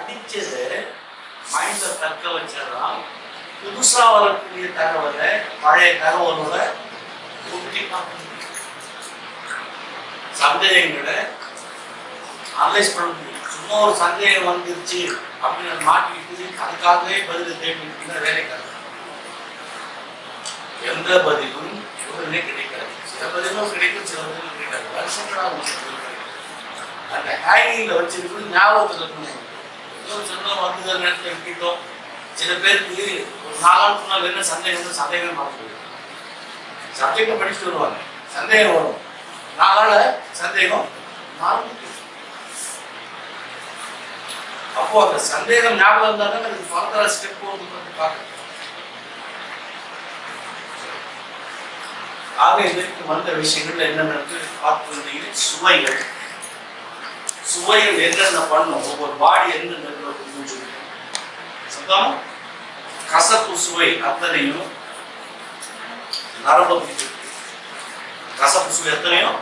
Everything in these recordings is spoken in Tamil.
படிச்சது மைண்ட்ல தக்க வச்சதான் புதுசா வரக்கூடிய தகவலை பழைய தகவலோட ஒட்டி பார்க்க முடியும். சந்தேகங்களை அனலைஸ் பண்ண முடியும். சும்மா ஒரு சந்தேகம் வந்துருச்சு அப்படின்னு மாட்டிக்கிட்டு அதுக்காகவே பதில் தேடிட்டு வேலைக்காக எந்த பதிலும் உடனே கிடைக்காது. சில பதிலும் கிடைக்கும், சில பதிலும் கிடைக்காது. வருஷங்களாக அந்த ஹேங்கிங்ல வச்சிருக்கிறது ஞாபகத்தில் இருக்கணும். சொன்னோம் வந்து நேரத்தில் விட்டுட்டோம். சில பேருக்கு ஒரு 4 நாள் முன்னால் என்ன சந்தேகம் சந்தேகமே மறந்து போயிடும். சப்ஜெக்டை படிச்சுட்டு வருவாங்க, சந்தேகம் வரும், 4 நாள் சந்தேகம் மறந்து போயிடும். அப்போ அந்த சந்தேகம் ஞாபகம் இருந்தாலும் அதுக்கு ஃபர்தரா ஸ்டெப் போகிறது பார்க்க. ஆக இதற்கு வந்த விஷயங்கள் என்னென்ன பார்த்து சுவைகள் சுவைகள் என்னென்ன பண்ணும், ஒவ்வொரு பாடி என்னென்ன சுத்தம் கசப்பு சுவை அத்தனையும் நரம்பு. கசப்பு சுவை எத்தனையும்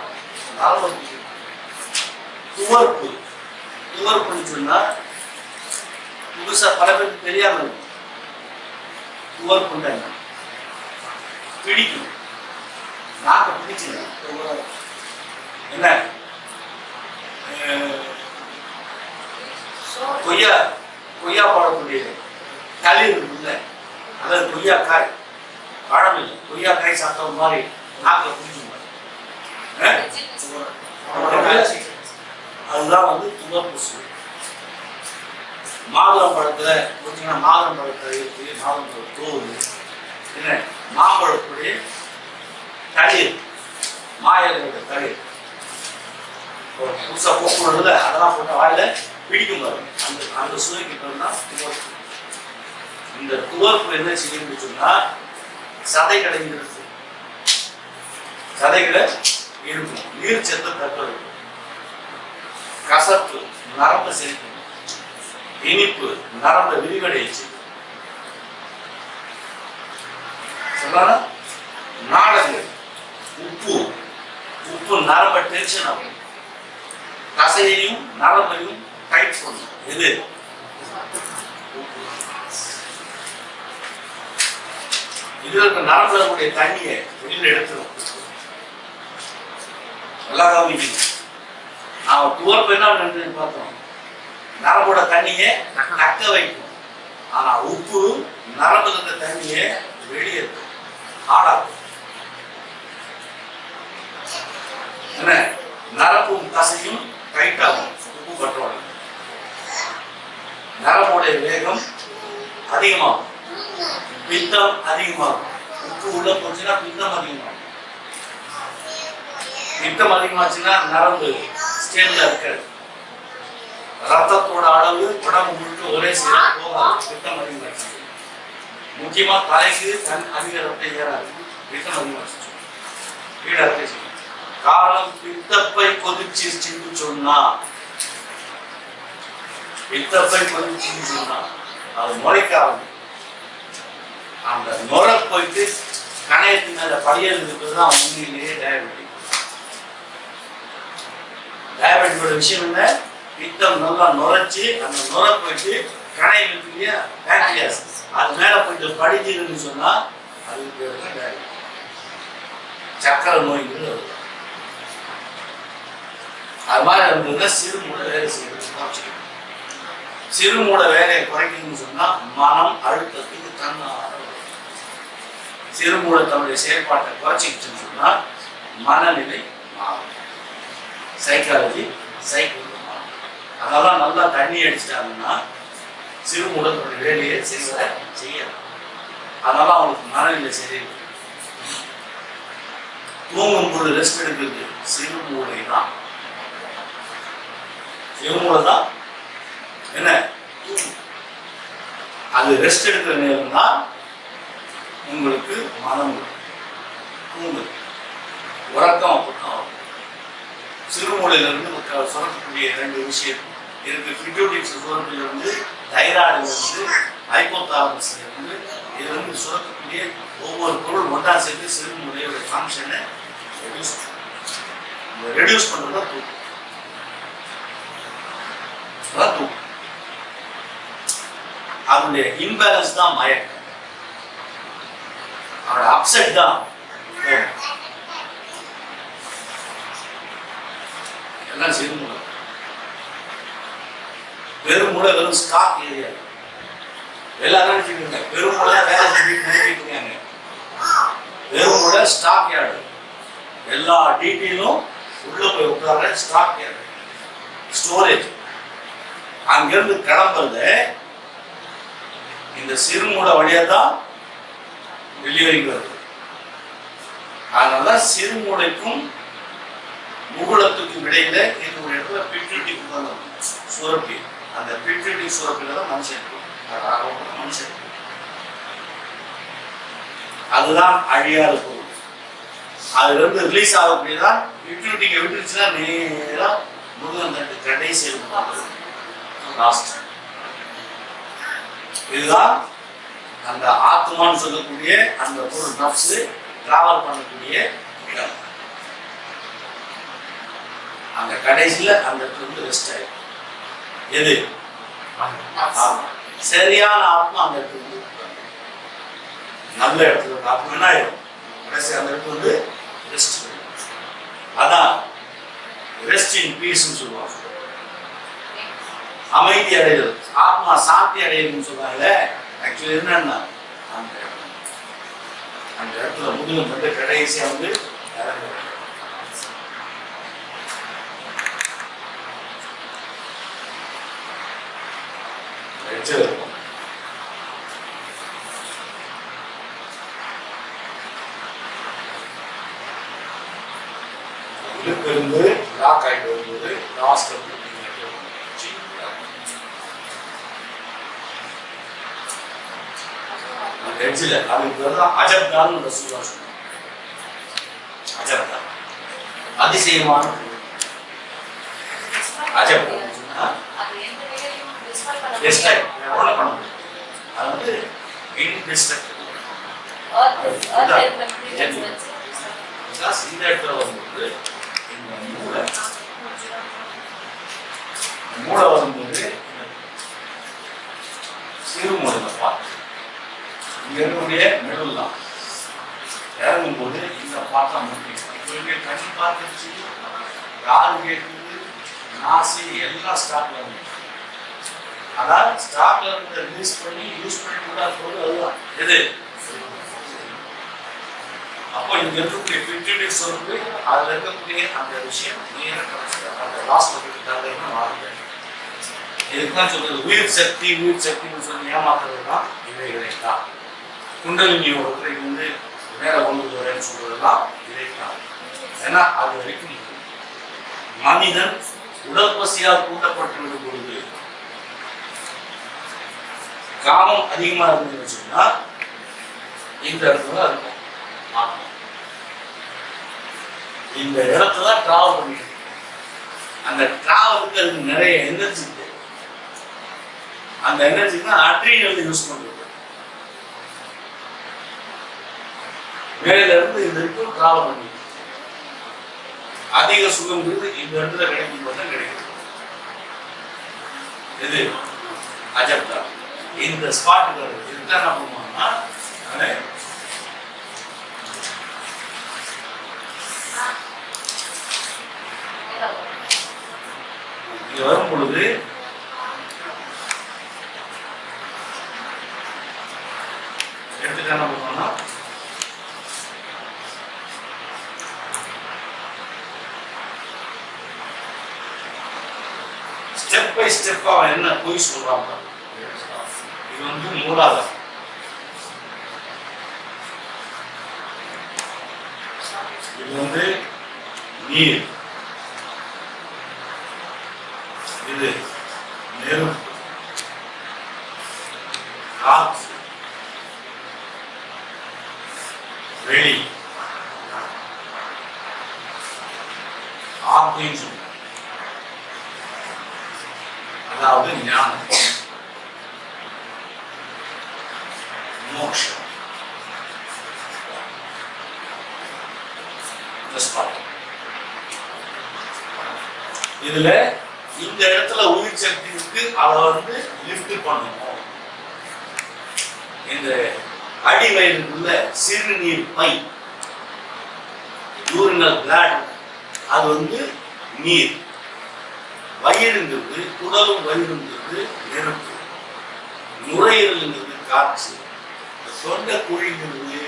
நரம்பு. துவர்ப்பு துவர்ப்புன்னு சொன்னா புதுசா பல பேருக்கு தெரியாம துவர்ப்புண்டா என்ன பிடிக்கும். நாக்க பிடிச்சது என்ன கொய்யா பழக்கூடிய களி இருக்குல்ல, அதாவது கொய்யாக்காய் பழம் இல்லை, கொய்யாக்காய் சாப்பிட்ட மாதிரி நாக்கில் பிடிக்கும். அதுதான் வந்து துவர்ப்பு சுவை. மாதுளம் பழத்துல பார்த்தீங்கன்னா மாதுளம் பழத்தில் இருக்கு, மாதுளம் பழம் தோல் என்ன, மாம்பழத்துடைய தளிர், மாயலோட தளிர் புதுசாக போக்குவரத்துல அதெல்லாம் போட்ட வாயில பிடிக்கும் பாருங்க. அந்த அந்த சுவைக்கிட்ட தான் துவர்ப்பு. இந்த துவர்ப்பு என்ன செய்யணும்னு சொன்னா சதைகளை இருக்கும், சதைகளை இருக்கும், நீர் சத்தை தக்க, கசப்பு நரம்பு செலுத்தும், இனிப்பு நரம்பை விரிவடைச்சு, நாடகங்கள் உப்பு உப்பு நரம்பை டென்ஷன் ஆகும், தசையையும் நரம்பையும் டைட் பண்ணும். எது இதுல இருக்க நரம்புல கூடிய தண்ணியை வெளியில எடுத்துடும். நல்லா கவனிக்கணும். அவன் துவர்ப்பு என்ன பார்த்தோம், நரம்போட தண்ணியை தக்க வைக்கும். ஆனா உப்பு நரம்புல இருக்க தண்ணியை வெளியேற்றும், ஆடாகும். என்ன நரம்பும் தசையும் டைட்டாகும் உப்பு பற்றோட. நரம்போடைய வேகம் அதிகமாகும், பித்தம் அதிகமாகும். உப்பு உள்ள போச்சுன்னா பித்தம் அதிகமாகும். பித்தம் அதிகமாச்சுன்னா நரம்பு ஸ்டேபிளா இருக்காது. ரத்தத்தோட அளவு உடம்பு முழுக்க ஒரே சேர போகாது. பித்தம் அதிகமாச்சு. முக்கியமா தலைக்கு அதிக ரத்தம் ஏறாது, பித்தம் அதிகமாச்சு. வீடா இருக்க காரணம் பித்தப்பை கொதிச்சிருச்சுன்னு சொன்னா, பித்தப்பை கொதிச்சுன்னு சொன்னா அது முளைக்க ஆரம்பிக்கும். அந்த நுரை போயிட்டு கணையத்தின் மேல படியல் இருக்கிறதுதான் உண்மையிலேயே டயபெட்டிக். டயபெட்டிக்கோட விஷயம் என்ன, பித்தம் நல்லா நுரைச்சு அந்த நுரை போயிட்டு கணையம் இருக்கு இல்லையா, பேக்டீரியாஸ் அது மேல போயிட்டு படிச்சுன்னு சொன்னா அதுக்கு பேர் தான் டயபெட்டிக். சக்கரை நோய்கள் வருது. அது மாதிரி இருந்ததுன்னா சிறுமூளை வேலை செய்யறது. சிறுமூளை வேலையை குறைக்கணும்னு சொன்னா மனம் அழுத்தத்துக்கு தன்னார. சிறுமூளை தன்னுடைய செயல்பாட்டை குறைச்சிக்கிட்டுன்னு சொன்னா மனநிலை மாறும், சைக்காலஜி சைக்கிள் மாறும். அதெல்லாம் நல்லா தண்ணி அடிச்சிட்டாங்கன்னா சிறுமூளை தன்னுடைய வேலையை செய்யலாம். அதனால அவங்களுக்கு மனநிலை சரியில்லை. தூங்கும் போது ரெஸ்ட் எடுக்கிறது சிறுமூளை தான். சிறுமூளை தான் என்ன, அது ரெஸ்ட் எடுக்கிற நேரம் தான் உங்களுக்கு மனம் தூங்கு, உறக்கம். அப்படித்தான் சிறுமூளையிலிருந்து சுரக்கக்கூடிய 2 விஷயம் இருக்கு. பிட்யூட்டரி சுரப்பிலிருந்து, தைராய்டிலிருந்து, ஹைப்போதாலமஸ்ல இருந்து சுரக்கக்கூடிய ஒவ்வொரு பொருள் ஒன்றா சேர்ந்து சிறுமூளையோட ஃபங்க்ஷனை ரெடியூஸ் பண்ணுறதா தூக்கம். அதனுடைய இம்பேலன்ஸ் தான் மயக்கம், அவனோட அப்செட் தான். எல்லாம் சிறுமூளை. பெருமூளை வெறும் ஸ்டாக் ஏரியா. எல்லாரும் பெருமூளை வேலை செஞ்சுட்டு இருக்காங்க. பெருமூளை ஸ்டாக் யார்டு, எல்லா டீட்டெயிலும் உள்ள போய் உட்கார ஸ்டாக் யார்டு, ஸ்டோரேஜ். அங்கிருந்து கிளம்புறது இந்த சிறுமூளை வழியா தான் டெலிவரிக்கு வருது. அதனால சிறுமூளைக்கும் முகுளத்துக்கும் இடையில இது ஒரு இடத்துல பிட்யூட்டி சுரப்பி, அந்த பிட்யூட்டி சுரப்பில தான் மனுஷன் மனுஷன் அதுதான் அழியாத பொருள். அதுல இருந்து ரிலீஸ் ஆகக்கூடியதான் பிட்யூட்டிக்கு விட்டுருச்சுன்னா நேரா முருகன் தட்டு கடைசி லாஸ்ட். இதுதான் அந்த ஆத்மான்னு சொல்லக்கூடிய அந்த பொருள் நப்சு டிராவல் பண்ணக்கூடிய இடம். அந்த கடைசியில அந்த இடத்துல ரெஸ்ட் ஆயிடும். எது சரியான ஆத்மா அந்த இடத்துல நல்ல இடத்துல ஆத்மா என்ன ஆயிடும், கடைசி அந்த இடத்துல வந்து ரெஸ்ட். அதான் ரெஸ்ட் இன் பீஸ் சொல்லுவாங்க, அமைதி அடைதல், ஆத்மா சாந்தி அடையதுன்னு சொல்றாங்க. ஆக்சுவலி என்னன்னா அந்த இடத்துல முதுகு வந்து கடைசியா வந்து இருக்கும். இருந்து லாக் ஆகிட்டு வரும்போது லாஸ்ட் எட்ஜில் அதுக்கு பேர் தான் அஜப்தான் சொல்லுவாங்க. அஜப்தான் அதிசயமான அஜப் அது வந்து இந்த இடத்துல வரும்போது இந்த மூளை வரும்போது சிறுமூளை பார்த்து இங்க இருக்கக்கூடிய மெடல் தான் இறங்கும் போது இந்த பாட்டா முக்கியம். கண் பார்த்துச்சு, யாரு கேட்குது, நாசி எல்லாம் ஸ்டாக்ல இருந்து, அதாவது ஸ்டாக்ல இருந்து ரிலீஸ் பண்ணி யூஸ் பண்ணி கூட போது அதுதான் எது. அப்போ இங்க இருக்கக்கூடிய பிரிட்டிவ் சொல்லு அதுல இருக்கக்கூடிய அந்த விஷயம் அந்த லாஸ்ட் மாறுது. இதுக்குதான் சொல்றது உயிர் சக்தி உயிர் சக்தின்னு சொல்லி ஏமாத்துறது தான் இவைகளை தான். குண்டலினியோட வந்து மேல கொண்டு வரேன்னு சொல்றதுதான் இதைத்தான். ஏன்னா அது வரைக்கும் மனிதன் உடல் பசியால் கூட்டப்பட்டு பொழுது காமம் அதிகமா இருந்ததுன்னு சொன்னா இந்த இடத்துல இருக்கும். இந்த இடத்துல டிராவல் பண்ணிட்டு அந்த டிராவலுக்கு அதுக்கு நிறைய எனர்ஜி இருக்கு. அந்த எனர்ஜிக்கு தான் அட்ரினல் யூஸ் பண்றது. மேல இருந்து இந்த இடத்துல டிராவல் பண்ணி அதிக சுகம் இந்த இடத்துல கிடைக்கும் போது தான் கிடைக்கும். இது அஜப்தா இந்த ஸ்பாட்டுக்கு இதுதான் என்ன பண்ணுவாங்கன்னா இங்க வரும் பொழுது எடுத்துட்டு என்ன பண்ணுவோம்னா ஸ்டெப் பை ஸ்டெப் அவன் என்ன போய் சொல்றான். இது வந்து மூலாதாரம். இது வந்து நீர், இது நெருப்பு, காற்று, வெளி, ஆத்மீன், அதாவது ஞானம், மோட்சம். இதுல இந்த இடத்துல உயிர் சக்தி இருக்கு, அதை வந்து லிஃப்ட் பண்ணணும். இந்த அடிவயிறுக்குள்ள சிறுநீர் பை, யூரினல் பிளாட், அது வந்து நீர். வயிறுங்கிறது, குடலும் வயிறுங்கிறது நெருப்பு, நுரையீரலுங்கிறது காற்று, தொண்டை குழிங்கிறது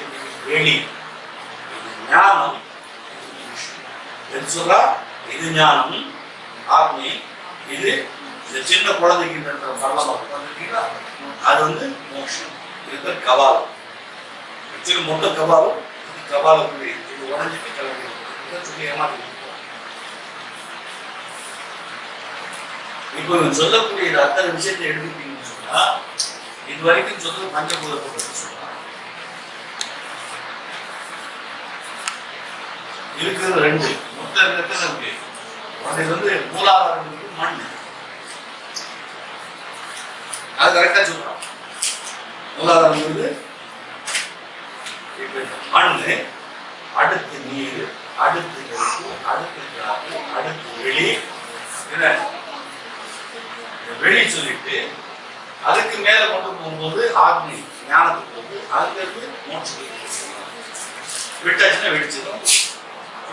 வெளி. ஞானம் எது சொல்றா? இது ஞானம் ஆத்மி. இது இந்த சின்ன குழந்தைக்கு பரலமா அது வந்து மோட்சம். இது கபாலம். மொத்த கபாலம், கபால குழி. இது உடஞ்சிட்டு கிளம்பி சொல்லி ஏமாத்தி. இப்போ சொல்லக்கூடிய அத்தனை விஷயத்தை எடுத்துக்கிட்டீங்கன்னு சொன்னா, இது வரைக்கும் சொல்றது பஞ்சபூதத்தை பற்றி சொல்லலாம். இருக்கிறது ரெண்டு, மொத்தம் எத்தனை இருக்கு? ஒன்று வந்து மூலாதாரம் மண், அது கரெக்டா சொல்றோம். மூலாதாரம் வந்து மண்ணு, அடுத்து நீர், அடுத்து நெருப்பு, அடுத்து காற்று, அடுத்து வெளி. என்ன வெளி சொல்லிட்டு அதுக்கு மேல கொண்டு போகும்போது ஆக்னி ஞானத்துக்கு போகுது. அதுக்கு இருந்து மோட்சத்துக்கு விட்டாச்சுன்னா வெடிச்சிடும்,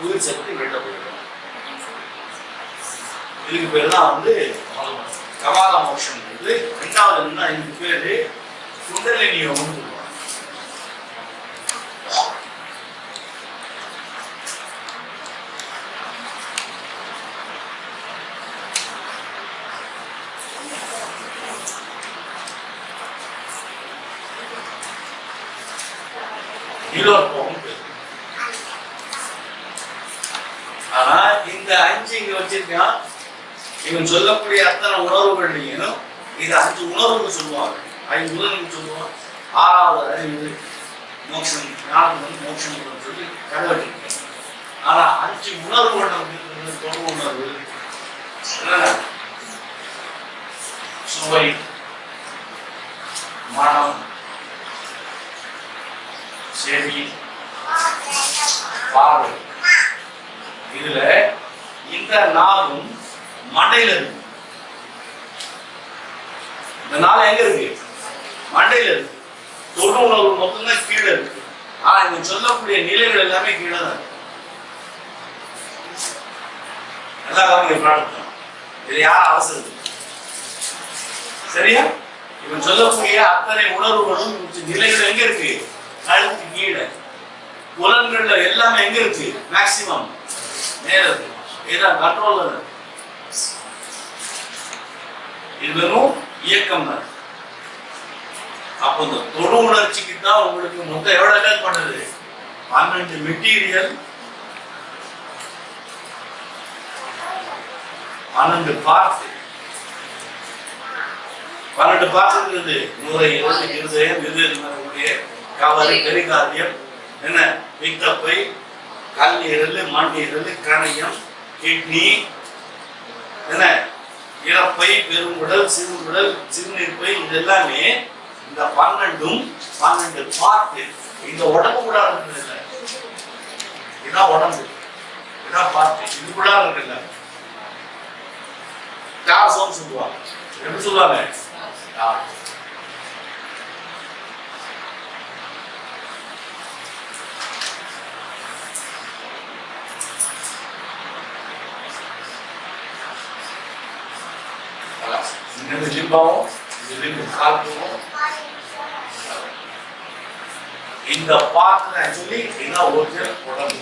உயிர் சக்தி வெட்ட போயிடும். இதுக்கு பேர் தான் வந்து கபால மோட்சம். ரெண்டாவது என்ன, இதுக்கு பேரு குண்டலினி யோகம் சொல்லுவாங்க. ஆனா இந்த அஞ்சு இங்க வச்சிருக்கான். இவன் சொல்லக்கூடிய அத்தனை உணர்வுகள்லையும் இது அஞ்சு உணர்வுகள் சொல்லுவாங்க. ஐந்து உணர்வுகள் சொல்லுவாங்க. ஆறாவது அறிவு மோட்சம், ஞானம் மோட்சம் சொல்லி கருவட்டிருக்கேன். ஆனா அஞ்சு உணர்வுகள் நமக்கு தொடு உணர்வு, சுவை, மனம், செவி, பார்வை. இதுல இந்த நாளும் மண்டையில இருக்கு. இந்த நாள் எங்க இருக்கு? மண்டையில இருக்கு. தொடு உணர்வு மட்டும்தான் கீழே இருக்கு. ஆனா இவங்க சொல்லக்கூடிய நிலைகள் எல்லாமே கீழே தான் இருக்கு. நல்லா கவனிக்க. இது யார் அவசரம்? சரியா? இவன் சொல்லக்கூடிய அத்தனை உணர்வுகளும் நிலைகள் எங்க இருக்கு? கழுத்து கீழே. புலன்கள்ல எல்லாமே எங்க இருக்கு? மேக்சிமம் மேல இருக்கு. இதுதான் கண்ட்ரோல். இது வெறும் இயக்கம் தான். அப்போ இந்த தொடு உணர்ச்சிக்கு தான் உங்களுக்கு மொத்தம் எவ்வளவு அட்டாச் பண்ணுது? 12 மெட்டீரியல், 12 பார்ட். 12 பார்ட் இருக்குது. நுரையீரல், இருதயம், இருதய கவலை, பெரிகார்டியம், என்ன பித்தப்பை, கல்லீரல், மண்ணீரல், கணையம், கிட்னி, என்ன இறப்பை, பெருங்குடல், சிறுகுடல், சிறுநீர்ப்பை. இது எல்லாமே இந்த 12 பார்ட். இந்த உடம்பு கூட இருக்குல்ல, இதான் உடம்பு, இதான் பார்ட். இது கூட இருக்குல்ல, டாசம் சொல்லுவாங்க. எப்படி சொல்லுவாங்க? இந்த பார்ட் ஆக்சுவலி இதுதான் ஒரிஜினல் உடம்பு.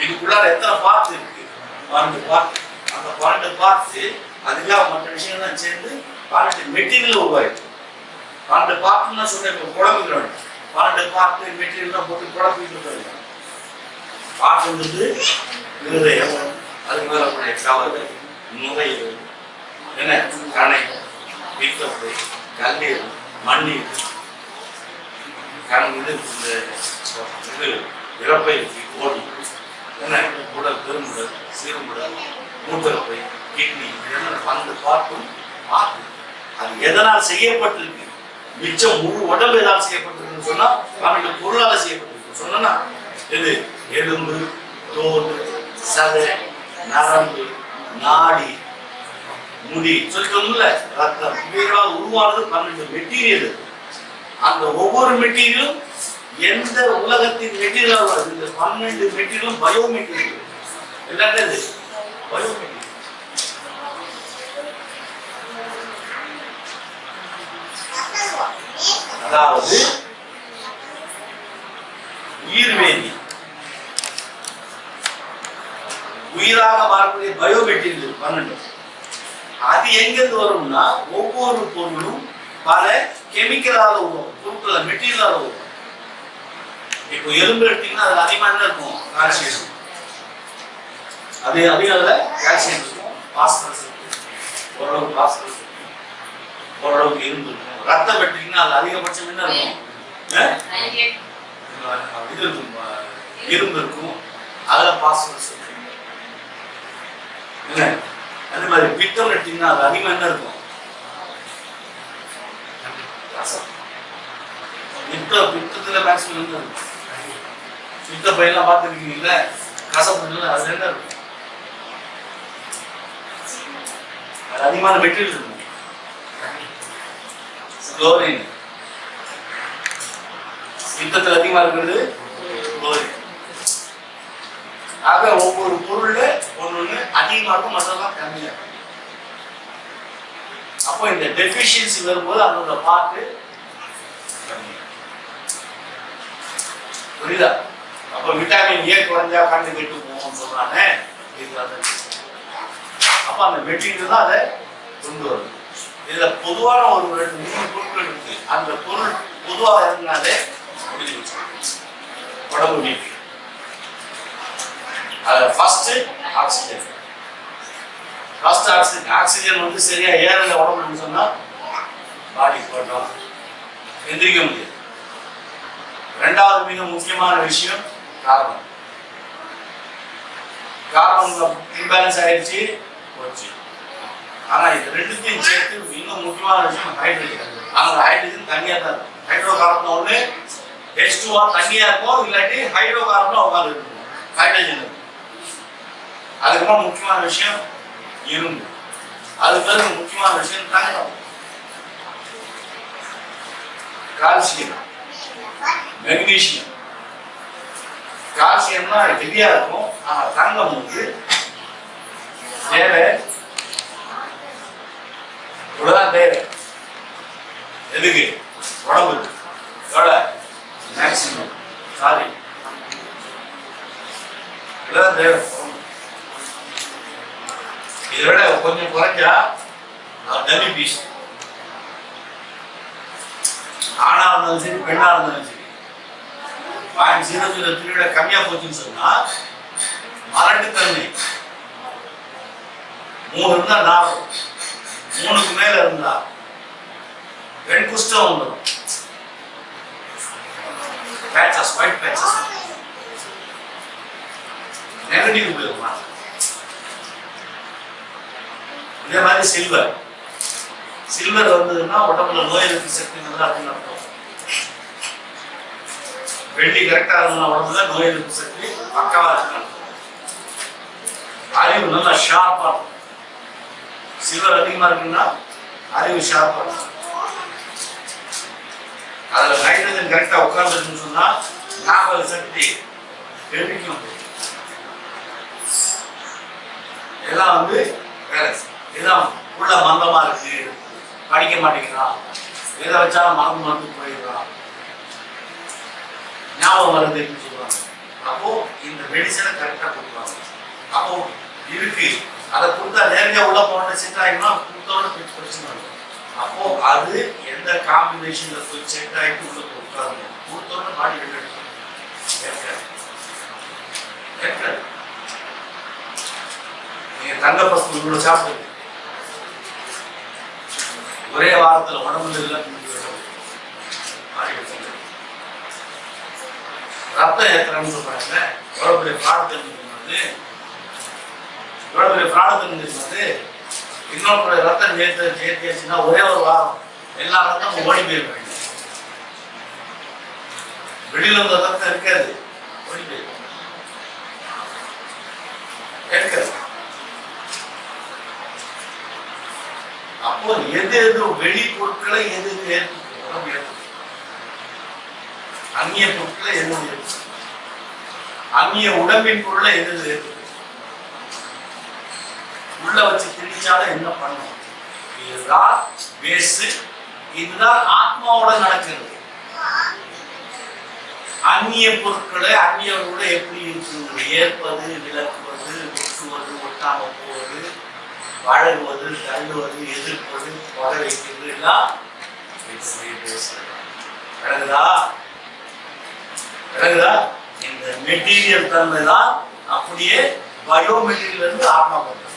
இதுக்குள்ளார எத்தனை பார்ட் இருக்கு? 12 பார்ட். அந்த 12 பார்ட் அதுக்காக மற்ற விஷயங்கள்லாம் சேர்ந்து 12 மெட்டீரியல் உருவாயிருக்கு. 12 பார்ட்னா சொன்ன குழம்புகள் 12 பார்ட் மெட்டீரியல் போட்டு குழப்பிட்டு பார்ட் வந்து இருதயம், அதுக்கு மேல கவலை, நுரையீரல், என்ன கணை, பித்தப்பை, கல்லீரல், மண்ணீரல், இது இறப்பை, ஓடி, என்ன உடல், பெருங்குடல், சிறுகுடல், மூத்திரப்பை, கிட்னி. இதெல்லாம் 12 பார்ட்டும் பார்த்து அது எதனால் செய்யப்பட்டிருக்கு? மிச்சம் முழு உடம்பு எதாவது செய்யப்பட்டிருக்குன்னு சொன்னா 12 பொருளால செய்யப்பட்டிருக்கு சொன்னா எது? எலும்பு, தோல், சதை, நரம்பு, நாடி, முடி சொல்லிட்டோம்ல, ரத்தம். இவைகளால் உருவானது 12 மெட்டீரியல். அந்த ஒவ்வொரு மெட்டீரியலும் எந்த உலகத்தின் மெட்டீரியல் வருது. இந்த 12 மெட்டீரியலும் பயோ மெட்டீரியல். என்னது பயோ மெட்டீரியல்? அதாவது உயிர்வேதி, உயிராக மாறக்கூடிய பயோ மெட்டீரியல் 12. அது எங்கிருந்து வரும்னா ஒவ்வொரு பொருளும் பல கெமிக்கலால உருவாகும், பொருட்கள் மெட்டீரியலால உருவாகும். இப்போ எலும்பு எடுத்தீங்கன்னா அது அதிகமாக என்ன இருக்கும்? கால்சியம். அதே அதுல கால்சியம் இருக்கும், பாஸ்பரஸ் இருக்கும், ஓரளவுக்கு பாஸ்பரஸ் இருக்கும், ஓரளவுக்கு இரும்பு இருக்கும். ரத்தம் எடுத்தீங்கன்னா அது அதிகபட்சம் என்ன இருக்கும்? இது இருக்கும், இரும்பு இருக்கும், அதுல பாஸ்பரஸ் இருக்கும். என்ன அதே மாதிரி பித்தம் எடுத்தீங்கன்னா அது அதிகமாக என்ன இருக்கும்? பித்தத்துல மேக்ஸிமம் என்ன இருக்கும்? பித்த பையெல்லாம் பார்த்துருக்கீங்கல்ல, கசப்பு அது என்ன இருக்கும்? அது அதிகமான மெட்டீரியல் இருக்கும். குளோரின் பித்தத்தில் அதிகமா இருக்கிறது குளோரின். ஆக ஒவ்வொரு பொருள்ல ஒண்ணு அதிகமா இருக்கும், மற்றெல்லாம் கம்மியா இருக்கும். அப்போ இந்த டெஃபிஷியன்சி வரும்போது அதோட பார்ட்டு புரியுதா? அப்ப விட்டாமின் ஏ குறைஞ்சா கண்டு கெட்டு போகும் சொல்றாங்க. அப்ப அந்த மெட்டீரியல் தான் அதை கொண்டு வரும். இதுல பொதுவான ஒரு 2-3 பொருட்கள் இருக்கு. அந்த பொருள் பொதுவாக இருந்தாலே உடம்பு நீக்கு. அதுல first oxygen. First oxygen. Oxygen வந்து சரியா ஏறல உடம்புன்னு சொன்னா பாடி போட்டோம் எந்திரிக்க முடியாது. இரண்டாவது மிக முக்கியமான விஷயம் கார்பன். கார்பன் இம்பேலன்ஸ் ஆயிடுச்சு போச்சு. ஆனா இது ரெண்டுத்தையும் சேர்த்து இன்னும் முக்கியமான விஷயம் ஹைட்ரஜன். அந்த ஹைட்ரஜன் தனியா தான் இருக்கும். ஹைட்ரோ கார்பன் ஒண்ணு H2O தனியா இருக்கும், இல்லாட்டி ஹைட்ரோ கார்பன் உட்காந்து இருக்கும், ஹைட்ரஜன் இருக்கும். அதுக்கப்புறம் முக்கியமான விஷயம் இரும்பு. அதுக்கு பிறகு முக்கியமான விஷயம் தங்கம், கால்சியம், மெக்னீசியம். கால்சியம்னா ஹெவியா இருக்கும், ஆனா தங்கம் வந்து தேவை, இவ்வளவுதான் தேவை. எதுக்கு? உடம்புக்கு. எவ்வளோ? மேக்சிமம் சாரி இவ்வளவுதான் தேவை. இதை விட கொஞ்சம் குறைஞ்சா டம்மி பீஸ். ஆணா இருந்தாலும் சரி, பெண்ணா இருந்தாலும் சரி, 0.003 விட கம்மியா போச்சுன்னு சொன்னா மரட்டுத்தன்மை 3 இருந்தா 4, 3க்கு மேல இருந்தா வெண் குஷ்டம் வந்துடும். பேச்சஸ், ஒயிட் பேச்சஸ், நெகட்டிவ் போயிருமா. இதே மாதிரி சில்வர். சில்வர் வந்ததுன்னா உடம்புல நோய் எதிர்ப்பு சக்தி நல்லா இருக்குன்னு அர்த்தம். வெள்ளி கரெக்டா இருந்தா உடம்புல நோய் எதிர்ப்பு சக்தி பக்காவா இருக்கு. அறிவு நல்லா ஷார்ப்பா இருக்கும். சில்வர் அதிகமா இருக்குன்னா அறிவு ஷார்ப்பா இருக்கும். அதுல நைட்ரஜன் கரெக்டா உட்கார்ந்துருக்குன்னு சொன்னா ஞாபக சக்தி தெரிவிக்கும். எல்லாம் வந்து வேற இதான் உள்ள மந்தமா இருக்கு, படிக்க மாட்டேங்கிறான், எதை வச்சாலும் மறந்து போயிடுறான், ஞாபகம் வருதுன்னு சொல்லுவாங்க. அப்போ இந்த மெடிசனை கரெக்டா கொடுக்குறாங்க. அப்போ இருக்கு, அதை கொடுத்தா நேரடியா உள்ள போன செட் ஆகிடும்னா கொடுத்தோட பிரச்சனை இருக்கும். அப்போ அது எந்த காம்பினேஷன்ல போய் செட் ஆகிட்டு உள்ள கொடுக்காது, கொடுத்தோட பாடி எடுக்க நீங்க தங்க பசங்க இவ்வளவு சாப்பிடுங்க, ஒரே வாரத்துல உடம்புல எல்லாம் ரத்தம் ஏற்றுறான்னு சொல்றாங்க. எவ்வளவு பெரிய ஃப்ராட் தெரிஞ்சுக்கிறது, எவ்வளவு பெரிய ஃப்ராட் தெரிஞ்சுக்கிறது. இன்னொரு ரத்தம் சேர்த்தியாச்சுன்னா ஒரே ஒரு வாரம் எல்லா ரத்தமும் ஓடி போயிருக்காங்க. வெளியில இருந்த ரத்தம் இருக்காது, ஓடி போயிருக்காங்க. அப்போ எது எது வெளி பொருட்களை எது ஏற்படுத்தும், அந்நிய பொருட்களை எது அந்நிய உடம்பின் பொருளை எது உள்ள வச்சு திணிச்சாலும் என்ன பண்ணும்? இதுதான் பேசு. இதுதான் ஆத்மாவோட நடக்கிறது. அந்நிய பொருட்களை அந்நியரோட எப்படி இருக்கிறது? ஏற்பது, விளக்குவது, ஒட்டுவது, ஒட்டாம போவது, வழங்குவது, தள்ளுவது, எதிர்ப்பது, வர வைக்கிறது எல்லாம் விளங்குதா? விளங்குதா? இந்த மெட்டீரியல் தன்மை தான் அப்படியே பயோ மெட்டீரியல் இருந்து ஆத்மா பண்றது.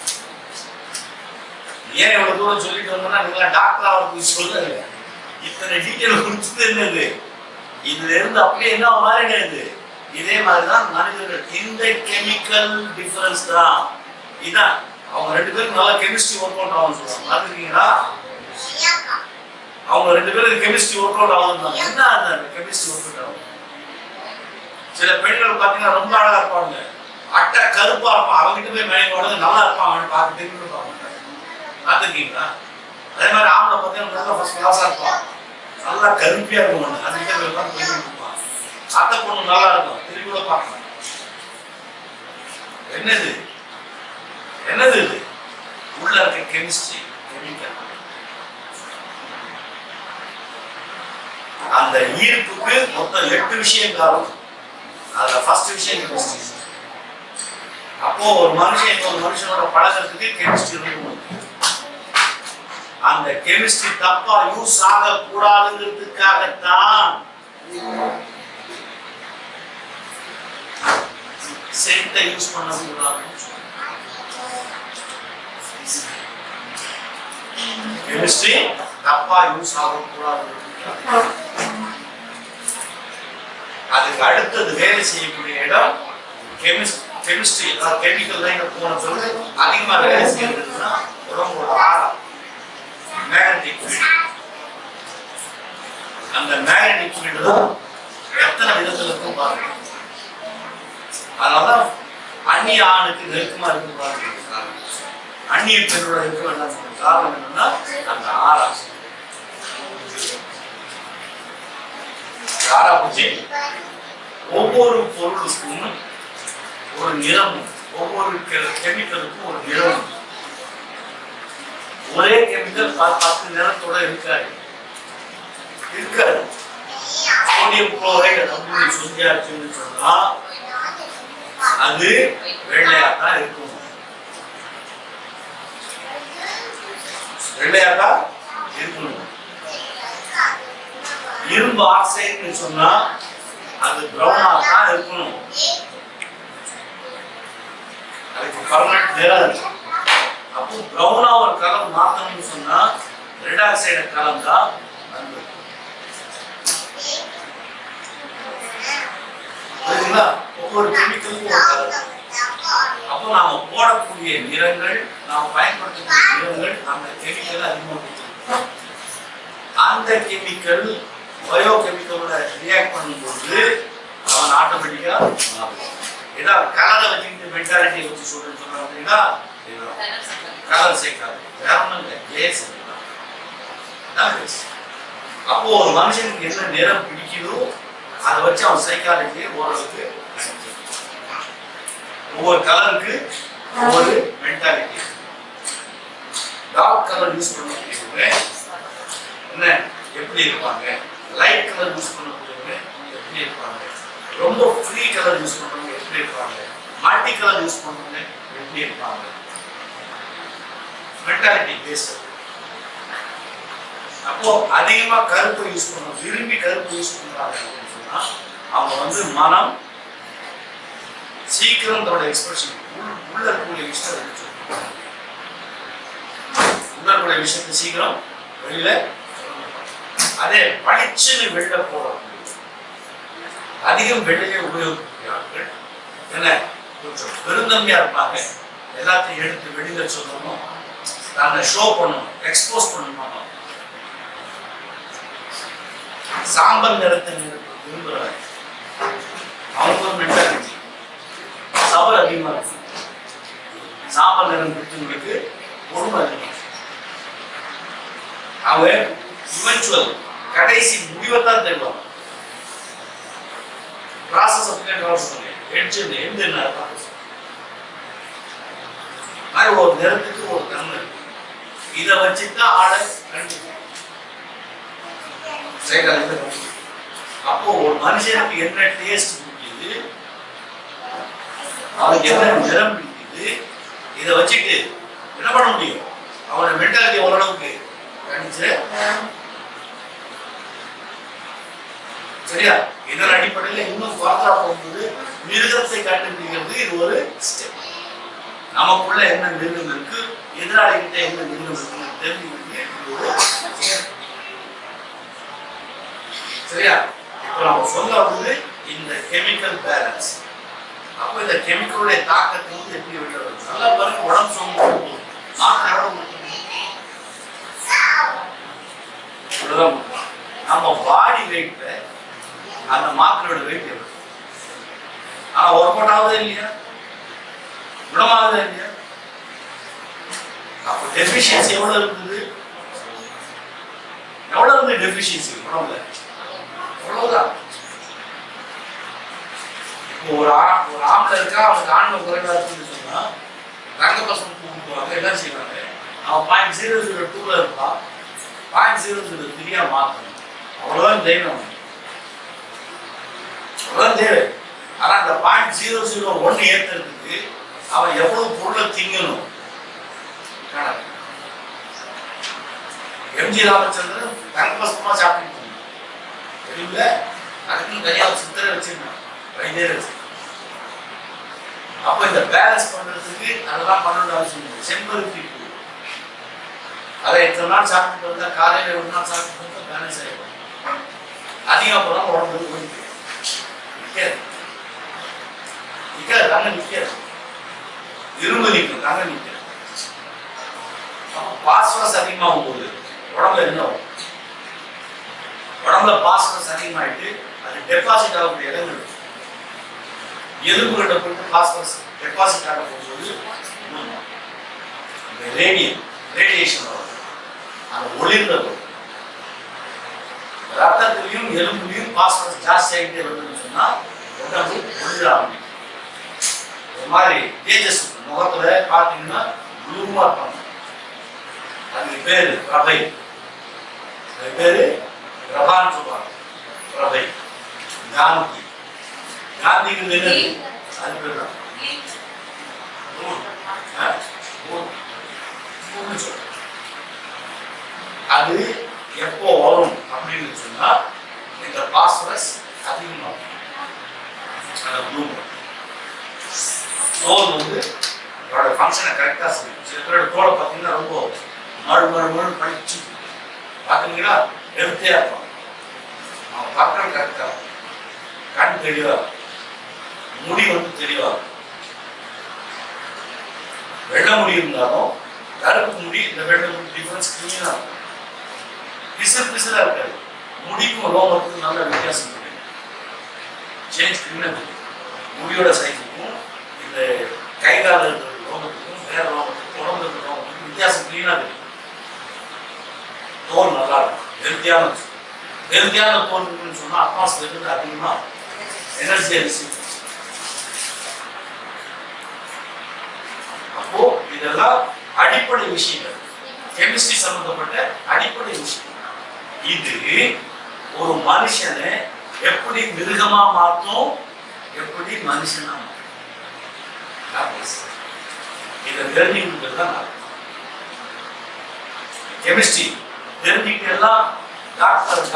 ஏன் இவ்வளவு தூரம் சொல்லிட்டு வந்தோம்னா நீங்க டாக்டர் அவருக்கு சொல்லுங்க. இத்தனை டீட்டெயில் கொடுத்தது என்னது? இதுல இருந்து அப்படியே என்ன மாறினது? இதே மாதிரிதான் மனிதர்கள். இந்த கெமிக்கல் டிஃபரன்ஸ் தான். இதான் அவங்க ரெண்டு பேரும் நல்லா கெமிஸ்ட்ரி ஒர்க் அவுட் ஆகும்னு சொல்லுவாங்க. பாத்துருக்கீங்களா? அவங்க ரெண்டு பேரும் கெமிஸ்ட்ரி ஒர்க் அவுட் ஆகும். என்ன அந்த கெமிஸ்ட்ரி ஒர்க் அவுட் ஆகும்? சில பெண்கள் பாத்தீங்கன்னா ரொம்ப அழகா இருப்பாங்க, அட்டை கருப்பா இருப்பான், அவங்ககிட்ட போய் மயங்க நல்லா இருப்பாங்க பார்த்து தெரிஞ்சு பார்த்துருக்கீங்களா? அதே மாதிரி ஆம்பளை பார்த்தீங்கன்னா நல்லா ஃபர்ஸ்ட் கிளாஸா இருப்பான், நல்லா கருப்பியா இருக்கும், அதுக்கிட்ட போய் உட்காந்து போய் கொடுப்பான். அத்தை பொண்ணு நல்லா இருக்கும், திரும்பி கூட பார்க்கலாம். என்னது என்னது இது? உள்ள இருக்க கெமிஸ்ட்ரி, கெமிக்கல். அந்த ஈர்ப்புக்கு மொத்தம் 8 விஷயம் காரணம். அதுல ஃபர்ஸ்ட் விஷயம் கெமிஸ்ட்ரி. அப்போ ஒரு மனுஷன் இன்னொரு மனுஷனோட பழகிறதுக்கு கெமிஸ்ட்ரி இருக்கும். அந்த கெமிஸ்ட்ரி தப்பா யூஸ் ஆக கூடாதுங்கிறதுக்காகத்தான் சென்ட்டை யூஸ் பண்ண கூடாது. கெமிஸ்ட்ரி தப்பா யூஸ் ஆக கூடாது. அதுக்கு அடுத்தது வேலை செய்யக்கூடிய இடம் கெமிஸ்ட்ரி, அதாவது கெமிக்கல் லைன் போன பிறகு அதிகமா வேலை செய்யறதுன்னா உடம்போட ஆழம், மேக்னெட்டிக் ஃபீல்ட். அந்த மேக்னெட்டிக் ஃபீல்டு தான் எத்தனை விதத்துல இருக்கும் பாருங்க. அதனாலதான் அந்நிய ஆணுக்கு நெருக்கமா இருக்கு பாருங்க. அந்நிய பெண்ணோட இருக்க வேண்டாம். காரணம் என்னன்னா அந்த ஆராய்ச்சி ஆராய்ச்சி. ஒவ்வொரு பொருளுக்கும் ஒரு நிறம், ஒவ்வொரு கெமிக்கலுக்கும் ஒரு நிறம். ஒரே கெமிக்கல் 10 நிறத்தோட இருக்காது. சோடியம் குளோரைடு அப்படின்னு சொல்லியாச்சுன்னு சொன்னா அது வெள்ளையாத்தான் இருக்கும். வெள்ளையாத்தான் இருக்கணும். இரும்பு ஆக்சைடுன்னு சொன்னா அது பிரவுனா தான் இருக்கணும். அதுக்கு பர்மனன்ட் நிறம் இருக்கு. அப்போ பிரவுனா ஒரு கலர் மாத்தணும்னு சொன்னா ரெட் ஆக்சைடு கலர் தான் வந்து. புரியுதுங்களா? ஒவ்வொரு கெமிக்கலுக்கும் ஒரு கலர். அப்போ நாம போடக்கூடிய நிறங்கள், நாம பயன்படுத்தக்கூடிய நிறங்கள் அந்த கெமிக்கல் அதிகமாக அந்த கெமிக்கல் பயோ கெமிக்கலோட ரியாக்ட் பண்ணும்போது அவன் ஆட்டோமேட்டிக்கா ஏதாவது கலரை வச்சுக்கிட்டு மென்டாலிட்டியை வச்சு சொல்றேன்னு அப்படின்னா கலர் சேர்க்காது. வேற ஒன்றும் இல்லை, கேஸ். அப்போ ஒரு மனுஷனுக்கு என்ன நிறம் பிடிக்குதோ அதை வச்சு அவன் சைக்காலஜியை ஓரளவுக்கு ஒவ்வொரு கலருக்கு ஒவ்வொரு மென்டாலிட்டி. டார்க் கலர் யூஸ் பண்ணக்கூடியவங்க என்ன எப்படி இருப்பாங்க, லைட் கலர் யூஸ் பண்ணக்கூடியவங்க எப்படி இருப்பாங்க, ரொம்ப ஃப்ரீ கலர் யூஸ் பண்றவங்க எப்படி இருப்பாங்க, மல்டி கலர் யூஸ் பண்றவங்க எப்படி இருப்பாங்க, மென்டாலிட்டி பேஸ்ட். அப்போ அதிகமா கருப்பு யூஸ் பண்ணணும், விரும்பி கருப்பு யூஸ் பண்றாங்க அப்படின்னு சொன்னா அவங்க வந்து மனம் சீக்கிரம் தன்னோட எக்ஸ்பிரஷன் உள்ள இருக்கக்கூடிய விஷயம் உள்ள விஷயத்தை சீக்கிரம் வெளியில. அதே பளிச்சுன்னு வெளில போறோம். அதிகம் வெளியே உபயோகிக்கிறார்கள். என்ன கொஞ்சம் பெருந்தன்மையா இருப்பாங்க. எல்லாத்தையும் எடுத்து வெளியில சொல்லணும், தன்னை ஷோ பண்ணணும், எக்ஸ்போஸ் பண்ணணும். சாம்பல் நிறத்தை விரும்புறாங்க. அவங்க ஒரு மென்டாலிட்டி சவர் அதிகமா இருக்கு. சாம்பல் நிறம் பிடிச்சவங்களுக்கு பொறுமை அதிகம். அவங்க இவென்ச்சுவல் கடைசி முடிவை தான் தேடுவாங்க. ப்ராசஸ் அப்படியே டெவலப் பண்ணுங்க. எட்ஜ் எந்த என்ன மாதிரி ஒரு நிறத்துக்கு ஒரு தன்மை இருக்கு. இதை வச்சுதான் ஆளை கண்டுபிடிக்கும். அப்போ ஒரு மனுஷனுக்கு என்ன டேஸ்ட் பிடிக்குது, அவனுக்கு என்ன நிறம் பிடிக்குது, இதை வச்சுட்டு என்ன பண்ண முடியும்? அவனோட மென்டாலிட்டி ஓரளவுக்கு கணிச்சு, சரியா? இதன் அடிப்படையில் இன்னும் ஃபர்தரா போகும்போது மிருகத்தை கண்டுபிடிக்கிறது இது ஒரு ஸ்டெப். நமக்குள்ள என்ன மிருகம் இருக்கு, எதிராளி கிட்ட என்ன மிருகம் இருக்குன்னு தெரிஞ்சுக்கிறது. சரியா? இப்ப நம்ம சொல்ல வந்து இந்த கெமிக்கல் பேலன்ஸ். அப்போ இந்த கெமிக்கலுடைய தாக்கத்தை வந்து எப்படி விடுறது? நல்லா பாருங்க, உடம்பு சொல்லும் நம்ம பாடி வெயிட்ல அந்த மாத்திரையோட வெயிட் எவ்வளவு? ஆனா ஒர்க் அவுட் ஆகுதா இல்லையா? குணமாகுதா இல்லையா? அப்போ டெஃபிஷியன்சி எவ்வளவு இருக்குது? எவ்வளவு இருந்து டெஃபிஷியன்சி உடம்புல? அவ்வளவுதான். இப்போ ஒரு ஆம்பளை இருக்கா, அவனுக்கு ஆண்மை குறைவா இருக்குன்னு சொன்னா ரங்க பசங்க கூப்பிடுவாங்க, என்ன செய்வாங்க? அவன் 0.002 இருப்பான், 0.003 மாத்தணும். அவ்வளவுதான் தைரியம், அவ்வளவுதான் தேவை. ஆனா அந்த 0.001 ஏத்துறதுக்கு அவன் எவ்வளவு பொருளை திங்கணும்? எம்ஜி ராமச்சந்திரன் ரங்க பசமா சாப்பிட்டு தெரியல, அதுக்குன்னு தனியா சித்திரை வச்சிருந்தான், வைத்தியர் வச்சு. அப்ப இந்த பேலன்ஸ் பண்றதுக்கு அதெல்லாம் பண்ணணும் அவசியம் இல்லை. செம்பருத்தி பூ அதை எத்தனை நாள் சாப்பிட்டு வந்தா, காலையில ஒரு நாள் சாப்பிட்டு வந்தா பேலன்ஸ் ஆகிடும். அதிகம் போனா உடம்பு போயிட்டு நிற்காது, நிற்காது, தாங்க நிற்காது, இரும்பு நிற்கும், தாங்க நிற்காது. பாஸ்பரஸ் அதிகமாகும் போது உடம்புல என்ன ஆகும்? உடம்புல பாஸ்பரஸ் அதிகமாயிட்டு அது டெபாசிட் ஆகக்கூடிய இடங்கள் இருக்கு. எலும்புகிட்ட போயிட்டு பாஸ்பரஸ் டெபாசிட் ஆக போகும்போது ரேடியேஷன் வரும், அந்த ஒளிர்ந்தது ரத்தத்திலையும் எலும்புலையும் பாஸ்பரஸ் ஜாஸ்தி ஆகிட்டே வருதுன்னு சொன்னா உடம்பு ஒளிர ஆரம்பிக்கும். ஒரு மாதிரி தேஜஸ் முகத்துல பார்த்தீங்கன்னா ப்ளூமா இருப்பாங்க. அதுக்கு பேரு பிரபை, அது பேரு பிரபான்னு சொல்லுவாங்க. பிரபை, காந்தி, காந்திக்கு என்ன அது பேர் தான். அது எப்போ வரும் அப்படின்னு சொன்னா இந்த பாஸ்பரஸ் அதிகமாகும். தோல் வந்து அதோட ஃபங்க்ஷனை கரெக்டா செய்யும். சில பேரோட தோலை பார்த்தீங்கன்னா ரொம்ப மறு படிச்சு பார்த்தீங்கன்னா எடுத்தே இருப்பான். அவன் பக்கம் கரெக்டா, கண் தெளிவா, முடி வந்து தெளிவா, வெள்ளை முடி இருந்தாலும் கருப்பு முடி, இந்த வெள்ளை முடி டிஃபரன்ஸ் கிளீனா இருக்கும். பிசா இருக்காது. முடிக்கும் ரோமத்துக்கும் நல்ல வித்தியாசம் இருக்கு. சேஞ்ச் கிளீனா இருக்கு. முடியோட சைஸுக்கும் இந்த கை கால இருக்கிற ரோமத்துக்கும் வேற ரோமத்துக்கும் உடம்புல இருக்கிற ரோமத்துக்கும் வித்தியாசம் கிளீனா இருக்கு. தோல் நல்லா இருக்கும், ஹெல்த்தியான தோல் இருக்குன்னு சொன்னா அட்மாஸ்பியர் இருந்து அதிகமா எனர்ஜியை ரிசீவ். அப்போ இதெல்லாம் அடிப்படை விஷயங்கள், கெமிஸ்ட்ரி சம்பந்தப்பட்ட அடிப்படை விஷயம். இது ஒரு மனுஷனை எப்படி மிருகமா மாற்றும், எப்படி மனுஷனா மாற்றும், இதை தெரிஞ்சுக்கிறது தான் கெமிஸ்ட்ரி. தெரிஞ்சுக்கிட்டு எல்லாம் டாக்டர்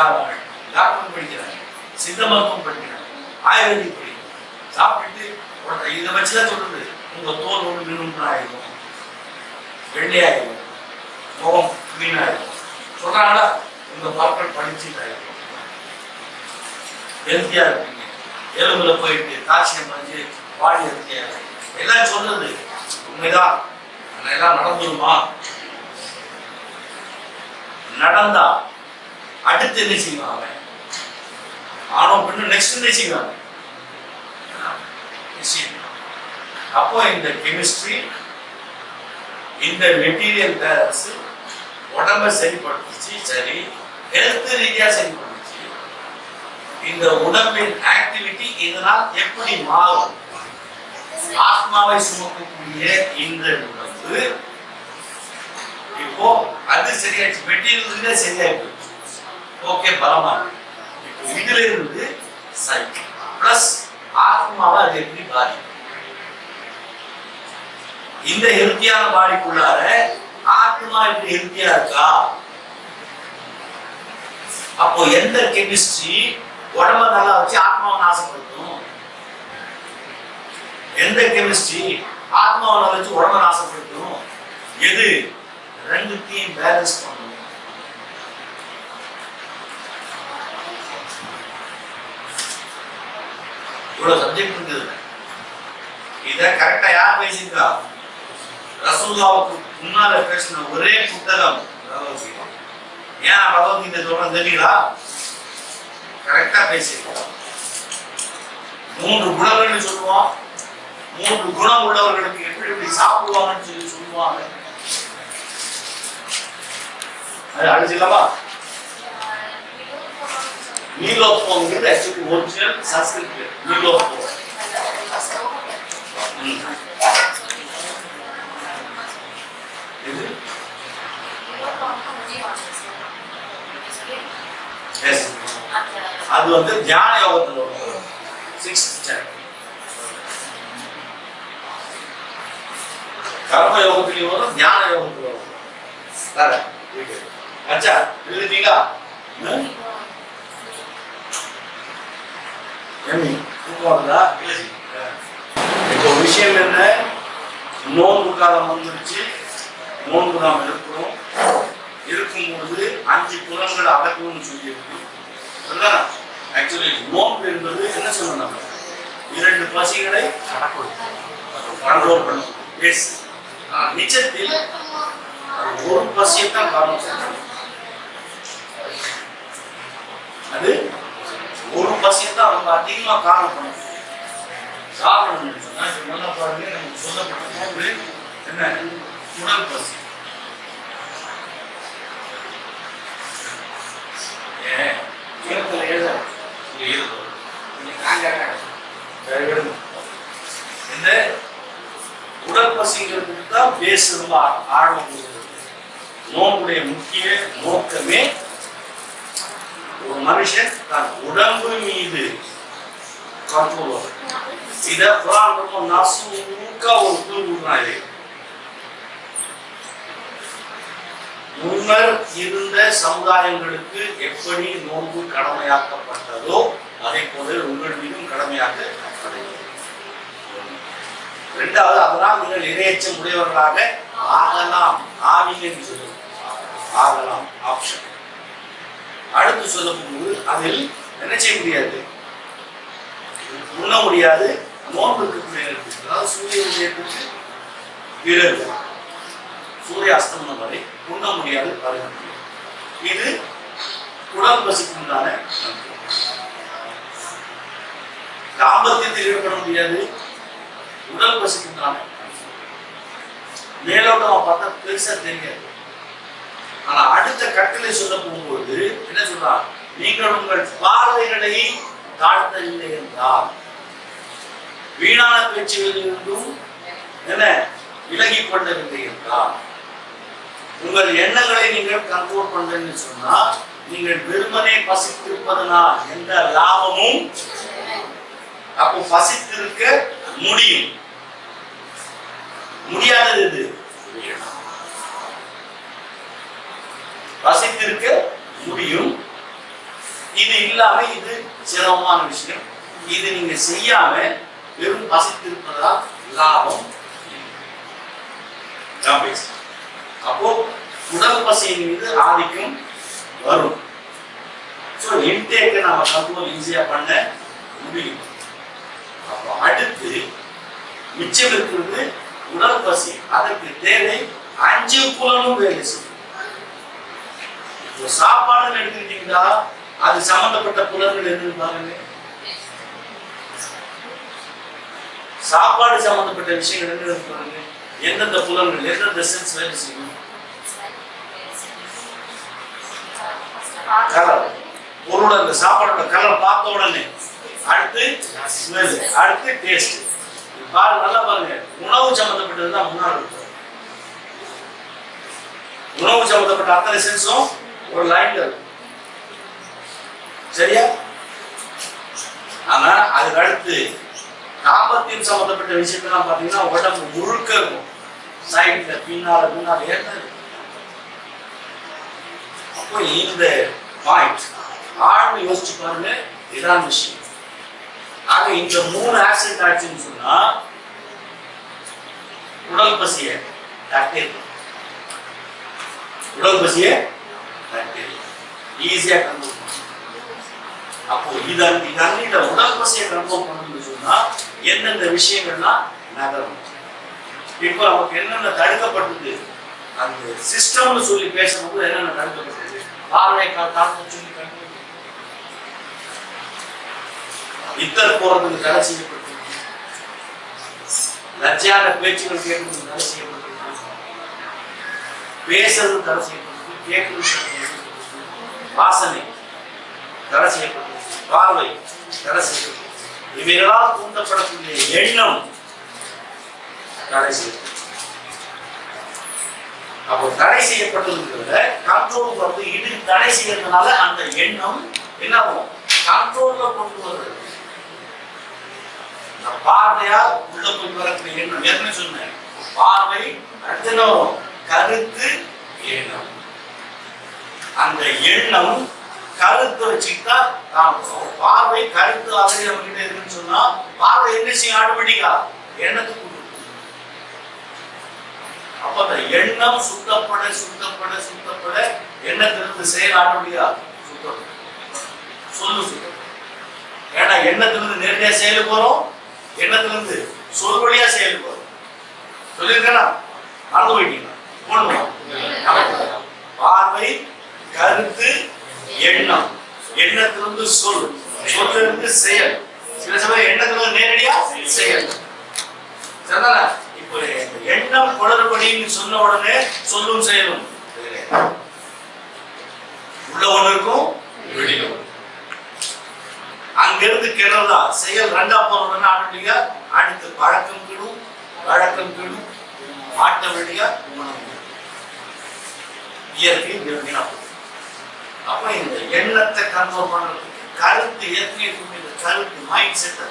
படிக்கிறாங்க, சித்த மருத்துவம் படிக்கிறாங்க, ஆயுர்வேதிக் படிக்கிறாங்க. சாப்பிட்டு இதை வச்சுதான் சொல்றது, உங்க தோல் ஒன்று நின்று ஆயிடும், வெள்ளையாயிடும், முகம் கிளீன் ஆயிடும் சொல்றாங்களா? உங்க டாக்டர் படிச்சுட்டு ஆயிடும், ஹெல்த்தியா இருப்பீங்க, எலும்புல போயிட்டு கால்சியம் வந்து பாடி ஹெல்த்தியா எல்லாம் சொல்றது உண்மைதான். எல்லாம் நடந்துருமா? நடந்தா அடுத்து என்ன செய்வாங்க? ஆனோ பெண்ணு நெக்ஸ்ட் என்ன செய்வாங்க? அப்போ இந்த கெமிஸ்ட்ரி, இந்த மெட்டீரியல் பேலன்ஸ் உடம்ப சரிப்படுத்துச்சு. சரி, ஹெல்த் ரீதியா சரிப்படுத்துச்சு. இந்த உடம்பின் ஆக்டிவிட்டி இதனால் எப்படி மாறும்? ஆத்மாவை சுமக்கக்கூடிய இந்த உடம்பு இப்போ அது சரியாச்சு, வெட்டியிலிருந்தே சரியாயிட்டு ஓகே பலமா இப்போ இதுல இருந்து சைக்கிள் பிளஸ் ஆத்மாவை அது எப்படி பாதிக்கும்? இந்த ஹெல்த்தியான பாடிக்குள்ளார ஆத்மா எப்படி ஹெல்த்தியா இருக்கா? அப்போ எந்த கெமிஸ்ட்ரி உடம்ப நல்லா வச்சு ஆத்மாவை நாசப்படுத்தும்? எந்த கெமிஸ்ட்ரி ஆத்மாவை நல்லா வச்சு உடம்ப நாசப்படுத்தும்? எது ரெண்டுத்தையும் பேலன்ஸ் பண்ணணும். இவ்வளவு சப்ஜெக்ட் இருக்குது. இத கரெக்டா யார் பேசியிருக்கா? ரசூலுல்லாஹ்வுக்கு முன்னால பேசின ஒரே புத்தகம் பகவத்கீதை. ஏன் பகவத்கீதை சொல்றேன் தெரியுங்களா? கரெக்டா பேசியிருக்கோம். 3 குணங்கள் சொல்லுவோம். 3 குணம் உள்ளவர்களுக்கு எப்படி எப்படி சாப்பிடுவாங்கன்னு சொல்லி சொல்லுவாங்க. அது அடிச்சிடலாமா? நீலோத்பவங்கிறது ஆக்சுவலி ஒரிஜினல் சன்ஸ்கிரிட் நீலோத்பவம். அது வந்து தியான யோகத்துல வரும். 6th chapter. கர்ம யோகத்திலையும் வரும், தியான யோகத்துல வரும். சரி, அச்சா எழுதிட்டீங்களா? இப்போ விஷயம் என்ன? நோன்பு காலம் வந்துருச்சு. நோன்பு நாம் இருக்கிறோம். இருக்கும்பொழுது 5 புலன்கள் அடக்கணும்னு சொல்லியிருக்கு. ஆக்சுவலி நோன்பு என்பது என்ன சொல்லணும்? 2 பசிகளை கண்ட்ரோல் பண்ணும். நிஜத்தில் ஒரு பசியை தான் காரணம் சொல்றோம். அது ஒரு பசியை தான் ரொம்ப அதிகமா காரணம் பண்ணும். சாப்பிடணும் சொன்னா நல்லா பாருங்க, நமக்கு சொல்லப்பட்ட என்ன? உடல் பசி. இந்த உடல் பசிங்கிறது தான் பேஸ் ரொம்ப ஆழம். நோம்புடைய முக்கிய நோக்கமே ஒரு மனுஷன் தன் உடம்பு மீது கண்ட்ரோல் வரும். இத குர்ஆன் ரொம்ப நாசூக்கா ஒரு குழு கொடுக்குறாங்க. முன்னர் இருந்த சமுதாயங்களுக்கு எப்படி நோன்பு கடமையாக்கப்பட்டதோ அதை போல உங்கள் மீதும் கடமையாக்கப்படுகிறது. 2வது, அதனால் நீங்கள் இறையச்சம் உடையவர்களாக ஆகலாம். ஆவீங்கன்னு சொல்லுவோம். ஆகலாம் ஆப்ஷன். அடுத்து சொல்லப்படுவது அதில் என்ன செய்ய முடியாது, உண்ண முடியாது. நோன்புக்கு அதாவது சூரிய உதயத்துக்கு பிறகு சூரிய அஸ்தமனம் வரை உண்ண முடியாது, பருக முடியாது. இது உடல் பசிக்குண்டான தாம்பத்தியத்தில் ஈடுபட முடியாது. உடல் பசிக்குண்டான மேலோட்டமா பார்த்தா பெருசா தெரியாது. ஆனா அடுத்த கட்டளை சொல்ல போகும்போது என்ன சொல்றான்? நீங்கள் உங்கள் பார்வைகளை தாழ்த்தவில்லை என்றால், வீணான பேச்சுகளிலிருந்தும் என்ன விலகி கொள்ளவில்லை என்றால், உங்கள் எண்ணங்களை நீங்கள் கண்ட்ரோல் பண்றீங்கன்னு சொன்னா, நீங்கள் வெறுமனே பசித்திருப்பதனால் எந்த லாபமும். அப்போ பசித்திருக்க முடியும். முடியாதது எது? பசித்திருக்க முடியும். இது இல்லாம இது சிரமமான விஷயம். இது நீங்க செய்யாம வெறும் பசித்திருப்பதால் லாபம். அப்போ உடல் பசியின் மீது ஆதிக்கம் வரும். ஸோ இன்டேக்கை நாம கண்ட்ரோல் ஈஸியா பண்ண முடியும். அப்போ அடுத்து மிச்சம் இருக்கிறது உடல் பசி. அதற்கு தேவை 5 புலனும் வேலை செய்யும். சாப்பாடுன்னு எடுத்துக்கிட்டீங்களா, அது சம்பந்தப்பட்ட புலன்கள் என்னன்னு பாருங்க. சாப்பாடு சம்பந்தப்பட்ட விஷயங்கள் என்ன பாருங்க. எந்தெந்த புலன்கள், எந்தெந்த சென்ஸ் வேலை செய்யும்? பொருள் உணவோட அந்த சாப்பாடோட கலர் பார்த்த உடனே அடுத்து ஸ்மெல், அடுத்து டேஸ்ட். பாருங்க, நல்லா பாருங்க. உணவு சம்பந்தப்பட்டது தான் முன்னாடி இருக்கும். உணவு சம்பந்தப்பட்ட அத்தனை சென்ஸும் ஒரு லைன்ல இருக்கும். சரியா? ஆனா அதுக்கு அடுத்து தாம்பத்தியம் சம்பந்தப்பட்ட விஷயத்தெல்லாம் பாத்தீங்கன்னா உடம்பு முழுக்க இருக்கும். சைட்ல பின்னால ஏற்ற. அப்போ இந்த பாயிண்ட் ஆழ்ந்து யோசிச்சு பாருங்க. இதான் விஷயம். ஆக இந்த 3 ஆக்சிடென்ட் ஆச்சுன்னு சொன்னா உடல் பசிய ஈஸியா கண்ட்ரோல் பண்ணணும். அப்போ இந்த உடல் பசியை கண்ட்ரோல் பண்ணணும்னு சொன்னா எந்தெந்த விஷயங்கள்லாம் நகரும். இப்போ நமக்கு என்னென்ன தடுக்கப்பட்டது, அந்த சிஸ்டம்னு சொல்லி பேசும்போது என்னென்ன தடுக்கப்பட்டது, பார்வை காலத்தை சொல்லி இத்தர் போறதுக்கு தடை செய்யப்பட்டது, லட்சியான பேச்சுகள் கேட்கறதுக்கு தடை செய்யப்பட்டது, பேசுறது தடை செய்யப்பட்டது, கேட்கறது வாசனை தடை செய்யப்பட்டது, பார்வை தடை செய்யப்பட்டது. இவைகளால் தூண்டப்படக்கூடிய எண்ணம் தடை செய்யப்பட்டது. அப்போ தடை செய்யப்பட்டதுங்கிறத கண்ட்ரோல் வந்து இது தடை செய்யறதுனால அந்த எண்ணம் என்ன ஆகும், கண்ட்ரோல்ல கொண்டு வருது. பார்வையா உள்ள போய் வரக்கூடிய எண்ணம் என்ன சொன்னேன், பார்வை அர்த்தம் கருத்து எண்ணம். அந்த எண்ணம் கருத்தை வச்சுக்கிட்டா பார்வை கருத்து ஆல்ரெடி நம்ம கிட்ட இருக்குன்னு சொன்னா பார்வை என்ன செய்யும், ஆட்டோமேட்டிக்கா எண்ணத்துக்கு. அப்ப அந்த எண்ணம் சுத்தப்பட சுத்தப்பட சுத்தப்பட எண்ணத்திலிருந்து செயல் ஆட்டோமேட்டிக்கா சுத்தப்படும். சொல்லு சுத்தப்படும். ஏன்னா எண்ணத்திலிருந்து நேரடியா செயலுக்கு வரும், எண்ணத்திலிருந்து சொல் வழியா செயலுக்கு வரும். சொல்லியிருக்கா, மறந்து போயிட்டீங்க. பார்வை கருத்து எண்ணம், எண்ணத்திலிருந்து சொல், சொல்லிருந்து செயல், சில சமயம் எண்ணத்திலிருந்து நேரடியா செயல். சரிதானே? இப்போ எண்ணம் குளறுபடின்னு சொன்ன உடனே சொல்லும் செயலும் உள்ள ஒண்ணு இருக்கும், வெளியில அங்கிருந்து கிணறதா செயல் ரெண்டா போறதுன்னா ஆட்டோமேட்டிக்கா அடுத்து பழக்கம் கெடும், வழக்கம் கெடும், ஆட்டோமேட்டிக்கா இயற்கை வீணா போகும். அப்ப இந்த எண்ணத்தை கண்ட்ரோல் பண்றதுக்கு கருத்து இயற்கை கருத்து மைண்ட் செட்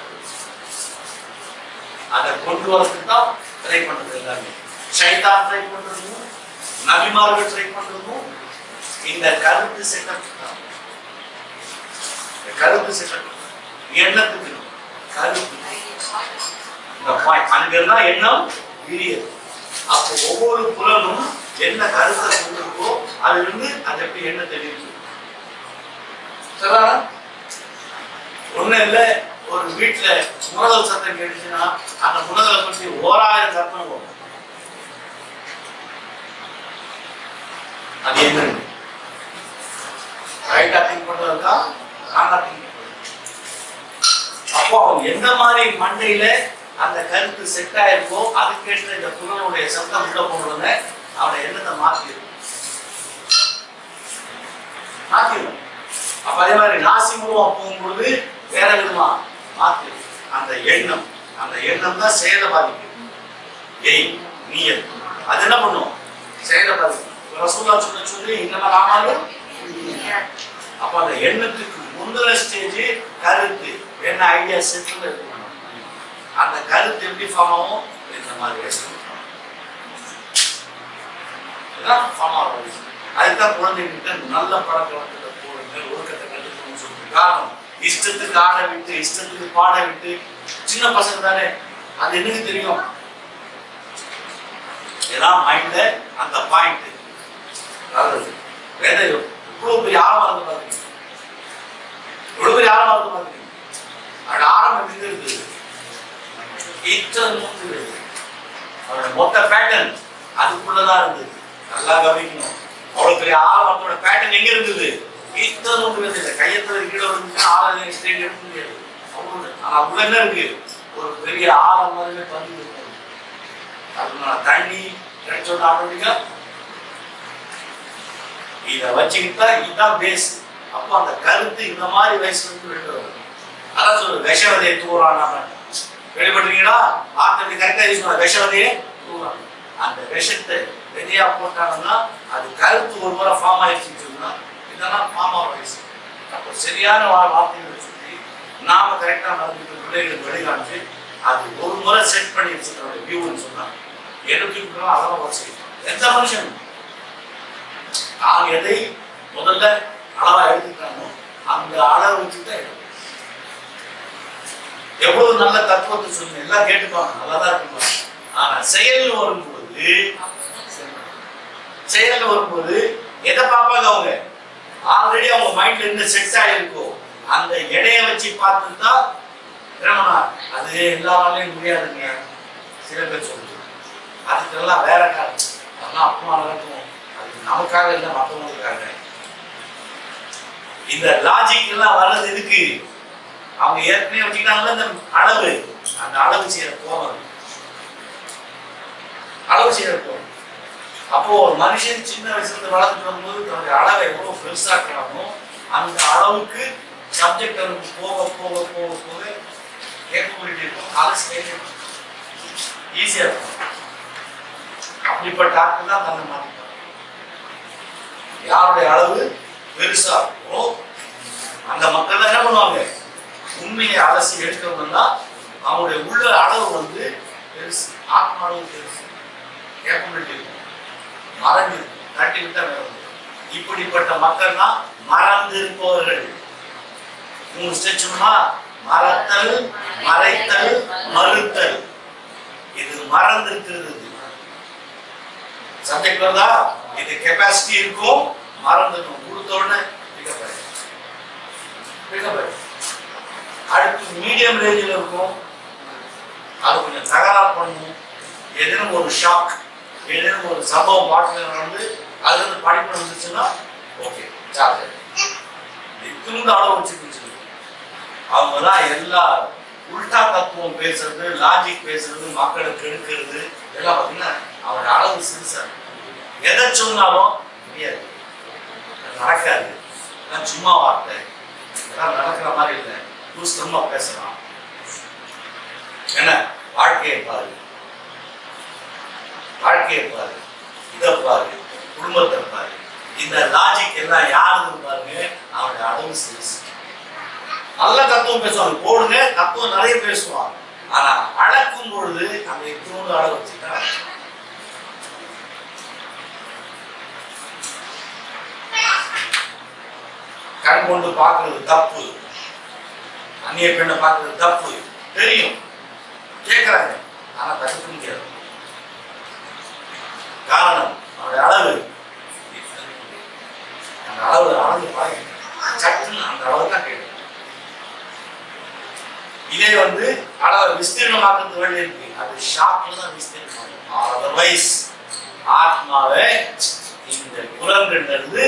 அதை கொண்டு வரதுக்கு தான் ட்ரை பண்றது. எல்லாமே சைத்தான் ட்ரை பண்றதும் நபிமார்கள் ட்ரை பண்றதும் இந்த கருத்து செட்டப் தான். கருத்து செட்டப் எண்ணத்துக்கு கருத்து அங்கிருந்தா எண்ணம் விரியது. அப்போ ஒவ்வொரு புலனும் என்ன கருத்தை கொண்டிருக்கோ அது இருந்து அது எப்படி எண்ணத்தை விரிச்சு. ஒண்ணு இல்ல, ஒரு வீட்டுல முனகல் சத்தம் கேட்டுச்சுன்னா அந்த முனகலை பற்றி 1000 கற்பனை போகும். அது என்ன ரைட்டா திங்க் பண்றதுக்கா ராங்கா திங்க் பண்றது. அப்போ அவங்க எந்த மாதிரி மண்டையில அந்த கருத்து செட் ஆயிருக்கோ அதுக்கேற்ற இந்த புலனுடைய சத்தம் உள்ள போடுறத அவனை எண்ணத்தை மாத்திடும். அப்ப அதே மாதிரி நாசிமுகமா போகும்பொழுது வேற விதமா மாத்திடும் அந்த எண்ணம் தான் செயலை பாதிக்கும். நீயல் அது என்ன பண்ணும், செயலை பாதிக்கும். ரசூலுல்லாஹ் சொல்லி இந்த மாதிரி ஆனாலும் அப்ப அந்த எண்ணத்துக்கு முந்தின ஸ்டேஜ் கருத்து என்ன ஐடியா செட்டில் இருக்கு. அந்த கருத்து எப்படி ஃபார்ம் ஆகும், இந்த மாதிரி ஃபார்ம் ஆகும். அதுதான் குழந்தைகிட்ட நல்ல பழக்க வழக்கத்தை போடுங்க, ஒழுக்கத்தை கற்றுக்கணும்னு சொல்லிட்டு. காரணம் இஷ்டத்துக்கு ஆட விட்டு இஷ்டத்துக்கு பாட விட்டு சின்ன பசங்க தானே, அது என்னன்னு தெரியும். ஏதாவது மைண்ட்ல அந்த பாயிண்ட் அதாவது வேத இவ்வளவு பெரிய ஆழமா இருந்து பாருங்க, இவ்வளவு பெரிய ஆழமா இருந்து பாருங்க. அது ஆரம்பம் எங்க இருக்குது, அவரோட மொத்த பேட்டர்ன் அதுக்குள்ளதான் இருந்தது. நல்லா கவனிக்கணும். அவ்வளவு பெரிய ஆழத்தோட பேட்டர்ன் எங்க இருந்தது, கையத்துல கீழே வந்து ஆழம் எடுக்க முடியாது. ஆனா உள்ள என்ன இருக்கு, ஒரு பெரிய ஆழம் மாதிரி பந்து இருக்கு. அதனால தண்ணி கிடைச்சோட ஆட்டோமேட்டிக்கா இதை வச்சுக்கிட்டா இதுதான் பேஸ். அப்போ அந்த கருத்து இந்த மாதிரி வயசுல இருந்து வெளியே வரும். அதான் சொல்லுது விஷவதையை தூரான வெளிப்பட்டீங்களா? ஆர்த்தி கரெக்டா யூஸ் பண்ண விஷவதையே தூரான். அந்த விஷத்தை விதையா போட்டாங்கன்னா அது கருத்து ஒரு முறை ஃபார்ம் ஆயிடுச்சுன்னு சொன்னா இதெல்லாம் ஃபார்ம் ஆக வயசு. அப்போ சரியான வார்த்தைகளை சொல்லி நாம கரெக்டா நடந்துட்டு பிள்ளைகளுக்கு வெளிக்காமிச்சு அது ஒரு முறை செட் பண்ணி வச்சுருக்க வியூன்னு சொன்னா எடுத்து அதெல்லாம் ஒரு செய்யும். எந்த மனுஷன் தான் எதை முதல்ல அளவா எடுத்துட்டானோ அந்த அளவு வச்சுதான் எடுக்கும். எவ்வளவு நல்ல தத்துவத்தை சொல்லுங்க, எல்லாம் கேட்டுப்பாங்க, நல்லாதான் இருக்குப்பாங்க. ஆனா செயல் வரும்போது எதை பார்ப்பாங்க? அவங்க ஆல்ரெடி அவங்க மைண்ட்ல இருந்து செட் ஆகிருக்கோ அந்த எடையை வச்சு பார்த்துட்டா அது எல்லாராலையும் முடியாதுங்க. சில பேர் சொல்லுங்க அதுக்கெல்லாம் வேற காரணம், அதெல்லாம் அப்பா நடக்கும், அது நமக்காக இல்லை மற்றவங்களுக்காக. இந்த லாஜிக் எல்லாம் வர்றது இருக்கு. அவங்க ஏற்கனவே வச்சுக்கிட்டாங்களா இந்த அளவு, அந்த அளவு செய்யற போறது அளவு செய்யற போறது. அப்போ ஒரு மனுஷன் சின்ன வயசுல வளர்ந்துட்டு வரும்போது தன்னுடைய அளவை எவ்வளவு பெருசாக்கலாமோ அந்த அளவுக்கு சப்ஜெக்ட் அவருக்கு போக போக போக போக கேட்கப்பட்டு இருக்கும், ஆலோசனை ஈஸியா இருக்கும். அப்படிப்பட்ட ஆட்கள் தான் தன்னை மாற்றிப்பாங்க. யாருடைய அளவு பெருசா இருக்கோ அந்த மக்கள் தான் என்ன பண்ணுவாங்க? உண்மையை அலசி எடுக்கணும்னா அவங்களுடைய உள்ள அளவு வந்து பெருசு, ஆத்ம அளவு பெருசு, கேப்பபிலிட்டி இருக்கும், மறந்து தட்டி விட்டா வேறு. இப்படிப்பட்ட மக்கள் தான் மறந்து இருப்பவர்கள். 3 ஸ்டெச்சுனா மறத்தல், மறைத்தல், மறுத்தல். இது மறந்து இருக்கிறது சப்ஜெக்ட் வருதா? இது கெப்பாசிட்டி இருக்கும், மறந்துடும். கொடுத்த உடனே அடுத்து மீடியம் ரேஞ்சில் இருக்கும், அது கொஞ்சம் தகராறு பண்ணும். ஏதேனும் ஒரு ஷாக், ஏதேனும் ஒரு சம்பவம் வாழ்க்கையில் நடந்து அது வந்து படிப்பு வந்துச்சுன்னா ஓகே சார்ஜ் இத்தினோட அளவு வச்சுக்கிச்சு. அவங்க தான் எல்லா உல்டா தத்துவம் பேசுறது, லாஜிக் பேசுறது, மக்களுக்கு எடுக்கிறது எல்லாம் பார்த்தீங்கன்னா அவரோட அளவு சிறுசா. எதை சொன்னாலும் முடியாது, நடக்காது, சும்மா வார்த்தை, இதெல்லாம் நடக்கிற மாதிரி இல்லை, லூஸ்தமா பேசலாம். என்ன வாழ்க்கையை பாரு, வாழ்க்கையை பாரு, இதை பாரு, குடும்பத்தை பாரு. இந்த லாஜிக் எல்லாம் யாருக்கு பாருங்க, அவருடைய அளவு சிறுசு. நல்ல தத்துவம் பேசுவாங்க, போடுங்க தத்துவம் நிறைய பேசுவாங்க. ஆனா அளக்கும் பொழுது அந்த எத்தனோடு அளவு வச்சுட்டா கண் கொண்டு பார்க்கறது தப்பு, அந்நிய பெண்ணை பார்க்கறது தப்பு தெரியும், கேட்கிறாங்க, ஆனா தடுக்க முடியாது. காரணம் அவருடைய அளவு. அந்த அளவு அளந்து பாருங்க, சட்டுன்னு அந்த அளவு தான் கேட்கும். இதே வந்து அளவு விஸ்தீர்ணமாக்குறது வேண்டி இருக்கு, அது ஷாப்ல தான் விஸ்தீர்ணமாகும். அதர்வைஸ் ஆத்மாவை இந்த புலன்களிலிருந்து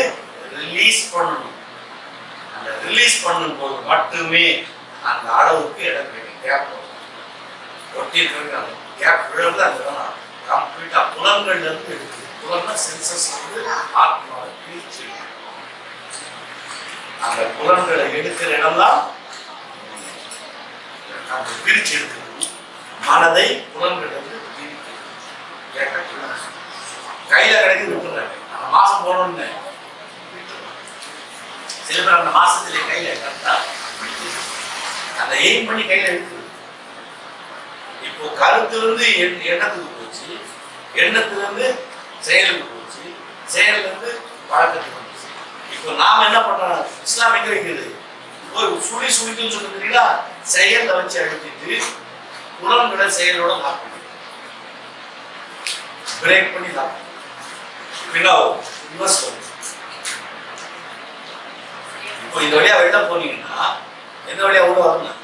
ரிலீஸ் பண்ணணும். அந்த ரிலீஸ் பண்ணும் போது மட்டுமே அந்த அளவுக்கு இடம் கிடைக்கும். கேப் ஒட்டி இருக்கிற கேப் விழுந்து அந்த கம்ப்ளீட்டா புலன்கள்ல இருந்து எடுக்குது. புலன்னா சென்சஸ் வந்து ஆத்மாவை பிரிச்சு அந்த புலன்களை எடுக்கிற இடம்லாம் பிரிச்சு எடுக்கிறது. மனதை புலன்கள் வந்து கையில கிடைக்குது விட்டுறாங்க. அந்த மாசம் போனோம்னு சில பேர் அந்த மாசத்திலே கையில கரெக்டா அந்த எய்ம் பண்ணி கையில எடுக்குது. இப்போ கருத்திலிருந்து எண்ணத்துக்கு போச்சு, எண்ணத்திலிருந்து செயலுக்கு போச்சு, செயலிருந்து வழக்கத்துக்கு போச்சு. இப்போ நாம என்ன பண்றோம்? இஸ்லாம் எங்க வைக்கிறது? ஒரு சுழி சுழிக்குன்னு சொல்லுறீங்களா? செயலை வச்சு அழுத்திட்டு புலன்களை செயலோட லாக் பண்ணி பிரேக் பண்ணி லாக் பண்ணி இப்போ இந்த வழியா வெளில போனீங்கன்னா எந்த வழியா உள்ள வரணும்?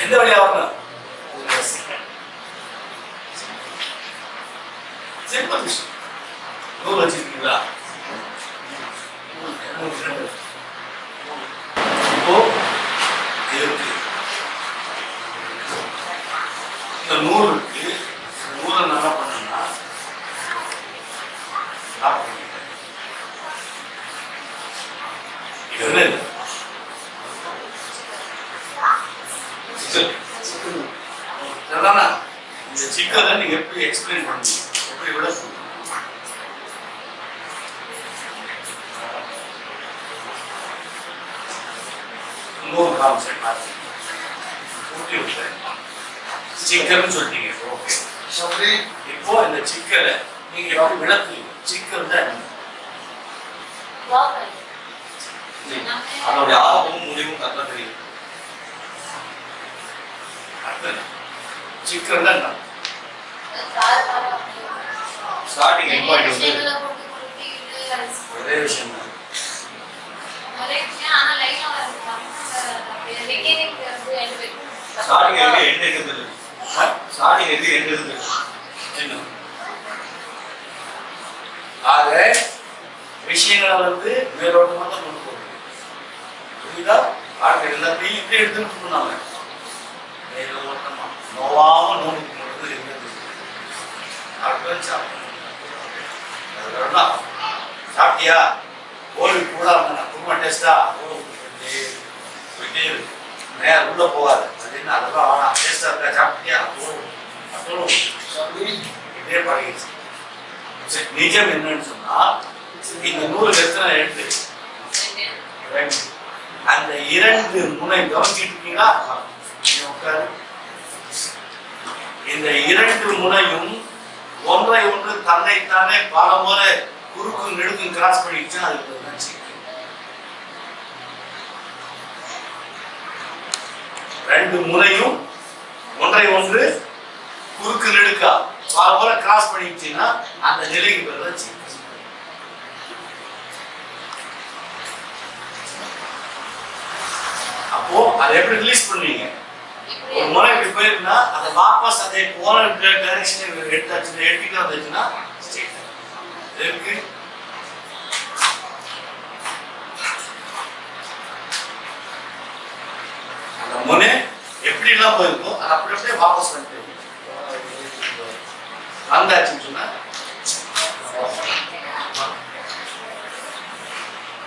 எந்த வழியா வரணும்? சிம்பிள் விஷயம். நூல் வச்சிருக்கீங்களா? இப்போ இருக்கு இந்த நூல் இருக்கு. நூலை நல்லா பண்ணணும்னா இந்த சிக்கலை நீங்க எப்படி எக்ஸ்பிளைன் பண்ணுவீங்க, எப்படி விளக்குவீங்க? இன்னொரு கான்செப்ட் ஊட்டி விட்டேன், சிக்கல்னு சொல்லிட்டீங்க. ஓகே, இப்போ இந்த சிக்கலை நீங்க எப்படி விளக்குவீங்க? சிக்கல் தான் அதோடைய ஆரம்பமும் முடிவும் கரெக்டா தெரியும். சிக்கல் தான் ஸ்டார்டிங் எண்ட் பாயிண்ட் வந்து ஒரே விஷயம் தான். ஸ்டார்டிங் எங்க எண்ட் எங்க தெரியும், ஸ்டார்டிங் எங்க எண்ட் இருக்கு என்ன ஆக விஷயங்களை வந்து மேலோட்டமா தான் கொண்டு போகணும். புரியுதா? ஆட்கள் எல்லாத்தையும் இப்படி எடுத்துட்டு போனாங்க மேலோட்டமா நோவாம நோக்கி கொண்டு இருந்தது. ஆட்கள் சாப்பிட்டியா கோழி கூட குடும்ப டேஸ்டா போயிட்டே இருக்கு, நேரம் உள்ள போகாது. அப்படின்னு அதெல்லாம் வேணாம், டேஸ்டா இருக்கா சாப்பிட்டியா இதே பழகிடுச்சு. நிஜம் என்னன்னு சொன்னா இந்த நூறு எத்தனை எழுத்து, அந்த இரண்டு முனை கவனிச்சுட்டு இருக்கீங்களா? இந்த இரண்டு முனையும் ஒன்றை ஒன்று தன்னைத்தானே பல முறை குறுக்கும் நெடுக்கும் கிராஸ் பண்ணிடுச்சு. அதுக்கு ரெண்டு முனையும் ஒன்றை ஒன்று குறுக்கு நெடுக்கா பல முறை கிராஸ் பண்ணிடுச்சுன்னா அந்த நிலைக்கு பேர் தான் சிக்கல். அப்போ அதை எப்படி ரிலீஸ் பண்ணுவீங்க? ஒரு முறை இப்படி போயிருக்குன்னா அதை வாபஸ் அதை போன டைரக்ஷன் எடுத்துட்டு வந்துச்சுன்னா இருக்கு. அந்த முனை எப்படி எல்லாம் போயிருக்கோ அதை அப்படி அப்படியே வாபஸ் பண்ணிட்டு வந்தாச்சுன்னு சொன்னா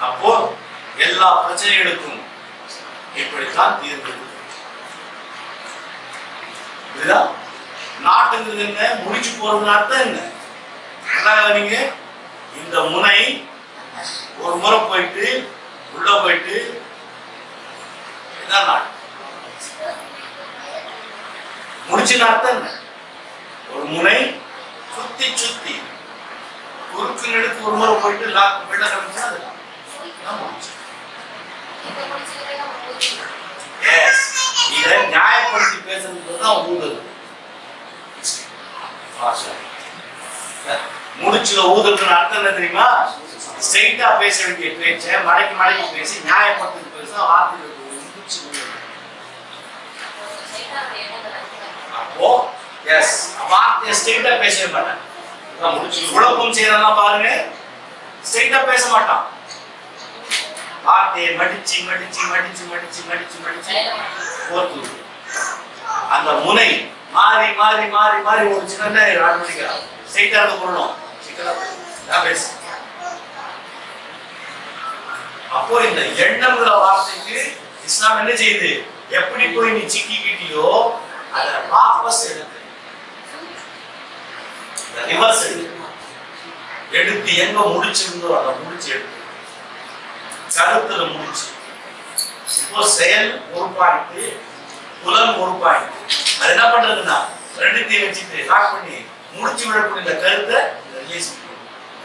அப்போ எல்லா பிரச்சனைகளுக்கும் இப்படித்தான் தீர்வு. நாட்டுங்கிறது என்ன, முடிச்சு போறது அர்த்தம் என்ன? நீங்க இந்த முனை ஒரு முறை போயிட்டு உள்ள போயிட்டு இதான் நாட்டு முடிச்சு அர்த்தம் என்ன? ஒரு முனை சுத்தி சுத்தி குறுக்கு நெடுக்கு ஒரு முறை போயிட்டு லாக் வெள்ள கமிச்சா இதை நியாயப்படுத்தி பேசுறதுதான் ஊதுறது. முடிச்சுல ஊதுறதுன்னு அர்த்தம் என்ன தெரியுமா? ஸ்ட்ரெயிட்டா பேச வேண்டிய பேச்ச மடக்கி மடக்கி பேசி நியாயப்படுத்தி பேச வார்த்தை. அப்போ எஸ் வார்த்தையை ஸ்ட்ரெயிட்டா பேசவே மாட்டான். குழப்பம் செய்யறதெல்லாம் பாருங்க, ஸ்ட்ரெயிட்டா பேச மாட்டான். வார்த்தையை மடிச்சு மடிச்சு மடிச்சு மடிச்சு மடிச்சு மடிச்சு போட்டு அந்த முனை மாறி மாறி மாறி மாறி ஒரு சின்ன ஆட்டோமேட்டிக்கா ஸ்ட்ரெயிட்டா போடணும். அப்போ இந்த எண்ணம்ங்கிற வார்த்தைக்கு இஸ்லாம் என்ன செய்யுது? எப்படி போய் நீ சிக்கிக்கிட்டியோ அதை வாபஸ் எடுத்து ரிவர்ஸ் எடுத்து எங்க முடிச்சிருந்தோ அதை முடிச்சு எடுத்து கருத்துல முடிச்சு. இப்போ செயல் ஒரு பாயிண்ட், புலன் ஒரு பாயிண்ட். அது என்ன பண்றதுன்னா ரெண்டுத்தையும் வச்சுட்டு லாக் பண்ணி முடிச்சு விடக்கூடிய இந்த கருத்தை ரிலீஸ்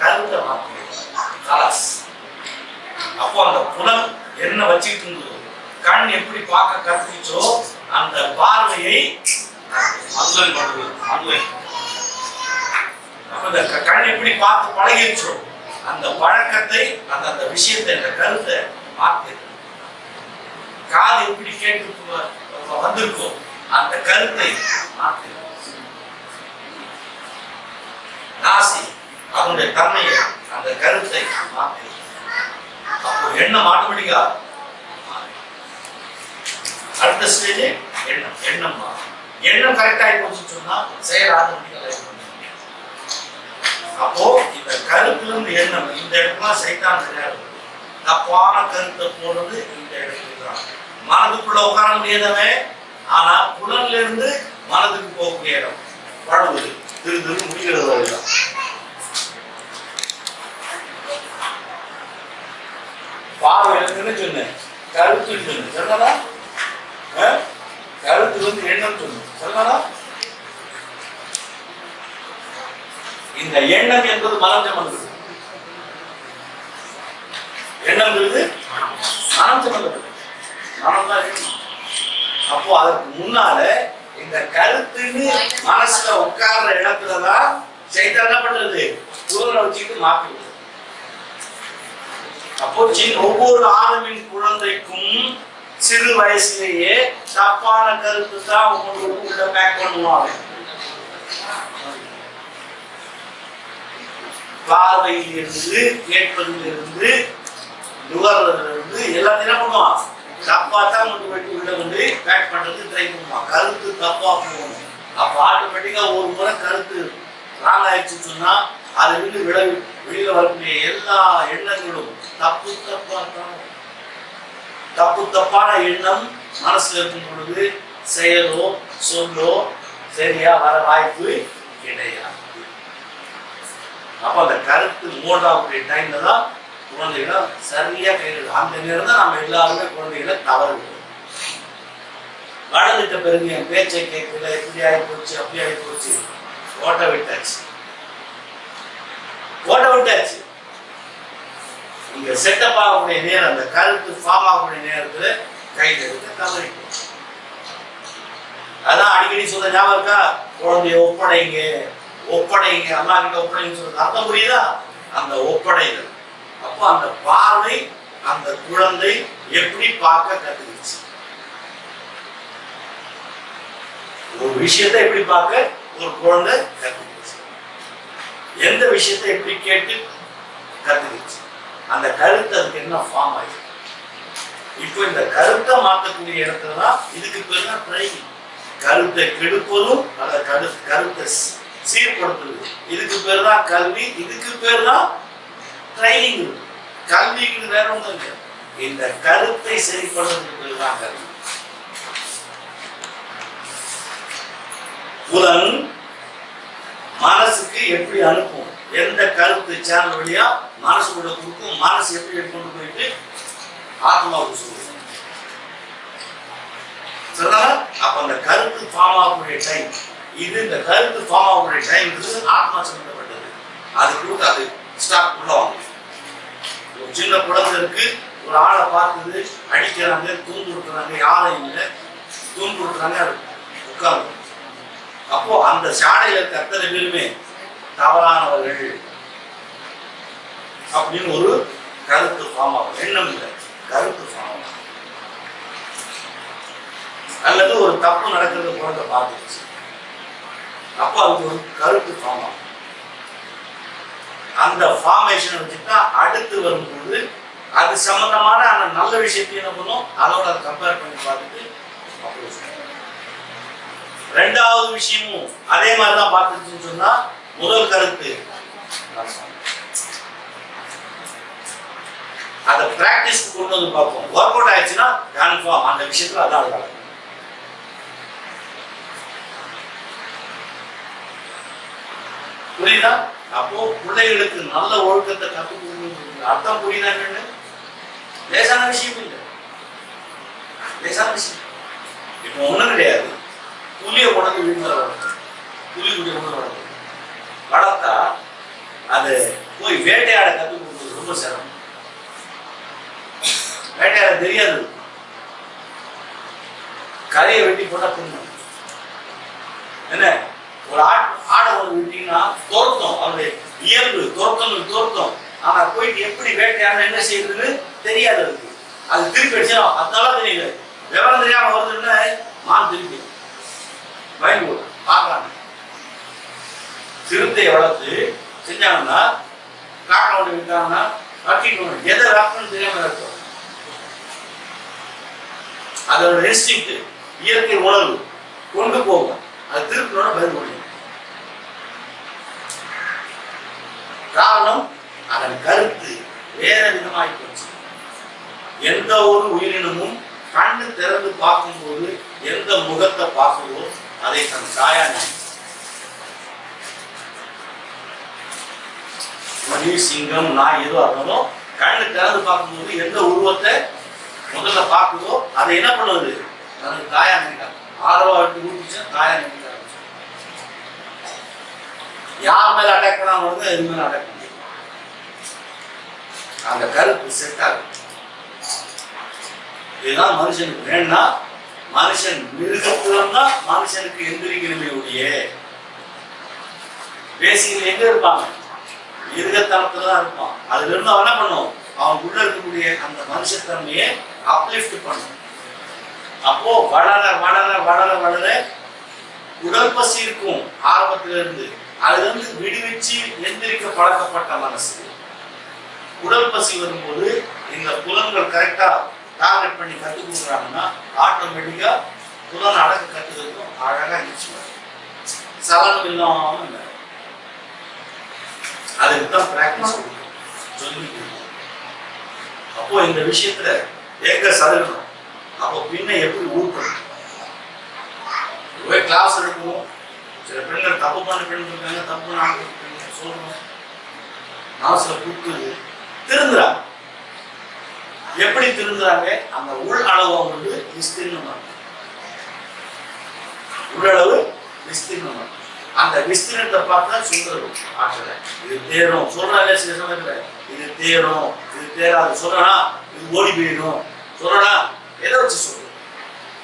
கருத்தை மாற்றி. அப்போ அந்த புலன் என்ன வச்சுட்டு இருந்ததோ, கண் எப்படி பார்க்க கத்துச்சோ அந்த பார்வையை அன்லைன் பண்றது. அன்லைன் அந்த கண் எப்படி பார்த்து பழகிச்சோ அந்த பழக்கத்தை அந்த விஷயத்தை அந்த கருத்தை மாத்து. காது எப்படி கேட்டு வந்திருக்கோ அந்த கருத்தை மாத்து. நாசி அதனுடைய தன்மையை அந்த கருத்தை மாத்து. அப்போ எண்ணம் ஆட்டோமேட்டிக்கா அடுத்த ஸ்டேஜ் எண்ணம். எண்ணம் எண்ணம் கரெக்ட் ஆகி போச்சுன்னு சொன்னா செயல் ஆட்டோமேட்டிக்கா. அப்போ இந்த கருத்துல இருந்து எண்ணம் இந்த இடத்துல சைத்தான் கிடையாது. தப்பான கருத்தை போடுறது இந்த இடத்துல தான். மனதுக்குள்ள உட்கார முடியாதவே, ஆனா புலன்ல இருந்து மனதுக்கு போகக்கூடிய இடம் படுவது திரு திரு முடிகிறது. பார்வை சொன்னேன், கருத்து சொன்னேன் சொன்னதா, கருத்து வந்து எண்ணம் சொன்னேன் சொன்னதா. இந்த எண்ணம் என்பது மனம் சம்பந்தப்பட்டது. எண்ணம் என்பது மனம் சம்பந்தப்பட்டது. மனம் தான் எண்ணம். அப்போ அதற்கு முன்னால இந்த கருத்துன்னு மனசுல உட்கார்ற இடத்துலதான் சைத்தான் என்ன பண்றது, புலனை வச்சுட்டு மாற்றுது. அப்போ ஒவ்வொரு ஆதமின் குழந்தைக்கும் சிறு வயசுலேயே தப்பான கருத்து தான் உள்ள பேக் பண்ணுவாங்க. பார்வையில் இருந்து, கேட்பதில் இருந்து, நுகர்வதில் இருந்து எல்லாத்தையும் என்ன பண்ணுவான், தப்பா தான் உள்ள வந்து பேக் பண்றது ட்ரை பண்ணுவான். கருத்து தப்பா போகணும். அப்ப ஆட்டோமேட்டிக்கா ஒரு முறை கருத்து ராங் ஆயிடுச்சுன்னு சொன்னா அது வந்து வெளியில வரக்கூடிய எல்லா எண்ணங்களும் தப்பு தப்பான எண்ணம் மனசுல இருக்கும் பொழுது செயலோ சொல்லோ சரியா வர வாய்ப்பு கிடையாது. அப்ப அந்த கருத்து மோடாவுடைய டைம்ல தான் குழந்தைகளை சரியா கையில். அந்த நேரம் தான் நம்ம எல்லாருமே குழந்தைகளை தவறு வளர்ந்துட்ட பிறகு என் பேச்சை கேட்கல, இப்படி ஆகி போச்சு அப்படி ஆகி போச்சு, ஓட்ட விட்டாச்சு. இங்க செட்டப் ஆகக்கூடிய நேரம், அந்த கருத்து ஃபார்ம் ஆகக்கூடிய நேரத்துல கையில் எடுக்க தவறிக்கும். அதான் அடிக்கடி சொல்ல ஞாபகம் இருக்கா, குழந்தைய ஒப்படைங்க அம்மா கிட்ட ஒப்படைங்க சொல்றது அர்த்தம் புரியுதா? அந்த ஒப்படைகள். அப்போ அந்த பார்வை அந்த குழந்தை எப்படி பார்க்க கத்துக்கிச்சு, ஒரு விஷயத்தை எப்படி பார்க்க ஒரு குழந்தை கத்துக்கிச்சு, எந்த விஷயத்தை எப்படி கேட்டு கத்துக்கிச்சு, அந்த கருத்து அதுக்கு என்ன ஃபார்ம் ஆயிடுச்சு. இப்போ இந்த கருத்தை மாற்றக்கூடிய இடத்துலதான் இதுக்கு பேர் தான் ட்ரைனிங். கருத்தை கெடுப்பதும் அந்த கருத்தை சீர்படுத்துறது, இதுக்கு பேர் தான் கல்வி, இதுக்கு பேர் தான் ட்ரைனிங். கல்விக்கு வேற ஒன்றும் இல்லை, இந்த கருத்தை சரிப்படுறதுக்கு பேர் தான் கல்வி. புலன் மனசுக்கு எப்படி அனுப்பும், எந்த கருத்து சேனல் வழியா மனசுக்குள்ள கொடுக்கும், மனசு எப்படி கொண்டு போயிட்டு ஆத்மாவுக்கு சொல்லுவோம். அப்ப அந்த கருத்து ஃபார்ம் ஆகக்கூடிய டைம் இது, இந்த கருத்து ஃபார்ம் ஆகக்கூடிய டைம் ஆத்மா சம்பந்தப்பட்டது. அது கொடுத்து அது ஸ்டார்ட் பண்ணுவாங்க. ஒரு சின்ன குழந்தை இருக்கு, ஒரு ஆளை பார்க்குது, அடிக்கிறாங்க, தூண்டு விட்டுறாங்க, யாரும் இல்லை, தூண்டு விட்டுறாங்க, அது உட்கார்ந்து. அப்போ அந்த சாலையில இருக்க அத்தனை பேருமே தவறானவர்கள் அப்படின்னு ஒரு கருத்து ஃபார்ம் ஆகும். எண்ணம் இல்லை, கருத்து ஃபார்ம் ஆகும். அல்லது ஒரு தப்பு நடக்கிறது குழந்தை பார்த்துச்சு, அப்போ அதுக்கு ஒரு கருத்து ஃபார்ம் ஆகும். அந்த ஃபார்மேஷன் வச்சுட்டா அடுத்து வரும்போது அது சம்பந்தமான அந்த நல்ல விஷயத்தையும் என்ன பண்ணும், அதோட அதை கம்பேர் பண்ணி பார்த்துட்டு அப்போ ரெண்டாவது விஷயமும் அதே மாதிரிதான் பார்த்துச்சுன்னு சொன்னா முதல் கருத்து அதை பிராக்டிஸ் கொண்டு வந்து பார்ப்போம். ஒர்க் அவுட் ஆயிடுச்சுன்னா கன்ஃபார்ம் அந்த விஷயத்துல அதான் நடக்கும். புரியுதா? அப்போ பிள்ளைகளுக்கு நல்ல ஒழுக்கத்தை கற்றுக் கொடுக்கணும். அர்த்தம் புரியுதான்னு லேசான விஷயம் இல்லை, லேசான விஷயம். இப்போ ஒண்ணும் கிடையாது, புலியை உணர்ந்து வீட்டில் வளர்த்து, புலி குடிய உணர்ந்து வளர்த்து வளர்த்தா அது போய் வேட்டையாட கற்றுக் கொடுக்குறது ரொம்ப சிரமம். வேட்டையாட தெரியாது, கரையை வெட்டி போட்டா புண்ணு. என்ன, ஒரு ஆடை ஒன்று விட்டீங்கன்னா துரத்தும், அவருடைய இயல்பு துரத்தும். ஆனா போயிட்டு எப்படி வேட்டையாட என்ன செய்யுதுன்னு தெரியாது அதுக்கு. அது திருப்பி அடிச்சா அதனால தெரியல, விவரம் தெரியாம வருதுன்னா மான் திருப்பி பயந்து பார்க்கறாங்க. சிறுத்தையை வளர்த்து செஞ்சாங்கன்னா காட்டை ஒன்று விட்டாங்கன்னா கட்டிக்கணும், எதை ராக்கணும்னு தெரியாம இருக்கும். அதோட இன்ஸ்டிங்க்ட், இயற்கை உணர்வு கொண்டு போகும், அது திருப்பினோட பயந்து முடியும். காரணம் அதன் கருத்து வேற விதமாகி போச்சு. எந்த ஒரு உயிரினமும் கண்ணு திறந்து பார்க்கும்போது எந்த முகத்தை பார்க்குதோ அதை தன் தாயா நினைக்கும். மணி, சிங்கம், நாய் எதுவாக இருந்தாலும் கண்ணு திறந்து பார்க்கும்போது எந்த உருவத்தை முதல்ல பார்க்குதோ அதை என்ன பண்ணுவது தனக்கு தாயா நினைக்காது. ஆதரவா எடுத்து ஊட்டிச்சா தாயா நினைக்க ஆரம்பிச்சு. யார் மேல அட்டாக் பண்ணாம வந்து எது மேல அட்டாக் பண்ண அந்த கருத்து செட் ஆகும். இதுதான் மனுஷனுக்கு வேணும்னா மனுஷன் மிருகத்துவம் தான் மனுஷனுக்கு எந்திரிக்கணுமே ஒழிய பேசிக்கல எங்க இருப்பாங்க மிருகத்தனத்துல தான் இருப்பான். அதுல இருந்து அவன் என்ன பண்ணும் அவன் உள்ள இருக்கக்கூடிய அந்த மனுஷத்தன்மையை அப்லிஃப்ட் பண்ணும். அப்போ வளர வளர வளர வளர உடல் பசி இருக்கும் ஆரம்பத்துல இருந்து. அதுல இருந்து விடுவிச்சு எந்திரிக்க பழக்கப்பட்ட மனசு உடல் பசி வரும்போது இந்த புலன்கள் கரெக்டா டார்கெட் பண்ணி கற்றுக் கொடுக்குறாங்கன்னா ஆட்டோமேட்டிக்கா புலன் அடக்க கற்றுக்கிறதுக்கும் அழகா இருந்துச்சு. சலனம் இல்லாம அதுக்கு தான் பிராக்டிஸ் சொல்லி. அப்போ இந்த விஷயத்துல எங்க சதுரணும் அப்போ பின்ன எப்படி ஊட்டணும். போய் கிளாஸ் எடுக்கணும். சில பெண்கள் தப்பு பண்ண பெண்கள் இருக்காங்க, தப்பு பண்ண சொல்லணும். மனசுல கூட்டு திருந்துறாங்க. எப்படி திருந்துறாங்க? அந்த உள் அளவு வந்து விஸ்தீர்ணம். உள்ளளவு விஸ்தீர்ணம். அந்த விஸ்தீர்ணத்தை பார்த்தா சுந்தரம் ஆற்றல இது தேரும் சொல்றாங்க. சில சமயத்துல இது தேரும் இது தேராது சொல்றனா இது ஓடி போயிடும் சொல்றனா எதை வச்சு சொல்றோம்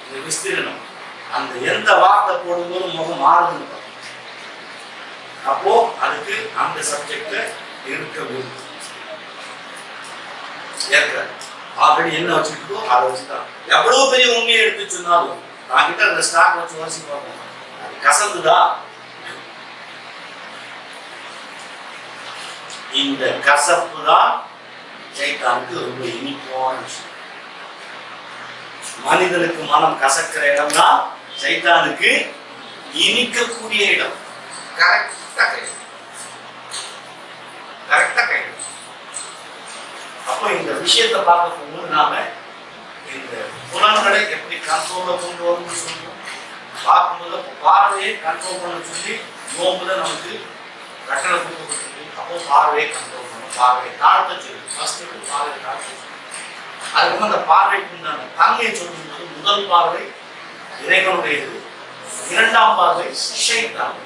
இது விஸ்தீர்ணம். அந்த எந்த வார்த்தை போடும்போது முகம் மாறுதுன்னு அப்போ அதுக்கு அந்த சப்ஜெக்ட் இருக்க வேண்டும். ஆல்ரெடி என்ன வச்சுக்கிட்டோ அதை வச்சுதான் எவ்வளவு பெரிய உண்மையை எடுத்து சொன்னாலும் நான் கிட்ட அந்த ஸ்டாக் வச்சு வாசி பார்ப்போம் அது கசந்துதா. இந்த கசப்பு தான் சைத்தானுக்கு ரொம்ப இனிப்பான விஷயம். மனிதனுக்கு மனம் கசக்கிற இடம் தான் சைத்தானுக்கு இனிக்கக்கூடிய இடம். கரெக்டா கிடைக்கும். அப்போ இந்த விஷயத்தை பார்க்க போகும்போது நாம இந்த புலன்களை எப்படி கண்ட்ரோல்ல கொண்டு வரணும்னு சொல்லுவோம். பார்க்கும்போது பார்வையை கண்ட்ரோல் பண்ண சொல்லி நோம்புல நமக்கு கட்டளை கொடுக்கப்பட்டிருக்கு. அப்போ பார்வையை கண்ட்ரோல் பண்ணணும். பார்வையை தாழ்த்த சொல்லி ஃபர்ஸ்ட் பார்வையை தாழ்த்த சொல்லி அதுக்கு அந்த பார்வைக்கு உண்டான தன்மையை சொல்லும்போது முதல் பார்வை இறைவனுடையது, இரண்டாம் பார்வை ஷைத்தான்.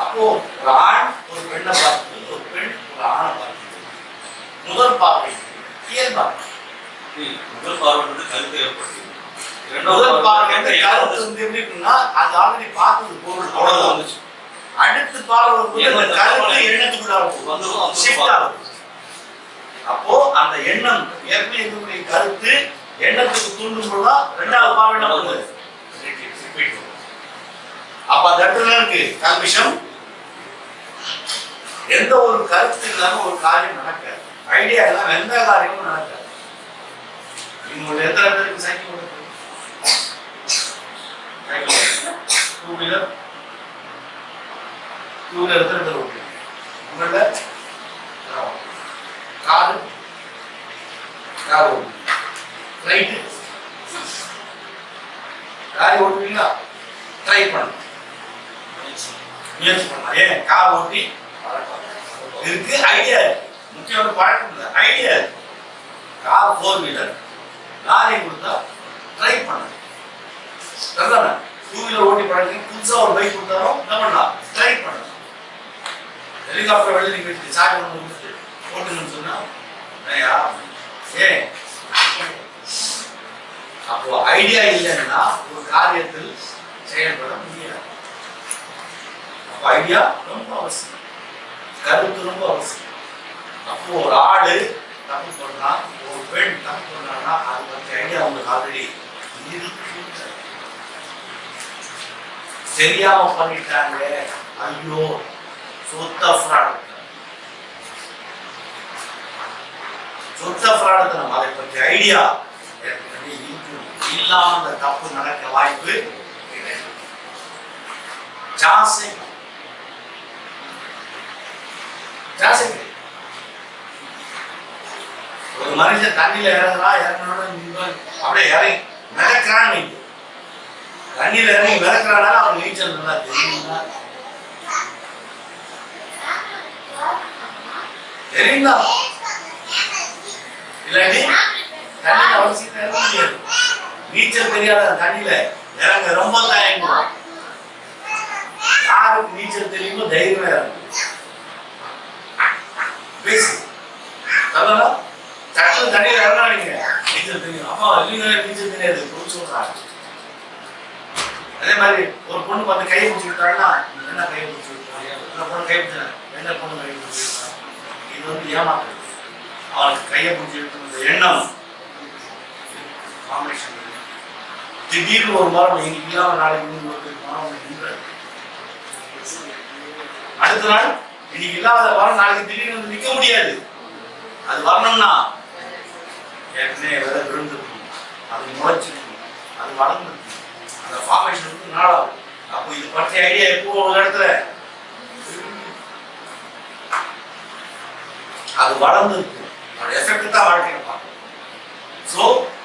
அப்போ ஒரு ஆண் ஒரு பெண்ணை பார்க்குது, ஒரு பெண் ஒரு ஆணை பார்க்குது. முதல் பார்வை இயல்பாக முதல் பார்வை கருத்து ஏற்படுது. முதல் பார்வை கருத்து வந்து எப்படி இருக்குன்னா அது ஆல்ரெடி பார்த்தது பொருள் அவ்வளவுதான் வந்துச்சு. அடுத்து பார்வை கருத்து எண்ணத்துக்குள்ள ஷிஃப்ட் ஆகுது. அப்போ அந்த எண்ணம் ஏற்கனவே இருக்கக்கூடிய கருத்து எண்ணத்துக்கு தூண்டும் போதுதான் ரெண்டாவது பார்வை என்ன பண்ணுது. அப்ப அந்த இடத்துல இருக்கு கல்விஷம். எந்த ஒரு கருத்து இல்லாம ஒரு காரியம் நடக்காது. ஐடியா இல்லாம எந்த காரியமும் நடக்காது. நீங்க எத்தனை பேருக்கு சைக்கிள் ஓடுறது? டூ வீலர் எத்தனை பேர் ஓடுறீங்க? உங்கள கார் ஓடுறீங்க, ரைட்டு கார் ஓட்டுவீங்களா? ட்ரை பண்ண முயற்சி பண்ணலாம். ஏன் கார் ஓட்டி இருக்கு ஐடியா இருக்கு. முக்கியமான பழக்கம் இல்லை, ஐடியா இருக்கு. கார் 4 வீலர் லாரி கொடுத்தா ட்ரை பண்ண 2 வீலர் ஓட்டி பழக்கம். புதுசா ஒரு பைக் கொடுத்தாலும் என்ன பண்ணலாம்? ட்ரை பண்ணலாம். ஹெலிகாப்டர் வெளியே நீங்க வச்சு சார்ஜ் பண்ண முடிச்சுட்டு ஓட்டுங்கன்னு சொன்னா ஏன் அப்போ ஐடியா இல்லைன்னா ஒரு காரியத்தில் செயல்பட முடியாது. அப்போ ஐடியா ரொம்ப அவசியம், கருத்து ரொம்ப அவசியம். அப்போ ஒரு ஆடு தப்பு பண்ணா, ஒரு பெண் தப்பு பண்ணான்னா அது பற்றி ஐடியா உங்களுக்கு ஆல்ரெடி இருக்கு. தெரியாம பண்ணிட்டாங்க, ஐயோ சொத்த ஃப்ராடுத்தனம், அதை பற்றி ஐடியா இல்லாம அந்த தப்பு நடக்க வாய்ப்பு சான்ஸே. மனுஷன் தண்ணியில இறங்கணும் அப்படியே இறங்கி மிதக்கிறான்னு வைங்க. தண்ணியில இறங்கி மிதக்கிறானால அவன் நீச்சல் நல்லா தெரியுங்களா? தெரியுங்களா? இல்லாட்டி தண்ணியில அவசியம் இறங்க முடியாது. நீச்சல் தெரியாத தண்ணியில இறங்க ரொம்ப தயங்குவோம். யாருக்கு நீச்சல் தெரியுமோ தைரியமா இறங்கும். பேசு சொல்லலாம். டக்குனு தண்ணியில இறங்காதீங்க. நீச்சல் தெரியும். அம்மா இல்லைங்க நீச்சல் தெரியாது சொல்றாங்க. அதே மாதிரி ஒரு பொண்ணு பார்த்து கையை பிடிச்சி விட்டாங்கன்னா என்ன கையை பிடிச்சி விட்டாங்க, இந்த பொண்ணு கை பிடிச்சேன் என்ன பொண்ணு கையை பிடிச்சி விட்டாங்க. இது வந்து ஏமாற்று. அவனுக்கு கையை பிடிச்சி விட்டு எண்ணம் காம்பினேஷன். திடீர்னு ஒரு மரம் இன்னைக்கு இல்லாம நாளைக்கு மரம் நின்றாரு. அடுத்த நாள் இன்னைக்கு இல்லாத மரம் நாளைக்கு திடீர்னு வந்து நிற்க முடியாது. அது வரணும்னா ஏற்கனவே விதை விழுந்துருக்கும், அது முளைச்சிருக்கும், அது வளர்ந்துருக்கும். அந்த ஃபார்மேஷன் நாளாகும். அப்போ இது பற்றிய ஐடியா எப்போ ஒரு இடத்துல அது வளர்ந்துருக்கும். அதோட எஃபெக்ட் தான் வாழ்க்கையை பார்க்கணும். ஸோ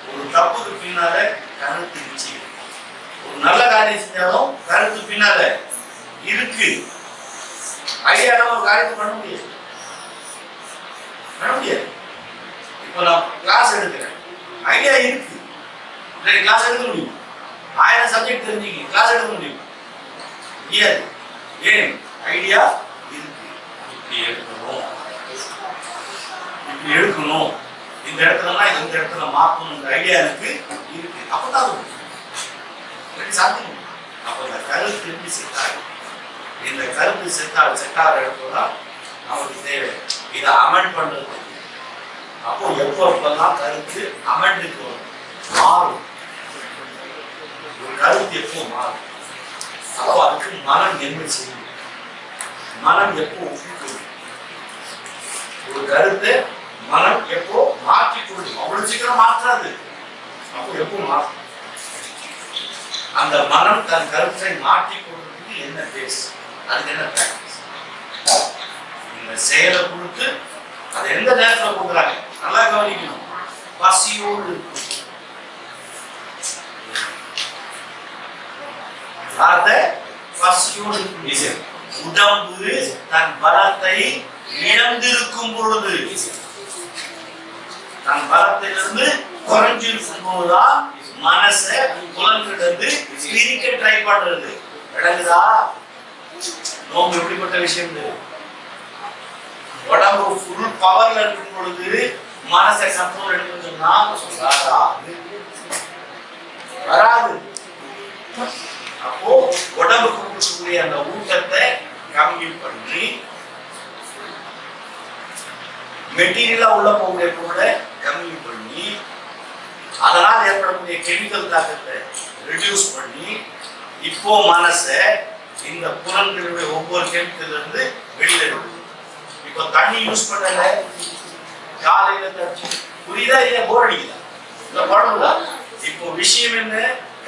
ஒரு தப்புக்கு பின்னால கருத்து நிச்சயம். ஒரு நல்ல காரியம் செஞ்சாலும் கருத்து பின்னால இருக்கு. ஐடியால ஒரு காரியத்தை பண்ண முடியாது. இப்போ நான் கிளாஸ் எடுக்கிறேன், ஐடியா இருக்கு, கிளாஸ் எடுக்க முடியும். 1000 சப்ஜெக்ட் தெரிஞ்சுங்க, கிளாஸ் எடுக்க முடியும் முடியாது. ஏன்? ஐடியா இருக்கு. இப்படி எடுக்கணும், இந்த இடத்துல இந்த இடத்துல மாற்றணும் ஐடியா இருக்கு. அப்பதான் சாத்தியம். அப்ப இந்த கருத்து எப்படி செட்டாகும்? இந்த கருத்து செட்டாகிற இடத்துல தான் நமக்கு தேவை. இதை அமெண்ட் பண்றது. அப்போ எப்பெல்லாம் கருத்து அமெண்டுக்கு வரும், மாறும். ஒரு கருத்து எப்போ மாறும்? அப்போ அதுக்கு மனம் என்ன செய்யும்? மனம் எப்போ ஒப்புக்கொள்ளும்? ஒரு கருத்தை மனம் எப்போ மாற்றிக்கொள்ளும்? அவ்வளவு சீக்கிரம் மாற்றாது. அப்போ எப்போ மாற்றும்? அந்த மனம் தன் கருத்தை மாற்றிக்கொள்றதுக்கு என்ன பேஸ், அதுக்கு என்ன பிராக்டிஸ்? இந்த செயலை கொடுத்து அதை எந்த நேரத்தில் கொடுக்குறாங்க நல்லா கவனிக்கணும். பசியோடு இருக்கும். பசியோடு இருக்கும். உடம்பு தன் பலத்தை இழந்திருக்கும் பொழுது, தன் பலத்திலிருந்து குறைஞ்சிருக்கும் போதுதான் மனசை புலன்கிட்டு பிரிக்க ட்ரை பண்றது. விளங்குதா? நோம்பு எப்படிப்பட்ட விஷயம்? உடம்பு ஃபுல் பவர்ல இருக்கும் பொழுது மனசை கண்ட்ரோல் எடுக்கணும்னு சொன்னா வராது. அப்போ உடம்புக்கு கொடுக்கக்கூடிய அந்த ஊட்டத்தை கம்மி பண்ணி மெட்டீரியலா உள்ள போகக்கூடிய பொருளை கம்மி பண்ணி அதனால் ஏற்படக்கூடிய கெமிக்கல் தாக்கத்தை ரெடியூஸ் பண்ணி இப்போ மனசை இந்த புலன்களுடைய ஒவ்வொரு கெமிக்கல் இருந்து வெளியில எடுக்கணும். இப்போ தண்ணி யூஸ் பண்ணல, காலையில தண்ணி புரியுதா இல்ல? போர் அடிக்குதா இல்ல? பழகுதா? இப்போ விஷயம் என்ன?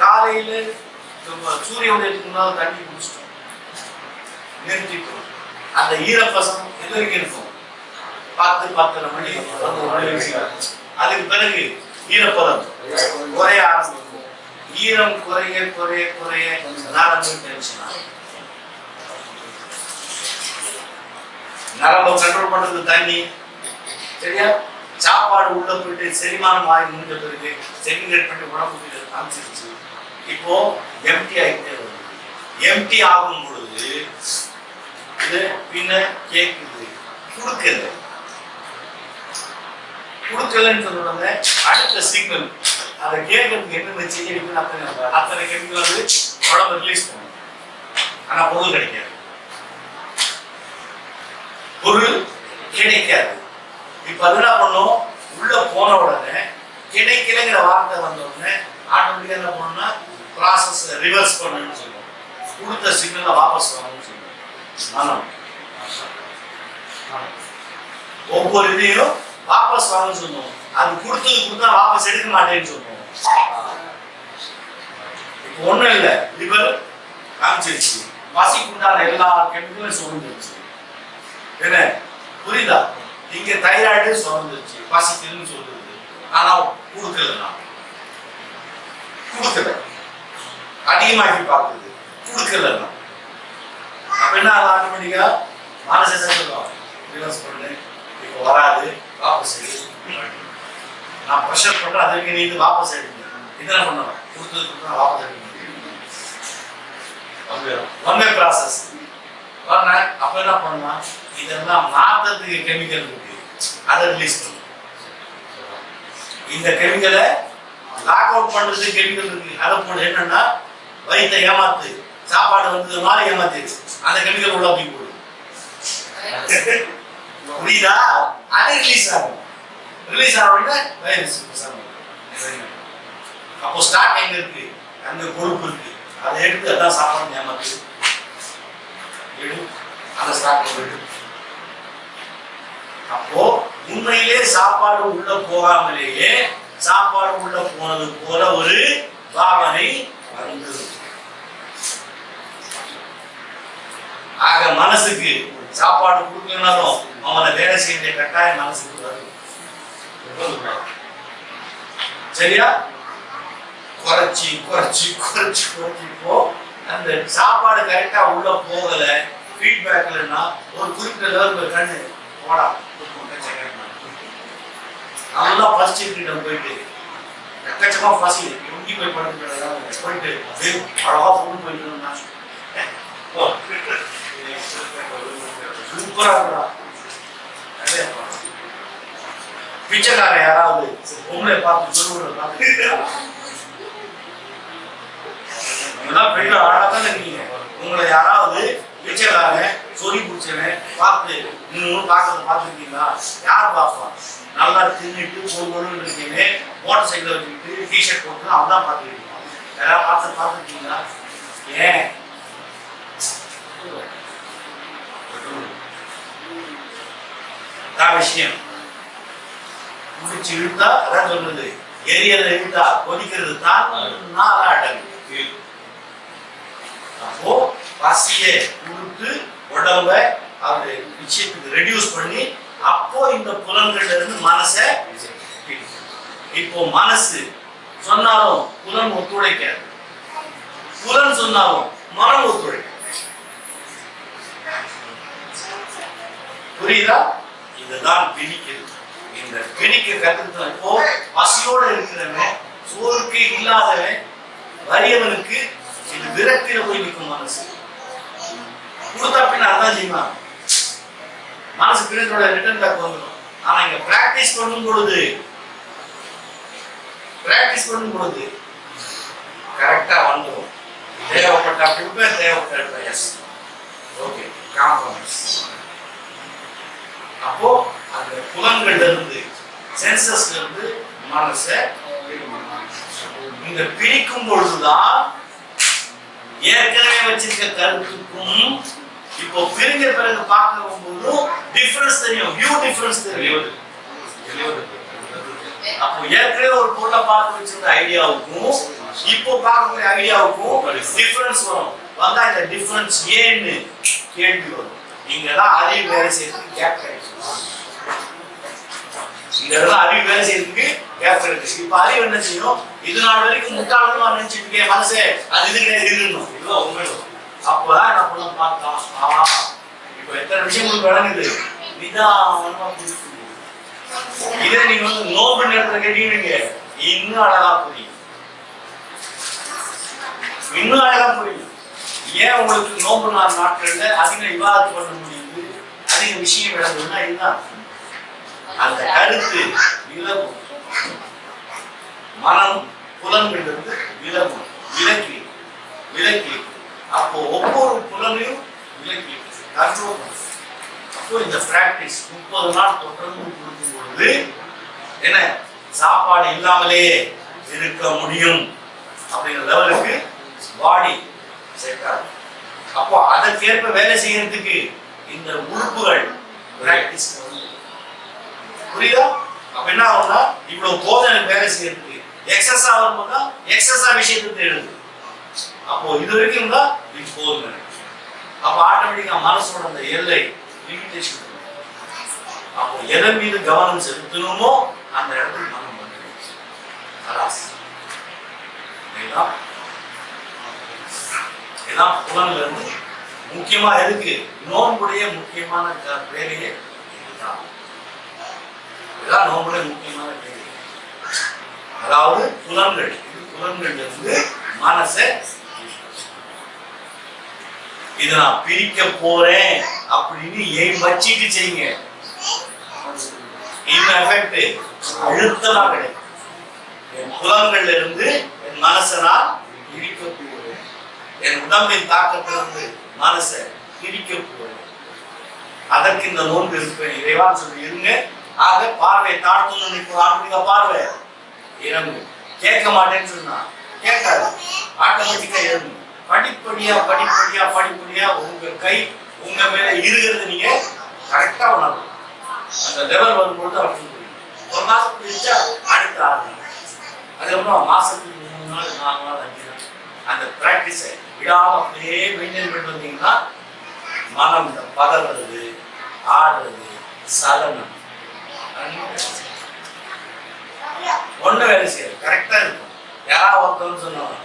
காலையில சூரிய உதயத்துக்கு முன்னால தண்ணி குடிச்சிட்டோம், நிறுத்திட்டோம். அந்த ஈரப்பசம் எது வரைக்கும் இருக்கும்? 10-10:30 மணி 11 மணி வரைக்கும். அதுக்கு பிறகு ஈரப்பதம் குறைய ஆரம்பிக்கும். ஈரம் குறைய குறைய குறைய நரம்பு கண்ட்ரோல் பண்றது தண்ணி. சரியா? சாப்பாடு உள்ள போயிட்டு செரிமானம் ஆகி முடிஞ்ச பிறகு செரிமினேட் பண்ணி உடம்புக்கு காமிச்சிருச்சு. இப்போ எம்டி ஆகிட்டே வருது. எம்டி ஆகும் பொழுது இது பின்ன கேட்குது, கொடுக்கலன்னு சொல்லுவாங்க. அடுத்த சிக்னல் அதை கேட்கறதுக்கு என்னென்ன செய்ய அத்தனை கெமிக்கல் வந்து உடம்பு ரிலீஸ் பண்ணும். ஆனா பொருள் கிடைக்காது. பொருள் கிடைக்காது. இப்ப அது என்ன பண்ணும்? உள்ள போன உடனே கிடைக்கலங்கிற வார்த்தை வந்த உடனே ஆட்டோமேட்டிக்கா என்ன பண்ணணும்னா ப்ராசஸ் ரிவர்ஸ் பண்ணணும்னு சொல்லுவோம். கொடுத்த சிக்னலை வாபஸ் வரணும்னு சொல்லுவோம். மனம் ஒவ்வொரு இதையும் வாபஸ் வரணும்னு சொல்லுவோம். அது கொடுத்தா வாபஸ் எடுக்க மாட்டேன்னு சொல்லுவோம். இப்போ ஒண்ணும் இல்லை, லிவர் காமிச்சிருச்சு, பசிக்கு உண்டான எல்லா கெமிக்கலும் சுரந்துருச்சு. என்ன புரியுதா? இங்க தைராய்டு சுரந்துருச்சு, பசிக்குன்னு சொல்லுது. ஆனா கொடுக்கல, அதிகமாக்கி பார்க்குது, கொடுக்கல. அப்ப என்ன ஆட்டோமேட்டிக்கா மனசை சொல்லுவோம், ரிவர்ஸ் பண்ணு, இப்போ வராது, வாபஸ் எடு. நான் ப்ரெஷர் பண்றேன், அதுக்கு நீ இது வாபஸ் எடுங்க. இதெல்லாம் பண்ணுவேன், கொடுத்ததுக்கு வாபஸ் எடுங்க. One way process. அப்ப என்ன பண்ணா, இதெல்லாம் மாற்றத்துக்கு கெமிக்கல் இருக்கு, அதை ரிலீஸ் பண்ணும். இந்த கெமிக்கலை லாக் அவுட் பண்றதுக்கு கெமிக்கல் இருக்கு, அதை போட என்னன்னா வயிற்றை ஏமாத்து, சாப்பாடு வந்து மாதிரி ஏமாத்திடுச்சு, அந்த கெமிக்கல் உள்ள அப்படி போடு. புரியுதா? அது ரிலீஸ் ஆகும். ரிலீஸ் ஆகணும்னா அப்போ ஸ்டார்ட் எங்க இருக்கு, அங்க கொழுப்பு இருக்கு, அதை எடுத்து அதான் சாப்பாடு ஏமாத்து எடு, அந்த ஸ்டார்ட் எடு. அப்போ உண்மையிலே சாப்பாடு உள்ள போகாமலேயே சாப்பாடு உள்ள போனது போல ஒரு பாவனை வந்து, ஆக மனசுக்கு சாப்பாடு கொடுக்கணும், அவனை வேலை செய்ய கட்டாயம் மனசுக்கு வரும். சரியா? குறைச்சி குறைச்சி குறைச்சி குறைச்சி போ, அந்த சாப்பாடு கரெக்டா உள்ள போகல, ஃபீட்பேக்லன்னா ஒரு குறிப்பிட்ட லெவலுக்கு கண்ணு போடா நல்லா பசிச்சுட்டு போயிட்டு எக்கச்சமா பசி எங்கி போய் படுத்து போயிட்டு அழகா பொண்ணு போயிட்டு சூப்பரா இருக்கா. பிச்சைக்காரன் யாராவது உங்களை பார்த்து சொல்லுவதை பார்த்து பெரிய அழகாதான் இருக்கீங்க, உங்களை யாராவது பிச்சைக்காரன் சொல்லி பிடிச்சவன் பார்த்து இன்னும் பார்க்கறது பார்த்துருக்கீங்களா? யார் பார்ப்பா? நல்லா தின்னுட்டு பொருள் இருக்கீங்க, மோட்டர் சைக்கிள் வச்சுக்கிட்டு டிஷர்ட் போட்டு அவதான் பார்த்துருக்கீங்க. யாராவது பார்த்துருக்கீங்களா? ஏன் விஷயம் முடிச்சு இழுத்தா அதான் சொல்றது, எரியதை இழுத்தா கொதிக்கிறது தான் அடங்கு. அப்போ பசியை கொடுத்து உடம்ப அவரு விஷயத்துக்கு ரெடியூஸ் பண்ணி, அப்போ இந்த புலன்கள்ல இருந்து மனசை, இப்போ மனசு சொன்னாலும் புலன் ஒத்துழைக்காது, புலன் சொன்னாலும் மனம் ஒத்துழைக்காது. புரியுதா? இதுதான் பிடிக்கிறது. இந்த பிடிக்க கத்துக்கிட்ட இப்போ பசியோட இருக்கிறவன், சோறுக்கு இல்லாதவன், வறியவனுக்கு இது விரக்தியில போய் நிற்கும். மனசு கொடுத்தா பின்ன அதான் செய்வான், மனசு பிரித்தோட ரிட்டர்ன் பேக் வந்துடும். ஆனா இங்க பிராக்டிஸ் பண்ணும் பொழுது கரெக்டா வந்துடும். தேவைப்பட்ட கொடுப்பேன், தேவைப்பட்ட எஸ் ஓகே காம்ப்ரமைஸ். அப்போ அந்த புலன்கள்ல இருந்து, சென்சஸ்ல இருந்து மனசை இந்த பிரிக்கும் பொழுதுதான் ஏற்கனவே வச்சிருக்க கருத்துக்கும் இப்போ பிரிஞ்ச பிறகு பார்க்கும் போதும் டிஃபரன்ஸ் தெரியும், வியூ டிஃபரன்ஸ் தெரியும். அப்போ ஏற்கனவே ஒரு பொருளை பார்த்து வச்சிருந்த ஐடியாவுக்கும் இப்போ பார்க்கக்கூடிய ஐடியாவுக்கும் டிஃபரன்ஸ் வரும். வந்தா இந்த டிஃபரன்ஸ் ஏன்னு கேள்வி வரும். இங்கதான் அறிவு வேலை செய்யறதுக்கு கேப் கிடைக்கும். இங்கதான் அறிவு வேலை செய்யறதுக்கு கேப் கிடைக்கும். இப்ப அறிவு என்ன செய்யும்? இது நாள் வரைக்கும் முட்டாளன்னு நான் நினைச்சிட்டு இருக்கேன், மனசே அது இது கிடையாது இருக்கணும், இதுதான் உண்மை. அப்பதான் என்ன பண்ண பார்த்தான், இப்ப எத்தனை விஷயங்களுக்கு விளங்குது, நிதானமா புரியுது. இதே நீங்க வந்து நோபல் நேரத்துல கேட்டீங்க, இன்னும் அழகா புரியும், இன்னும் அழகா புரியும். ஏன் உங்களுக்கு நோபல் நாட்கள்ல அதிக விவாதம் பண்ண முடியுது, அதிக விஷயம் விளங்குதுன்னா இதுதான். அந்த கருத்து விலகும், மனம் புலன்களிலிருந்து விலகும், விலக்கி விலக்கி அப்போ ஒவ்வொரு புலனையும் விலக்கி கண்ட்ரோல். அப்போ இந்த பிராக்டிஸ் 30 நாள் தொடர்ந்து கொடுக்கும் பொழுது என்ன சாப்பாடு இல்லாமலே இருக்க முடியும் அப்படிங்கிற லெவலுக்கு பாடி செட் ஆகும். அப்போ அதற்கேற்ப வேலை செய்யறதுக்கு இந்த உறுப்புகள் பிராக்டிஸ். புரியுதா? அப்ப என்ன ஆகும்னா இவ்வளவு போதனை வேலை செய்யறதுக்கு எக்ஸஸ் ஆகும்போது எக்ஸஸா விஷயத்தை எழுது. அப்போ இது வரைக்கும் தான் இது போதும். அப்போ ஆட்டோமேட்டிக்கா மனசோட அந்த எல்லை லிமிடேஷன். அப்போ எதன் மீது கவனம் செலுத்தணுமோ அந்த இடத்துக்கு மனம் பண்ணுறேன். இதான் புலன்ல இருந்து முக்கியமா இருக்கு. நோன்புடைய முக்கியமான வேலையே இதுதான். இதுதான் நோன்புடைய முக்கியமான வேலை. அதாவது புலன்கள், புலன்கள் இருந்து மனசை இதை நான் பிரிக்க போறேன் அப்படின்னு ஏன் வச்சிட்டு செய்யுங்க. இந்த எஃபெக்ட் அழுத்தமா கிடைக்கும். என் புலன்கள்ல இருந்து என் மனசை நான் பிரிக்க போறேன். என் உடம்பின் தாக்கத்திலிருந்து மனசை பிரிக்க போறேன். அதற்கு இந்த நோன்பு இருப்பேன். இறைவான் சொல்லி இருங்க. ஆக பார்வை தாழ்த்துன்னு நினைக்கும் ஆன்மீக பார்வை இறங்கு. கேட்க மாட்டேன்னு சொன்னா கேட்காது, ஆட்டோமேட்டிக்கா இறங்கு. படிப்படியா படிப்படியா படிப்படியா உங்க கை உங்க மேல இருக்கிறது நீங்க கரெக்டா உணரணும். அந்த லெவல் வரும்போது அப்படி ஒரு மாசம் பிடிச்சா அடுத்த 6 நாள், அதுக்கப்புறம் மாசத்துக்கு 3 நாள் 4 நாள் 5 நாள் அந்த பிராக்டிஸை விடாம அப்படியே மெயின்டைன் பண்ணி வந்தீங்கன்னா மனம் இந்த பதறது, ஆடுறது, சலனம் ஒண்ணு வேலை செய்யாது, கரெக்டா இருக்கும். யாராவது ஒருத்தவங்க சொன்னாங்க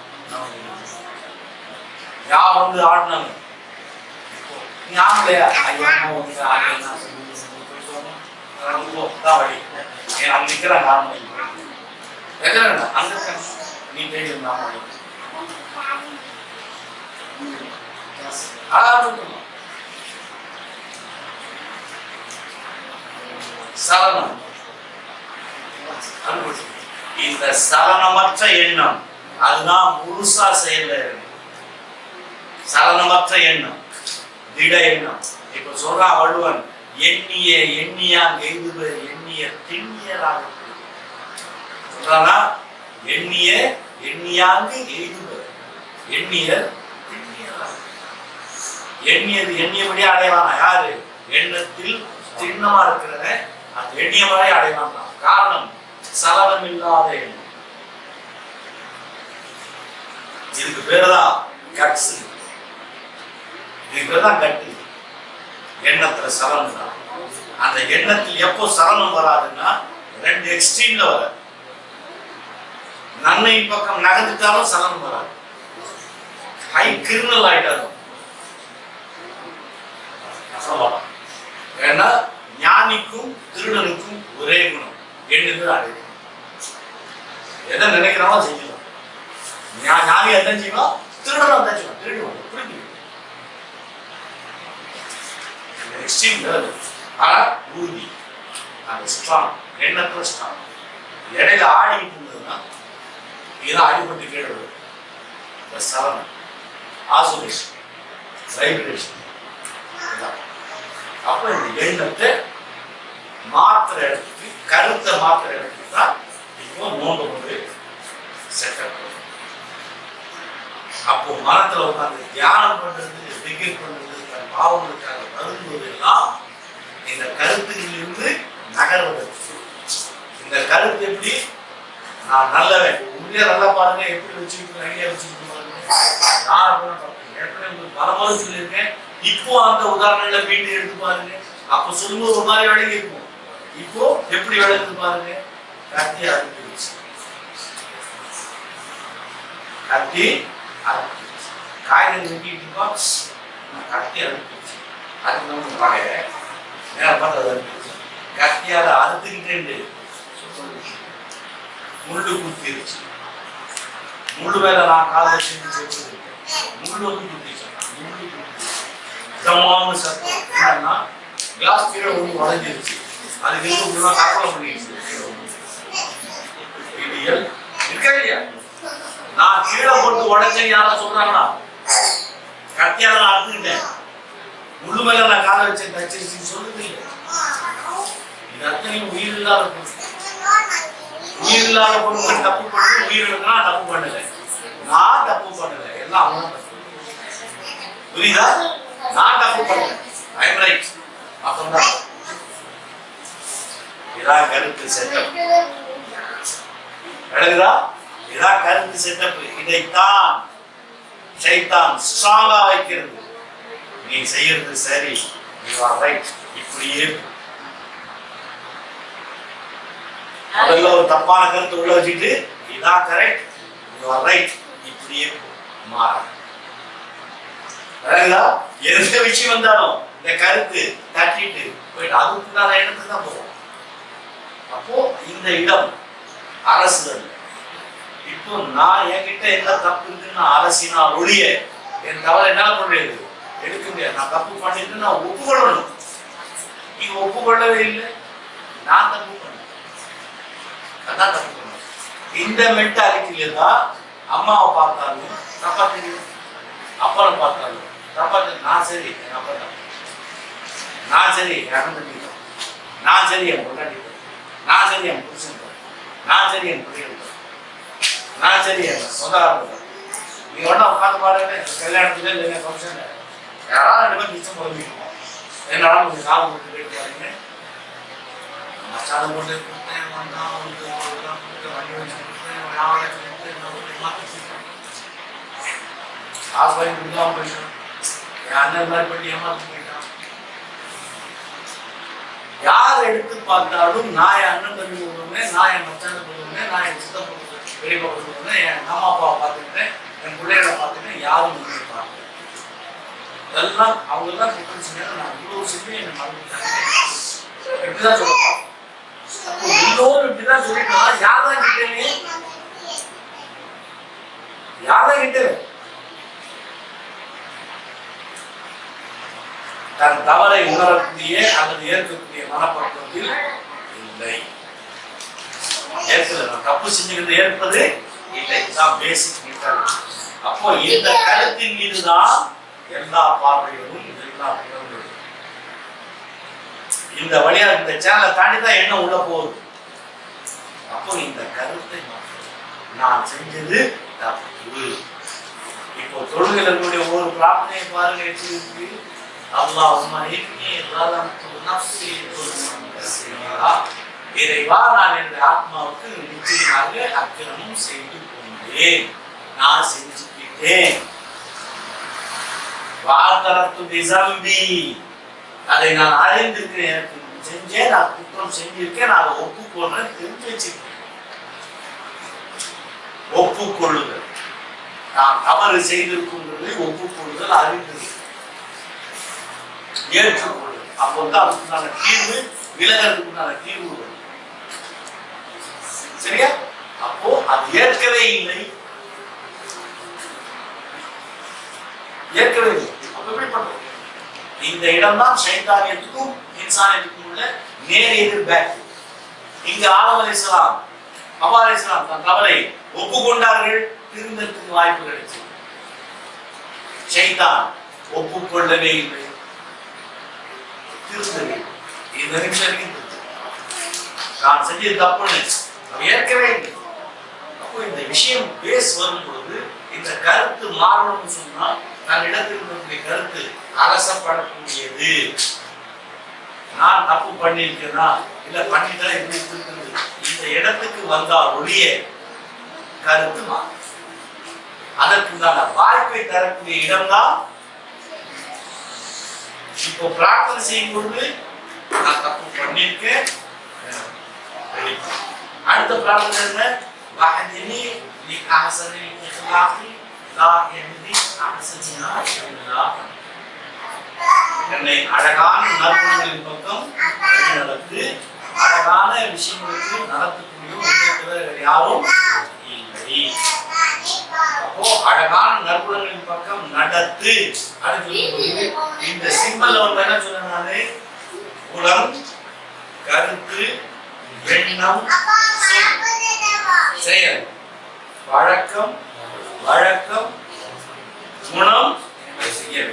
யார் வந்து ஆடினாங்க, நீ ஆடலையா? ஐயா வந்து ஆடலைன்னா வழி அங்க நிக்கிறாங்க அங்க நீ தெரியும் சலனம். இந்த சலனமற்ற எண்ணம் அதுதான் முழுசா செயல்ல இருக்கு. சலனமற்ற எண்ணம், திட எண்ணம். இப்ப சொல்றான் வள்ளுவன், எண்ணிய எண்ணியா எய்துவ எண்ணிய திண்ணியராக சொல்றானா. எண்ணிய எண்ணியாங்கு எய்துவ எண்ணியர் திண்ணியராக. எண்ணியது எண்ணியபடியே அடைவானா யாரு? எண்ணத்தில் திண்ணமா இருக்கிறத அந்த எண்ணியபடியே அடைவான். காரணம் சலனம் இல்லாத எண்ணம். இதுக்கு பேருதான் கட்ஸ். இதுக்கு பேருதான் கட்டு. எண்ணத்துல சலனம் தான். அந்த எண்ணத்தில் எப்போ சலனம் வராதுன்னா 2 எக்ஸ்ட்ரீம்ல வர. நன்மை பக்கம் நகர்ந்துட்டாலும் சலனம் வராது. ஹை கிரிமினல் ஆயிட்டாலும். ஏன்னா ஞானிக்கும் திருடனுக்கும் ஒரே குணம், எண்ணுது அடையும். எதை நினைக்கிறாலும் செய்யலாம். ஞானி எதை செய்யலாம், திருடனும் அதான் செய்யலாம். திருடுவாங்க, புரிஞ்சு. எக்ஸ்ட்ரீம் ஆனா உறுதி, அந்த ஸ்ட்ராங், எண்ணத்துல ஸ்ட்ராங். இடையில ஆடிட்டு இருந்ததுன்னா இதுதான் அடிபட்டு கீழே வரும். இந்த சலனம், ஆசோலேஷன், வைப்ரேஷன். அப்ப இந்த எண்ணத்தை மாத்திர இடத்துக்கு, கருத்தை மாத்திர இடத்துக்கு தான் இப்போ நோன்பு கொண்டு செட்டப். அப்போ மனத்துல உட்காந்து தியானம் பண்றது, திகிர் பண்றது, பாவங்களுக்காக வரும்போது எல்லாம் இந்த கருத்துகளிலிருந்து நகர்வது. இந்த கருத்து எப்படி, நான் நல்லவன், உண்மையா நல்லா பாருங்க, எப்படி வச்சுக்கிட்டு ஐடியா வச்சுக்கிட்டு பாருங்க. ஏற்கனவே பலமுறை சொல்லியிருக்கேன். இப்போ அந்த உதாரணங்களை மீண்டும் எடுத்து பாருங்க. அப்ப சொல்லும்போது ஒரு மாதிரி விளங்கி இருக்கும். இப்போ எப்படி விளங்குது பாருங்க. கத்தி அறுத்துருச்சு, கத்தி அறுத்துருச்சு. காய்கறி வெட்டிட்டு இருக்கோம், கத்தி அறுத்துருச்சு. அதுக்கு நம்ம பழைய நேரம் பார்த்து அறுத்துருச்சு. கத்தியால அறுத்துக்கிட்டே முள்ளு குத்திருச்சு. முள்ளு மேல நான் கால வச்சு முள்ளு வந்து குத்திச்சு. முள்ளு குத்தி ஜம்மான்னு சத்தம். என்னன்னா கிளாஸ் கீழே ஒன்று உடஞ்சிருச்சு. அதுக்கு இருந்து கற்பனை பண்ணிடுச்சு. இருக்கா இல்லையா? நான் கீழே போட்டு உடச்சேன் யாரா சொல்றாங்களா? கத்தியால நான் அறுத்துக்கிட்டேன், முள்ளு மேல நான் காலை வச்சேன், தச்சிருச்சுன்னு சொல்லுது இல்லை. இது அத்தனையும் உயிர் இல்லாத பொருள். உயிர் இல்லாத பொருட்கள் தப்பு பண்ணி உயிர் இருக்குன்னா தப்பு பண்ணல, நான் தப்பு பண்ணல, எல்லாம் அவங்க தப்பு. புரியுதா? நான் தப்பு பண்ணல, ஐ எம் ரைட். அப்பதான் இதான் கருத்து செட்டப். விளங்குதா? இதான் கருத்து செட்டப். இதைத்தான் சைத்தான் ஸ்ட்ராங்கா வைக்கிறது. நீ செய்யறது சரி, யூ ஆர் ரைட், இப்படியே. முதல்ல ஒரு தப்பான கருத்து உள்ள வச்சுட்டு இதான் கரெக்ட், யூ ஆர் ரைட், இப்படியே மாறும். எந்த விஷயம் வந்தாலும் இந்த கருத்து தட்டிட்டு போயிட்டு அதுக்குண்டான இடத்துக்கு தான் போகும். அப்போ இந்த இடம் அரசுதல். இப்போ நான் என்கிட்ட என்ன தப்பு இருக்குன்னு நான் அரசினா ஒழிய என் தவறு என்ன பண்றது எடுக்க முடியாது. நான் தப்பு பண்ணிட்டு நான் ஒப்புக்கொள்ளணும். நீங்க ஒப்புக்கொள்ளவே இல்லை, நான் தப்பு பண்ணேன், அதான் தப்பு பண்ணேன். இந்த மென்டாலிட்டியில தான் அம்மாவை பார்த்தாலும் தப்பா தெரியும், அப்பாவை பார்த்தாலும் தப்பா தெரியும். நான் சரி என் அப்பா தான், நான் சரி என் அண்ணன் தம்பி தான், நான் சரி என் பொண்டாட்டி தான், நான் சரி என் புருஷன் தான், நான் சரி என் பிள்ளைகள் தான், நான் சரி என் சொந்தக்காரங்க தான். நீங்க ஒன்றா உட்காந்து பாருங்க, கல்யாணத்துல இல்லை ஃபங்க்ஷன்ல யாராவது ரெண்டு பேர் நிச்சயம் பொறுமிக்கணும். என்னால கொஞ்சம் காலம் போட்டு போயிட்டு பாருங்க, மசாலம் போட்டு கொடுத்தேன், வண்டி வச்சு கொடுத்தேன், வியாபாரம் காசு வாங்கி கொடுக்காம போயிட்டான், என் அண்ணன் மாதிரி பண்ணி ஏமாத்து போயிட்டான். யார் எடுத்து பார்த்தாலும் நான் என் அண்ணன் தம்பி கொடுக்குறேன், நான் என் மச்சான கொடுக்குறேன், நான் என் சித்த பெரியப்பா கொடுக்குறேன், என் அம்மா அப்பாவை பார்த்துக்கிட்டேன், என் பிள்ளைகளை பார்த்துக்கிட்டேன், யாரும் பார்க்கல. இதெல்லாம் அவங்க தான் குற்றம் செஞ்சாங்க. நான் இவ்வளவு செஞ்சு என்னை மறந்துட்டாங்க, இப்படிதான் சொல்லுவாங்க. எல்லோரும் இப்படிதான் சொல்லிட்டு யார்தான் கிட்டே யார்தான் கிட்ட தன் தவறை உணரக்கூடிய அல்லது ஏற்கக்கூடிய மனப்பக்குவத்தில் இல்லை. ஏற்கிறது தப்பு செஞ்சுக்கிறது ஏற்பது இல்லை, தான் பேசிக் மென்டாலிட்டி. அப்போ இந்த கருத்தின் மீதுதான் எல்லா பார்வைகளும் எல்லா புலன்களும். இந்த வழியா இந்த சேனலை தாண்டி தான் என்ன உள்ள போகுது. அப்போ இந்த கருத்தை நான் செஞ்சது தப்பு. இப்போ தொழுகையில் இருக்கக்கூடிய ஒவ்வொரு பிரார்த்தனையை பாருங்க, எப்படி இருக்கு. அல்லாஹும்ம இன்னி ஸலம்து நஃப்ஸி ஸுல்மன் கஸீரா. இறைவா, நான் என் ஆத்மாவுக்கு நிச்சயமாக அக்கிரமம் செய்து கொண்டேன், நான் செஞ்சுக்கிட்டேன். வாதரத்து பிஸம்பி, அதை நான் அறிந்திருக்கிறேன், செஞ்சேன், நான் குற்றம் செஞ்சிருக்கேன், நான் ஒப்புக்கொள்றேன், தெரிஞ்சு வச்சிருக்கேன். ஒப்புக்கொள்ளுதல், நான் தவறு செய்திருக்கின்றதை ஒப்புக்கொள்ளுதல், அறிந்திருக்கிறேன், ஏற்றுக்கொள்ளுதல். அப்போதான் அதுக்குண்டான தீர்வு, விலகிறதுக்குண்டான தீர்வு வரும். சரியா? அப்போ அது ஏற்கவே இல்லை, ஏற்கவே இல்லை. அப்ப எப்படி பண்றது? இந்த இடம் தான் ஷைத்தானியத்துக்கும் இன்சானியத்துக்கும் உள்ள நேர் எதிர் பேக். இங்க ஆதம் அலைஹிஸ்ஸலாம், ஹவ்வா அலைஹிஸ்ஸலாம் தன் தவறை ஒப்புக்கொண்டார்கள், திருந்தறதுக்கு வாய்ப்பு கிடைச்சது. ஷைத்தான் ஒப்புக்கொள்ளவே இல்லை, திருந்தவே இந்த நிமிஷம் நான் செஞ்சது தப்புன்னு ஏற்கவே இல்லை. அப்போ இந்த விஷயம் பேஸ் வரும் பொழுது இந்த கருத்து மாறணும்னு சொன்னா தன் இடத்தில் இருக்கக்கூடிய கருத்து அலசப்படக்கூடியது. நான் தப்பு பண்ணியிருக்கேனா இல்ல பண்ணிட்டா எப்படி இருக்குது, இந்த இடத்துக்கு வந்தா ஒழிய கருத்து மாறும். அதற்குண்டான வாய்ப்பை தரக்கூடிய இடம்தான். இப்போ பிரார்த்தனை செய்யும் பொழுது நான் தப்பு பண்ணியிருக்கேன், அடுத்த பிரார்த்தனை என்ன? வஹ்தினி லி அஹ்ஸனில் இக்லாகி லா யஹ்தி அஹ்ஸனினா இல்லா. என்னை அழகான நற்குணங்களின் பக்கம் நடத்து, அழகான விஷயங்களுக்கு நடத்தக்கூடிய உண்மைத்தவர்கள் யாரும் இல்லை. அப்போ அழகான நற்குணங்களின் பக்கம் நடத்து. அடுத்து இந்த சிம்பல்ல வந்து என்ன சொன்னாரு? குணம், கருத்து, எண்ணம், செயல், வழக்கம், வழக்கம், குணம், செய்ய.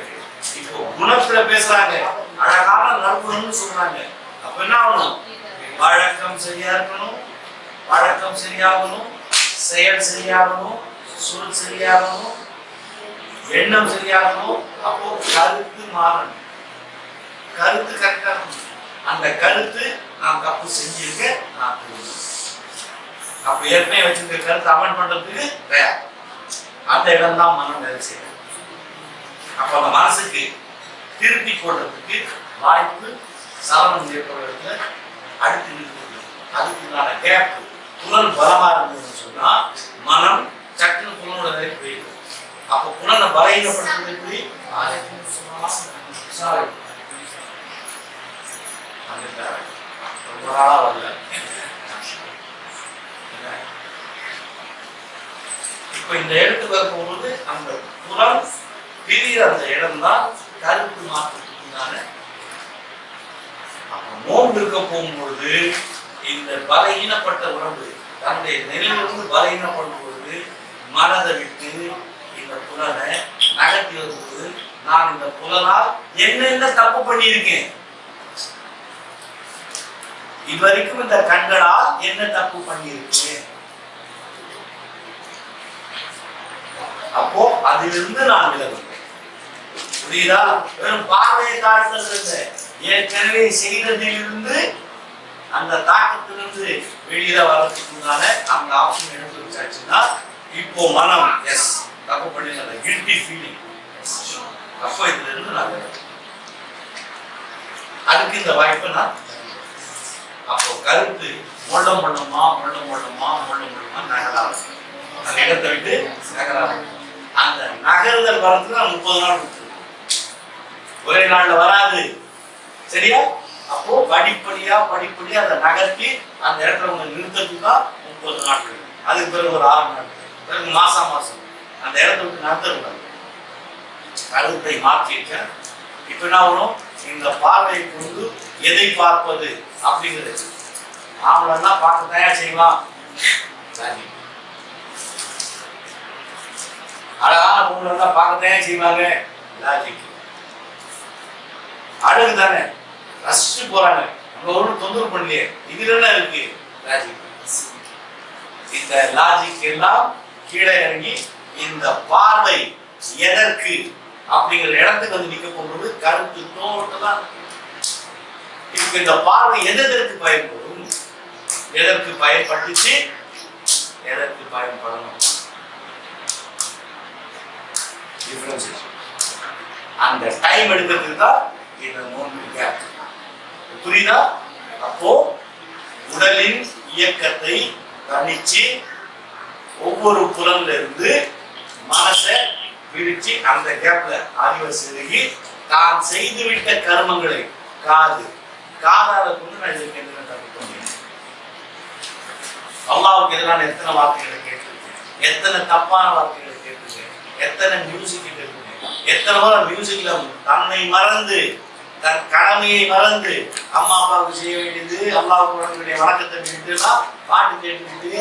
இப்போ குணத்துல பேசுறாங்க, அழகான நற்குணம்னு சொல்றாங்க. அப்ப என்ன ஆகணும்? வழக்கம் சரியா இருக்கணும், வழக்கம் சரியாகணும், செயல் சரியாகணும், சொல் சரியாகணும், எண்ணம் சரியாகணும். அப்போ கருத்து மாறணும், கருத்து கரெக்டா இருக்கணும். அந்த கருத்து நான் தப்பு செஞ்சிருக்கேன், நான் அப்ப ஏற்கனவே வச்சிருக்க கருத்து அமன் பண்றதுக்கு தயார். அந்த இடம் தான் மனம் வேலை செய்யும். அப்ப அந்த மனசுக்கு திருப்பி போடுறதுக்கு வாய்ப்பு சலனம் ஏற்படுறதுல அடுத்து இருக்குது. அதுக்குண்டான கேப் புலன் பலமா இருந்ததுன்னு சொன்னா புலனை பலகீனப்படுத்துறது எப்படி? சாரி ரொம்ப நாளா வரல. இப்ப இந்த இடத்துக்கு வரும்போது அந்த புறம் பிரிகிற அந்த இடம் தான் கருத்து மாற்றத்துக்குண்டான. அப்ப நோன்பு இருக்க போகும்போது இந்த பலகீனப்பட்ட உடம்பு தன்னுடைய நிலையிலிருந்து பலகீனப்படும் பொழுது மனதை விட்டு இந்த புலனை நகர்த்தி வரும்போது நான் இந்த புலனால் என்னென்ன தப்பு பண்ணியிருக்கேன், இதுவரைக்கும் இந்த கண்களால் என்ன தப்பு பண்ணியிருக்கேன், அப்போ அதிலிருந்து நான் விலகுவேன். புரியுதா? வெறும் பார்வையை தாழ்த்தது ஏற்கனவே செய்ததிலிருந்து அந்த தாக்கத்திலிருந்து வெளியில வரதுக்குனால அந்த ஆப்ஷன் எடுத்து வச்சாச்சுன்னா இப்போ மனம் எஸ் தப்பு பண்ணி அந்த கில்ட்டி ஃபீலிங் அப்போ இதுல இருந்து நான் அதுக்கு இந்த வாய்ப்பை நான் அப்போ கருத்து மொள்ளம் மொள்ளமா நகராது. அந்த இடத்தை விட்டு நகராது. அந்த நகர்தல் வரதுக்கு 30 நாள் ஒரே நாள்ல வராது. சரியா? அப்போ படிப்படியா அதை நகர்த்தி அந்த இடத்துல உங்க நிறுத்தத்துக்கு தான் 30 நாட்கள். அதுக்கு பிறகு ஒரு 6 நாட்கள், பிறகு மாசம் அந்த இடத்த விட்டு நடத்தக்கூடாது. கருத்தை மாற்றிக்க இப்ப என்ன ஆகணும்? இந்த பார்வையை கொண்டு எதை பார்ப்பது அப்படிங்கிறது. ஆம்பளை பார்க்க தயார் செய்யலாம். அழகான பொண்ணு பார்க்க தயார் செய்வாங்க. லாஜிக். அழகு தானே, ரசிச்சு போறாங்க. நம்ம ஒன்றும் தொந்தரவு பண்ணலையே, இதுல என்ன இருக்கு? லாஜிக். இந்த லாஜிக் எல்லாம் கீழே இறங்கி இந்த பார்வை எதற்கு அப்படிங்கிற இடத்துக்கு வந்து நிக்க போகும்போது கருத்து தோட்டலாம். இப்ப இந்த பார்வை எதற்கு பயன்படும், எதற்கு பயன்பட்டுச்சு, எதற்கு பயன்படணும், அந்த டைம் எடுக்கிறதுக்கு தான் இந்த நோன்பு கேப். புரியுதா? அப்போ உடலின் இயக்கத்தை கணிச்சு ஒவ்வொரு புலன்ல இருந்து மனசை பிரிச்சு அந்த கேப்ல அறிவை செருகி தான் செய்துவிட்ட கர்மங்களை காதால கொண்டு நான் இதுக்கு என்ன தப்பு பண்ணேன், அல்லாஹ்வுக்கு எதிரான எத்தனை வார்த்தைகளை கேட்டிருக்கேன், எத்தனை தப்பான வார்த்தைகளை கேட்டிருக்கேன், எத்தனை மியூசிக் கேட்டிருக்கேன், எத்தனை முறை மியூசிக்ல தன்னை மறந்து தன் கடமையை மறந்து அம்மா அப்பாவுக்கு செய்ய வேண்டியது அல்லாஹ்வுக்கு வழங்க வேண்டிய வணக்கத்தை கேட்டுனா பாட்டு கேட்டுக்கிட்டு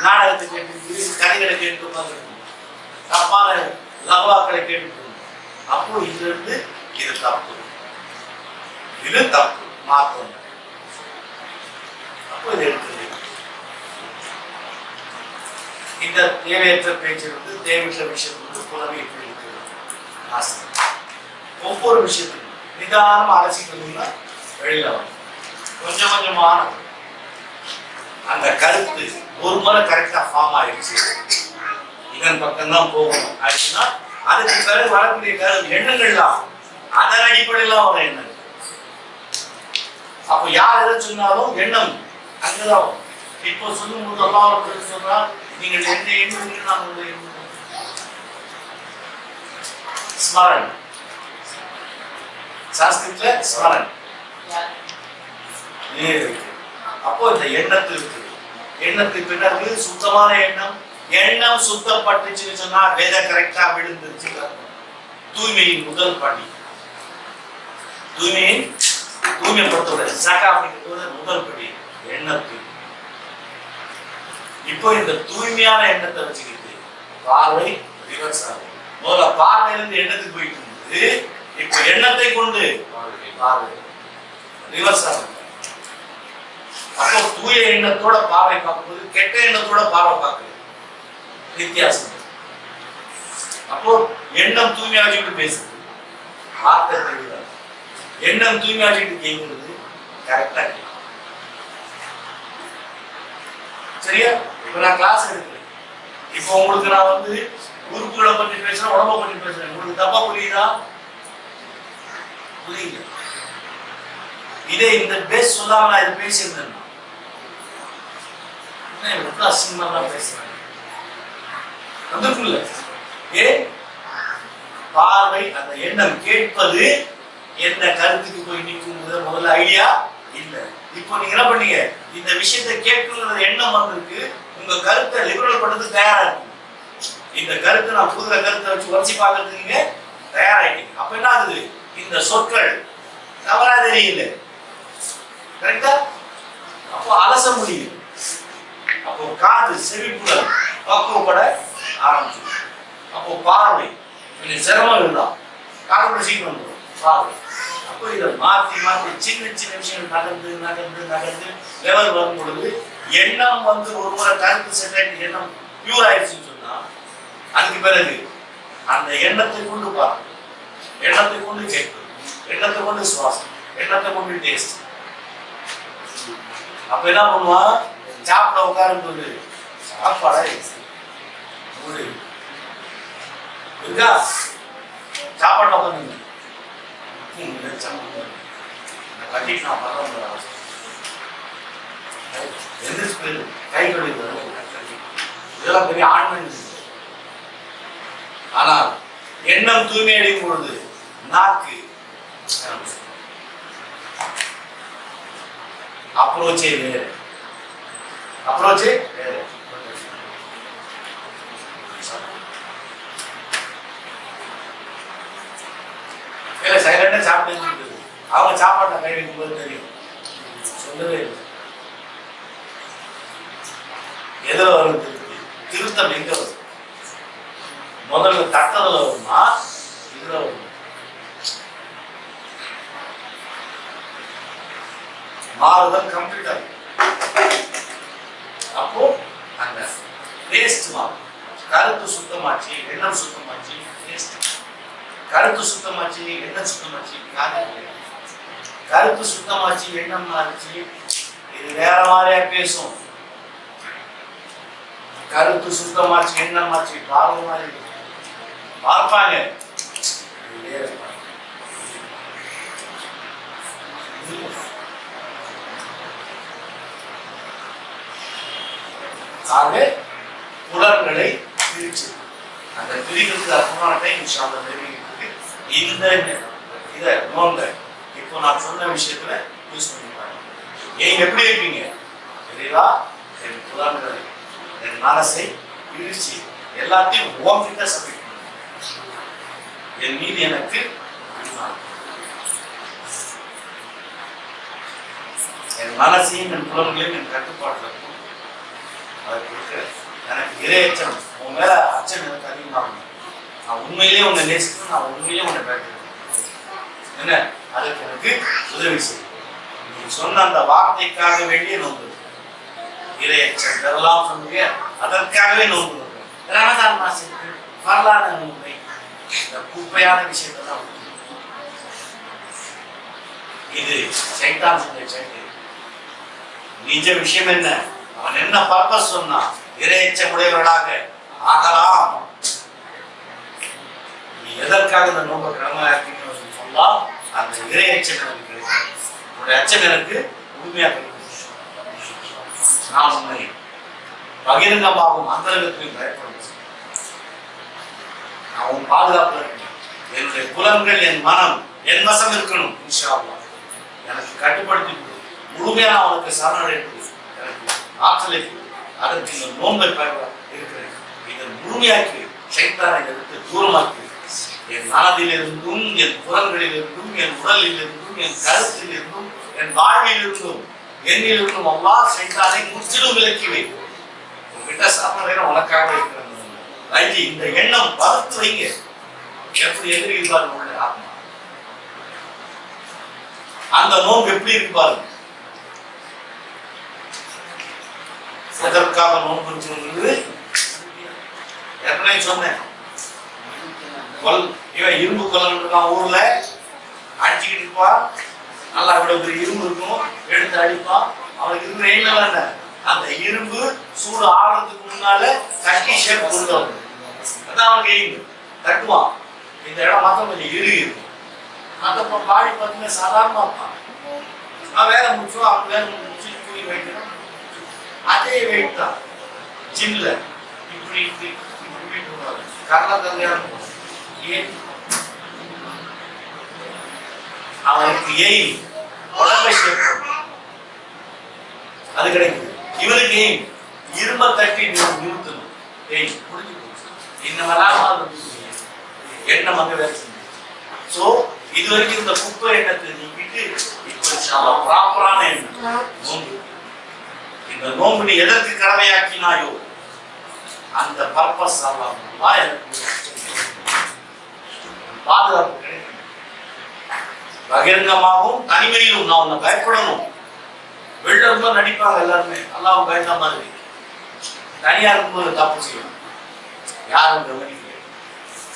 நாடகத்தை கேட்டுக்கிட்டு கதைகளை கேட்டு உட்காந்துருக்கணும், தப்பான லவாக்களை கேட்டு. அப்போ இதுல இருந்து இது தப்பு, இது தப்பு மாற்றம். அப்போ இது எடுத்து இந்த தேவையற்ற பேச்சிலிருந்து தேவையற்ற விஷயத்திலிருந்து புலமை எப்படி இருக்கிறது, ஒவ்வொரு விஷயத்திலும் நிதானமா அலசிக்கணும்னா வெளியில வரும். கொஞ்சம் கொஞ்சமான அந்த கருத்து ஒரு முறை கரெக்டா ஃபார்ம் ஆயிடுச்சு, இதன் பக்கம் தான் போகணும் ஆயிடுச்சுன்னா அதுக்கு பிறகு வரக்கூடிய எண்ணங்கள் தான் அதன் அடிப்படையில் வர எண்ணங்கள். அப்போ யார் எதை சொன்னாலும் எண்ணம் அங்கதான். இப்போ சொல்லும் போது எல்லாம் சொல்றா நீங்கள் என்ன எண்ணுங்கள் நான் உங்களை எண்ணுங்கள். ஸ்மரண் சாஸ்திரத்துல ஸ்மரண் அப்போ இந்த எண்ணத்தில் இருக்குது. எண்ணத்துக்கு பின்னாடி சுத்தமான எண்ணம். எண்ணம் சுத்தப்பட்டுச்சுன்னு சொன்னா வேத கரெக்டா விழுந்துருச்சு. தூய்மையின் முதல் படி, தூய்மைப்படுத்த சகா அப்படிங்கிறது முதல் படி எண்ணத்துக்கு. இப்போ இந்த தூய்மையான எண்ணத்தை வச்சுக்கிட்டு பார்வை ரிவர்ஸ் ஆகும். முதல்ல பார்வையிலிருந்து எண்ணத்துக்கு போயிட்டு இருந்தது, இப்ப எண்ணத்தை கொண்டு பார்வை ரிவர்ஸ் ஆகும். அப்போ தூய எண்ணத்தோட பார்வை பார்க்கும்போது கெட்ட எண்ணத்தோட பார்வை பார்க்குது, வித்தியாசம். அப்போ எண்ணம் தூய்மையா வச்சுக்கிட்டு பேசுது, வார்த்தை தெரியுது. எண்ணம் தூய்மையா வச்சுக்கிட்டு கேட்குறது கரெக்டா கேட்கும். சரியா? இப்ப நான் கிளாஸ் எடுக்கிறேன். இப்போ உங்களுக்கு நான் வந்து உறுப்புகளை பற்றி பேசுறேன், உடம்பை பற்றி பேசுறேன். உங்களுக்கு தப்பா புரியுதா? புரியுது. இதே இந்த பேஸ் சொல்லாம நான் இது பேசியிருந்தேன், அசிங்கமா பேசுறேன் வந்துருக்குல்ல. ஏ பார்வை, அந்த எண்ணம் கேட்பது என்ன கருத்துக்கு போய் நிற்கும் முதல்ல ஐடியா இல்ல. இப்போ நீங்க என்ன பண்ணீங்க, இந்த விஷயத்தை கேட்கணுங்கிற எண்ணம் வந்திருக்கு, உங்க கருத்தை லிபரல் பண்றதுக்கு தயாரா இருக்கு. இந்த கருத்தை நான் புதுல கருத்தை வச்சு உரைச்சி பார்க்கறதுக்கு நீங்க தயாராயிட்டீங்க. அப்ப என்ன ஆகுது, இந்த சொற்கள் தவறா தெரியல, கரெக்டா? அப்போ அலச முடியும். அப்போ காது செவிப்புலன் பக்குவப்பட ஆரம்பிச்சு. அப்போ பார்வை கொஞ்சம் சிரமம் இருந்தா காது சீக்கிரம் வந்துடும் பார்வை. அப்போ இதை மாற்றி மாற்றி சின்ன சின்ன விஷயங்கள் நகர்ந்து நகர்ந்து நகர்ந்து லெவல் வரும் பொழுது எண்ணம் வந்து ஒரு முறை கருத்து செட் எண்ணம் பியூர் ஆயிடுச்சுன்னு சொன்னா அதுக்கு பிறகு அந்த எண்ணத்தை கொண்டு பார்க்கணும், எண்ணத்தை கொண்டு கேட்கணும், எண்ணத்தை கொண்டு சுவாசம், எண்ணத்தை கொண்டு டேஸ்ட். அப்ப என்ன பண்ணுவான், சாப்பிட உட்காரும் போது சாப்பாடா இருக்கா, சாப்பாடு உட்காந்து கட்டிட்டு நான் பரவாயில்ல கை கழுவி இதெல்லாம் பெரிய ஆண்மை. ஆனால் எண்ணம் தூய்மை அடையும் பொழுது நாக்கு அப்ரோச்சே வேறு, அப்ரோச்சே வேறு. சைலண்டா சாப்பிட்டு அவங்க சாப்பாட்டை கை வைக்கும் போது தெரியும், சொல்லவே இல்லை. எதுல வரும் திருத்தம், எங்க வரும்? முதல்ல தட்டதுல வருமா, இதுல வரும்? மாறுதல் கம்ப்ளீட்டா. அப்போ அந்த டேஸ்ட் மாறும். கருத்து சுத்தமாச்சு, எண்ணம் சுத்தமாச்சு, டேஸ்ட். கருத்து சுத்தமாச்சு, எண்ணம் சுத்தமாச்சு, கருத்து சுத்தமாச்சு, எண்ணம் மாறிச்சு, இது வேற மாதிரியா பேசும். கருத்து சுத்தமாச்சு, எண்ணம் மாச்சு, பார்வை மாதிரி பார்ப்பாங்க. ஆக புலன்களை பிரிச்சு அந்த பிரிக்கிறதுக்கு அற்புதமான டைம் இந்த இதை நோங்க. இப்போ நான் சொன்ன விஷயத்துல யூஸ் பண்ணிப்பாங்க. நீங்க எப்படி இருப்பீங்க, தெரியலா? என் புலன்களை, என் மனசை பிரிச்சு எல்லாத்தையும் ஓங்கிட்ட சமைக்கணும். என் மீது எனக்கு என் மனசையும் என் புலன்களையும் என் கட்டுப்பாட்டில் இருக்கும். அதை கொடுக்க எனக்கு இரையச்சம், உன் மேல அச்சம் எனக்கு அதிகமாகணும். நான் உண்மையிலேயே உன்னை நேசிக்கணும், நான் உண்மையிலேயே உன்னை பேக்கணும். என்ன அதுக்கு எனக்கு உதவி செய்யும். நீ சொன்ன அந்த வார்த்தைக்காக வேண்டிய நோன்பு, இரையச்சம் இதெல்லாம் சொன்னீங்க, அதற்காகவே நோன்பு. ரமதான் மாசத்துக்கு வரலான நோன்பை, இந்த குப்பையான விஷயத்தை தான் இது சைத்தான் செஞ்ச சைட்டு. நிஜ விஷயம் என்ன, அவன் என்ன பர்பஸ் சொன்னா, இரையச்சம் உடையவர்களாக ஆகலாம். நீ எதற்காக இந்த நோன்பை கடமையா இருக்கீங்கன்னு சொன்னா, அந்த இரையச்சம் எனக்கு கிடைக்கும். உன்னுடைய அச்சம் எனக்கு உண்மையா கிடைக்கும். நான் உண்மை பகிரங்கமாகும் அந்தரங்கத்தையும் பயப்படுவேன். நான் உன் பாதுகாப்புல இருக்கேன். என்னுடைய புலன்கள், என் மனம் என் வசம் இருக்கணும். இன்ஷா அல்லாஹ் எனக்கு கட்டுப்படுத்தி முழுமையா அவனுக்கு சரணடைந்து எனக்கு ஆற்றலை அதற்கு இந்த நோன்பை இருக்கிறேன். இதை முழுமையாக்கி சைத்தானை எடுத்து தூரமாக்கி என் மனதிலிருந்தும், என் புலன்களிலிருந்தும், என் உடலிலிருந்தும், என் கருத்திலிருந்தும், என் வாழ்விலிருந்தும், என்னிலிருந்தும் அல்லாஹ் சைத்தானை முற்றிலும் விலக்கி வைக்கும். உங்ககிட்ட சாப்பிட உனக்காக இருக்கிற இந்த எண்ணம் வளர்த்து வைங்க. எப்படி எதிர்பார்ப்பாரு உங்களுடைய ஆத்மா, அந்த நோன்பு எப்படி இருப்பாரு, எதற்காக நோன்பு இருக்கிறது ஏற்கனவே சொன்னேன். இவன் இரும்பு கொல்லன் இருக்கான், ஊர்ல அடிச்சுக்கிட்டு இருப்பான். நல்லா இவ்வளவு பெரிய இரும்பு இருக்கும், எடுத்து அடிப்பான். அவனுக்கு இருக்கிற எண்ணம் என்ன, அந்த இரும்பு சூடு ஆடுறதுக்கு முன்னால தட்டி ஷேப் கொண்டு வரும். அதான் அவனுக்கு எய்ம். தட்டுவான், இந்த இடம் மாத்திரம் கொஞ்சம் இறுகி இருக்கும். மற்ற பாடி பார்த்தீங்கன்னா சாதாரணமா இருப்பான். அவன் வேலை முடிச்சோம், அவன் வேலை முடிச்சு தூக்கி வைக்கணும். அதே வெயிட் தான் ஜிம்ல இப்படி இப்படி இப்படி கரல கல்யாணம். ஏன் அவனுக்கு எய்ம் உடம்பை சேர்க்கணும், அது கிடைக்குது. இவனுக்கு எய்ம் இரும்ப தட்டி நிறுத்தணும். எய்ம் முடிஞ்சு போச்சு. இன்னமெல்லாம் எண்ணம் அங்க வேலை செஞ்சு. ஸோ இது வரைக்கும் இந்த குப்பை எண்ணத்தை நீக்கிட்டு இப்போ ப்ராப்பரான எண்ணம் நோன்பு. இந்த நோன்பு நீ எதற்கு கடமையாக்கினாயோ அந்த பர்பஸ் எல்லாம் எனக்கு பாதுகாப்பு கிடைக்கும். பகிரங்கமாகவும் தனிமையிலும் நான் உன்னை பயப்படணும். வெளில இருக்கும்போது நடிப்பாங்க எல்லாருமே, அல்லாஹ் பயந்த மாதிரி. தனியா இருக்கும்போது தப்பு செய்யணும், யாரும் கவனிக்க.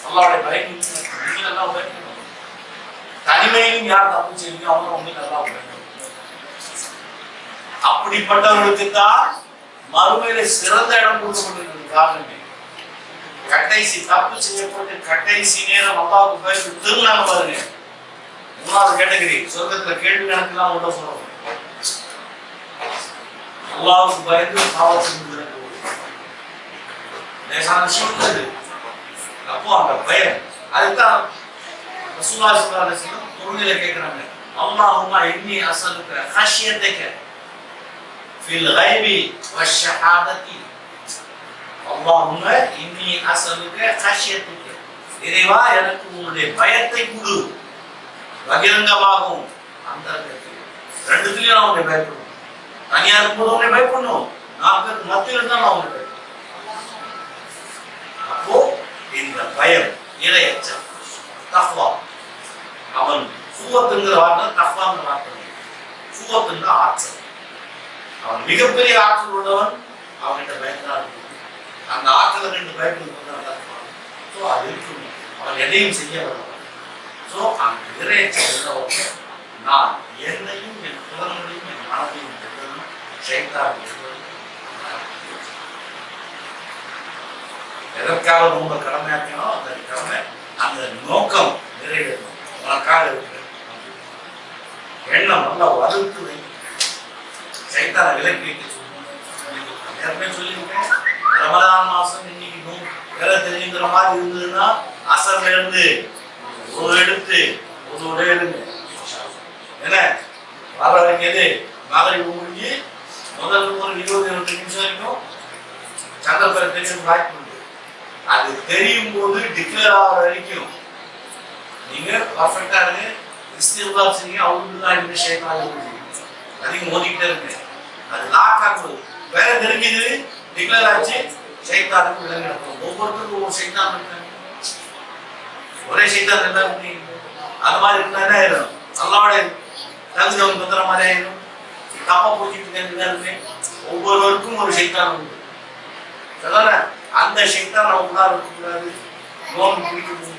அல்லாஹ்வுடைய பயம் எல்லாம் பயன்படும். தனிமையிலும் யார் தப்பு செய்யுங்க அவங்க உங்களுக்கு நல்லா பயன்படும். அப்படிப்பட்டவர்களுக்கு தான் மறுமையில சிறந்த இடம் கொடுக்கப்பட்டிருக்கிறது. காரணமே கடைசி தப்பு செய்யப்பட்டு கடைசி நேரம் அல்லாஹ்வுக்கு பயந்து திருநாங்க பாருங்க. மூணாவது கேட்டகரி சொர்க்கத்துல கேள்வி கணக்கெல்லாம் உள்ள சொல்லுவோம். அல்லாஹ்வுக்கு பயந்து பாவம் செஞ்சு லேசான விஷயம் அது. அப்போ அந்த பயம் அதுதான் ரசூலுல்லாஹி ஸல்லல்லாஹு அலைஹி வஸல்லம் தொழுகையில கேட்கிறாங்க, அல்லாஹும்ம இன்னி அஸ்அலுக ஹஷ்யதக ஃபில் கைபி வஷ்ஷஹாததி. அல்லாஹும்ம இன்னி அஸ்அலுக ஹஷ்யதக, இறைவா எனக்கு உன்னுடைய பயத்தை கொடு, பகிரங்கமாகவும் அந்த ரெண்டுத்துலயும் நான் உன்னை பயப்படணும். தனியா இருக்கும்போது உன்னை பயப்படணும், 4 பேருக்கு மத்தியில் இருந்தா நான் உன்னை பயப்படணும். அப்போ இந்த பயம் இறையச்சம் தக்வா. அவன் சுவத்துங்கிற வார்த்தை தக்வாங்கிற வார்த்தை. சுவத்துங்கிற ஆற்றல். அவன் மிகப்பெரிய ஆற்றல் உள்ளவன், அவன்கிட்ட பயந்தான் இருக்கு. அந்த ஆற்றலை ரெண்டு பயப்படுவது அது இருக்கும். அவன் எதையும் செய்ய வருவான். ஸோ அந்த இறையச்சம் உள்ளவங்க நான் என்னையும் என் புலன்களையும் என் மனதையும் பெற்றதும் ஷைத்தான் எதற்காக ரொம்ப கடமையாக்கணும் அந்த கடமை அந்த நோக்கம் நிறைவேறும். உனக்காக இருக்கு எண்ணம் நல்லா வலுத்து வை. சைத்தான விலக்கி வைக்க ஏற்கனவே சொல்லியிருக்கேன். ரமலான் மாசம் இன்னைக்கு வேலை தெரிஞ்சுக்கிற மாதிரி இருந்ததுன்னா அசர்ல இருந்து ஒரு எடுத்து ஒரு எடுங்க. என்ன வர வேண்டியது மகளை முடிஞ்சு முதல் ஒரு 20-20 நிமிஷம் வரைக்கும் சந்திரப்பேரை தெரியும் வாய்ப்பு. அது தெரியும் போது டிக்ளேர் ஆகிற வரைக்கும் நீங்க பர்ஃபெக்டா இருக்கு. இஸ்திக்பார் செய்யுங்க. அவுதுல்லாஹி மினஷ் ஷைத்தானிர் ரஜீம் அதிகம் ஓதிக்கிட்டே இருக்கு. அது லாக் ஆகுது. வேற தெரிஞ்சது டிக்ளேர் ஆச்சு. ஷைத்தானுக்கு விலங்கு நடக்கும். ஒவ்வொருத்தருக்கும் ஒவ்வொரு ஷைத்தான் இருக்காங்க. ஒரே ஷைத்தான் இருந்தா அது மாதிரி இருந்தா என்ன ஆயிடும்? அல்லாஹ்வுடைய தகுதியை பத்திர மாதிரி ஆயிடும். தப்பா போச்சுட்டு இருக்கு. ஒவ்வொருவருக்கும் ஒரு ஷைத்தான் உண்டு. அந்த ஷைத்தான் நம்ம உள்ளார இருக்கக்கூடாது. நோன்பு பிடிக்கும்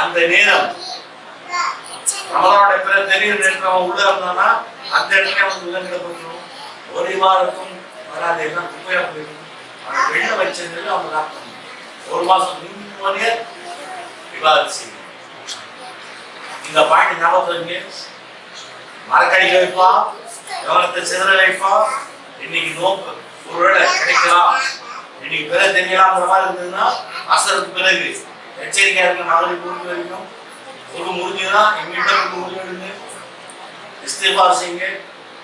அந்த நேரம் ரமலானுடைய பிற தெரியுற நேரத்தில் அவன் உள்ள இருந்தானா அந்த இடத்துல அவனுக்கு விலங்கிடப்பட்டுரும். ஒரு வாரத்தும் வராது. எல்லாம் குப்பையா போயிடும். அவன் வெளில வச்சது அவங்க லாக்டவுன். ஒரு மாசம் முன்னாடியே விவாதம் செய்யும். இந்த பாயிண்ட் ஞாபகம் மரக்கடிக்க வைப்பா, கவனத்தை சிதற வைப்பா. இன்னைக்கு நோக்கு ஒருவேளை கிடைக்கலாம், இன்னைக்கு பிற தெரியலாம்ன்ற மாதிரி இருந்ததுன்னா அசருக்கு பிறகு எச்சரிக்கையா இருக்க நாளைக்கு முடிஞ்சு வரைக்கும் ஒரு முடிஞ்சதுன்னா எங்கிட்ட முடிஞ்சு இஸ்திக்பார் செய்யுங்க.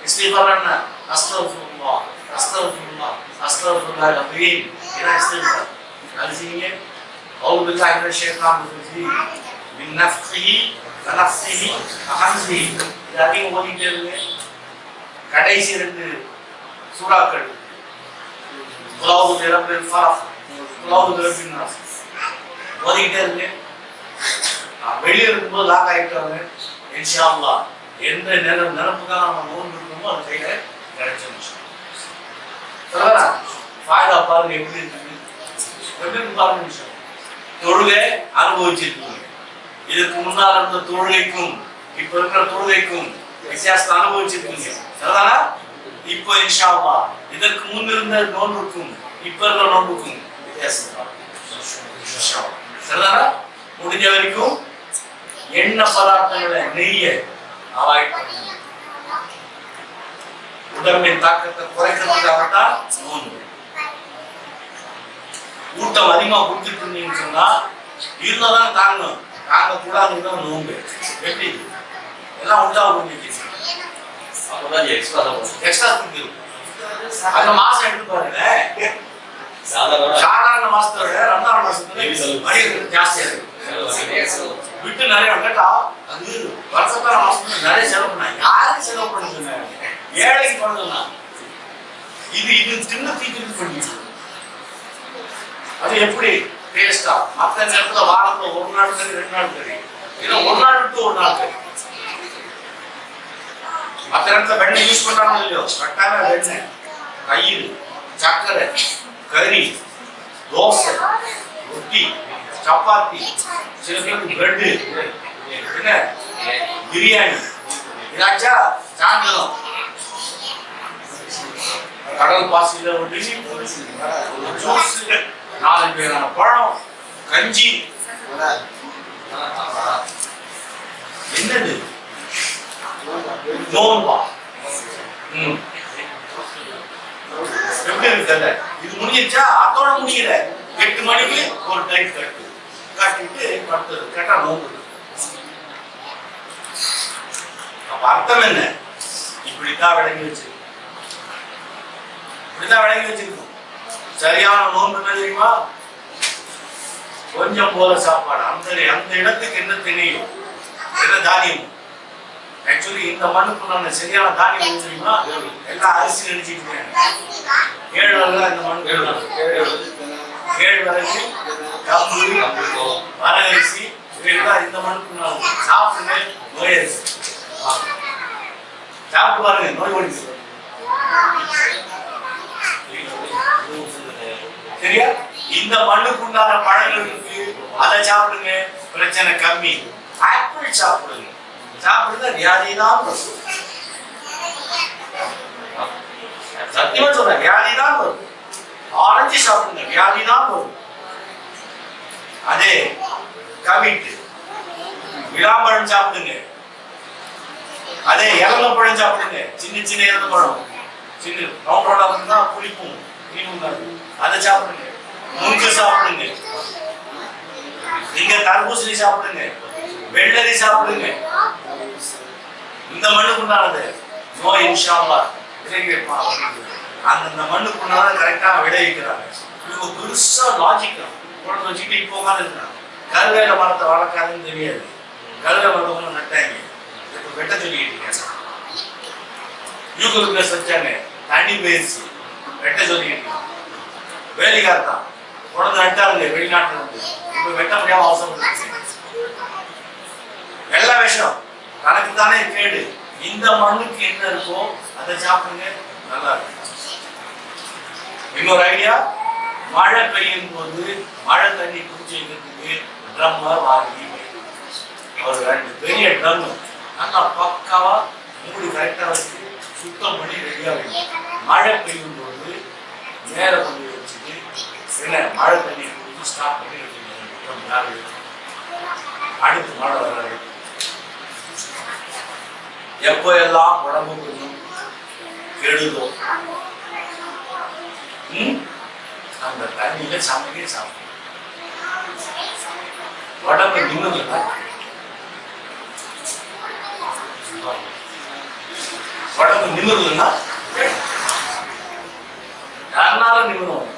இஸ்திக்பார் என்ன? அஸ்தக்ஃபிருல்லாஹ் அஸ்தக்ஃபிருல்லாஹ் அஸ்தக்ஃபிருல்லாஹ் அலீம். என்ன இஸ்திக்பார் அது செய்யுங்க. அவுது பில்லாஹி மினஷ் ஷைத்தானிர் ரஜீம் மின் நஃப்ஸிஹி வ நஃப்ஸிஹி வ ஹம்ஸிஹி. இதையும் ஓதிட்டே இருங்க. கடைசி 2 சூறாக்கள் குலாவு பிரபில் ஃபரஹ் குலாவு பிரபின் நாஸ் ஓதிட்டே இருங்க. வெளியே இருக்கும்போது லாக் ஆகிட்டாங்க. இன்ஷா அல்லாஹ் எந்த நேரம் நிரப்புக்காக நம்ம நோன்பு இருக்கோமோ அது கையில கிடைச்சிருச்சு. ஃபாய்தா பாருங்க எப்படி இருக்கு பாருங்க. தொழுகை அனுபவிச்சிருக்கீங்க. இதுக்கு முன்னால் இருந்த தொழுகைக்கும் இப்ப இருக்கிற தொழுகைக்கும் வித்தியாசத்தை அனுபவிச்சிருக்கீங்க. சரிதானா? இப்போ இன்ஷா அல்லாஹ் இதற்கு முன் இருந்த நோன்புக்கும் இப்ப இருக்கிற நோன்புக்கும் வித்தியாசம். சரிதானா? முடிஞ்ச வரைக்கும் எண்ணெய் பதார்த்தங்களை நெய்ய அவாய்ட் பண்ணுங்க. உடம்பின் தாக்கத்தை குறைக்கிறதுக்காகத்தான் நோன்பு. ஊட்டம் அதிகமா குடிச்சிட்டு இருந்தீங்கன்னு சொன்னா இருந்தாதான் தாங்கணும். தாங்க கூடாதுன்னு நோன்பு. எப்படி எல்லாம் உண்டாக பண்ணிட்டு அப்பதான் எக்ஸ்ட்ரா தான் எக்ஸ்ட்ரா கொடுக்குது. அந்த மாசம் எடுத்து பாருங்க, சாதாரண சாதாரண மாசத்தோட ரமலான் மாசத்துல வணிகர்கள் ஜாஸ்தியா இருக்கு. விட்டு நிறைய கேட்டா அது வருஷத்தான மாசத்துல நிறைய செலவு பண்ணாங்க. யாருக்கு செலவு பண்ணுங்க? ஏழைக்கு பண்ணலாம். இது தின்னு தீக்கிட்டு பண்ணிட்டு அது எப்படி டேஸ்டா? மற்ற நேரத்துல வாரத்துல ஒரு நாள் கறி 2 நாள் கறி, இல்ல ஒரு நாள் விட்டு ஒரு நாள் கறி. மற்ற நேரத்துல வெண்ணெய் யூஸ் பண்றாங்க இல்லையோ, கட்டான வெண்ணெய், தயிர், சர்க்கரை, கறி, தோசை, ரொட்டி, சப்பாத்தி, சில பேருக்கு பிரெட்டு, என்ன பிரியாணி, இதாச்சா சாயந்தரம் கடல் பாசியில ஒரு ஜூஸ், 4 பேரான பழம், கஞ்சி. என்னது நோன்பா? எப்படி இருக்கு? இது முடிஞ்சிருச்சா? அதோட முடியல. 8 மணிக்கு ஒரு டைம் கட்டிட்டு படுத்தது கேட்டா நோன்பு. அப்ப அர்த்தம் என்ன? இப்படித்தான் விளங்கி வச்சு, இப்படித்தான் விளங்கி வச்சிருக்கோம். சரியான நோன்பு என்ன தெரியுமா? கொஞ்சம் போல சாப்பாடு, அந்த இடத்துக்கு என்ன தெரியும், என்ன தானியம். ஆக்சுவலி இந்த மண்ணுக்கு நான் சரியான தானியம் தெரியுமா? எல்லாம் அரிசி நினைச்சிட்டு 7 வரல இந்த மண்ணு, கேழ்வரகு, கம்பு, வரகரிசி, இதெல்லாம் இந்த மண்ணுக்கு நான் சாப்பிடுங்க. நோய் அரிசி சாப்பிட்டு பாருங்க, நோய் ஒழிச்சு. சரியா? இந்த மண்ணுக்கு உண்டான பழங்கள் இருக்கு, அதை சாப்பிடுங்க, பிரச்சனை கம்மி. ஆப்பிள் சாப்பிடுங்க, சாப்பிடுங்க, வியாதிதான் வரும். சத்தியமா சொல்றேன், வியாதிதான் வரும். ஆரஞ்சு சாப்பிடுங்க, வியாதிதான் வரும். அதே கவிட்டு விளாம்பழம் சாப்பிடுங்க, அதே இறந்த பழம் சாப்பிடுங்க, சின்ன சின்ன இறந்த பழம், சின்ன ரவுண்டா இருந்தா புளிப்பும் அதை சாப்பிடுங்க. முறுக்கு சாப்பிடுங்க, நீங்க தர்பூசணி சாப்பிடுங்க, வெள்ளரி சாப்பிடுங்க. இந்த மண்ணுக்குண்டானது நோய் இன்ஷா அல்லாஹ் அந்த மண்ணுக்குண்டான கரெக்டா விளைவிக்கிறாங்க. இவங்க பெருசா லாஜிக் கொண்டு வச்சுட்டு இப்போ உட்காந்துருக்காங்க. கருவேல மரத்தை வளர்க்காதுன்னு தெரியாது, கருவேல மரத்தை நட்டாங்க, வெட்ட சொல்லிக்கிட்டீங்க. யூகல் வச்சாங்க, தண்ணி பயிற்சி வெட்ட சொல்லிக்கிட்டீங்க. வேலைக்காரத்தான் உடனே நட்டாங்க வெளிநாட்டுல இருந்து, இப்ப வெட்ட முடியாம அவசரம். எல்லா விஷயம் கணக்கு தானே கேடு. இந்த மண்ணுக்கு என்ன இருக்கோ அதை சாப்பிடுங்க, நல்லா இருக்கும். இன்னொரு ஐடியா, மழை பெய்யும் போது மழை தண்ணி குடிச்சுக்கிறதுக்கு ட்ரம் வாங்கி ஒரு 2 பெரிய ட்ரம் நல்லா பக்காவா மூடி கரெக்டா வச்சு சுத்தம் பண்ணி ரெடியா வைக்கும். மழை பெய்யும் போது மேல கொண்டு வச்சுட்டு என்ன மழை தண்ணி குடிச்சு ஸ்டாப் பண்ணி வச்சுக்கணும். அடுத்து மழை வர எப்போ எல்லாம் உடம்பு கொஞ்சம் கெடுதோ அந்த தண்ணியில சமைக்க சாப்பிடும். உடம்பு நிம்மதியா உடம்பு நிமிர்வுன்னா யாருனாலும் நிமிரும்.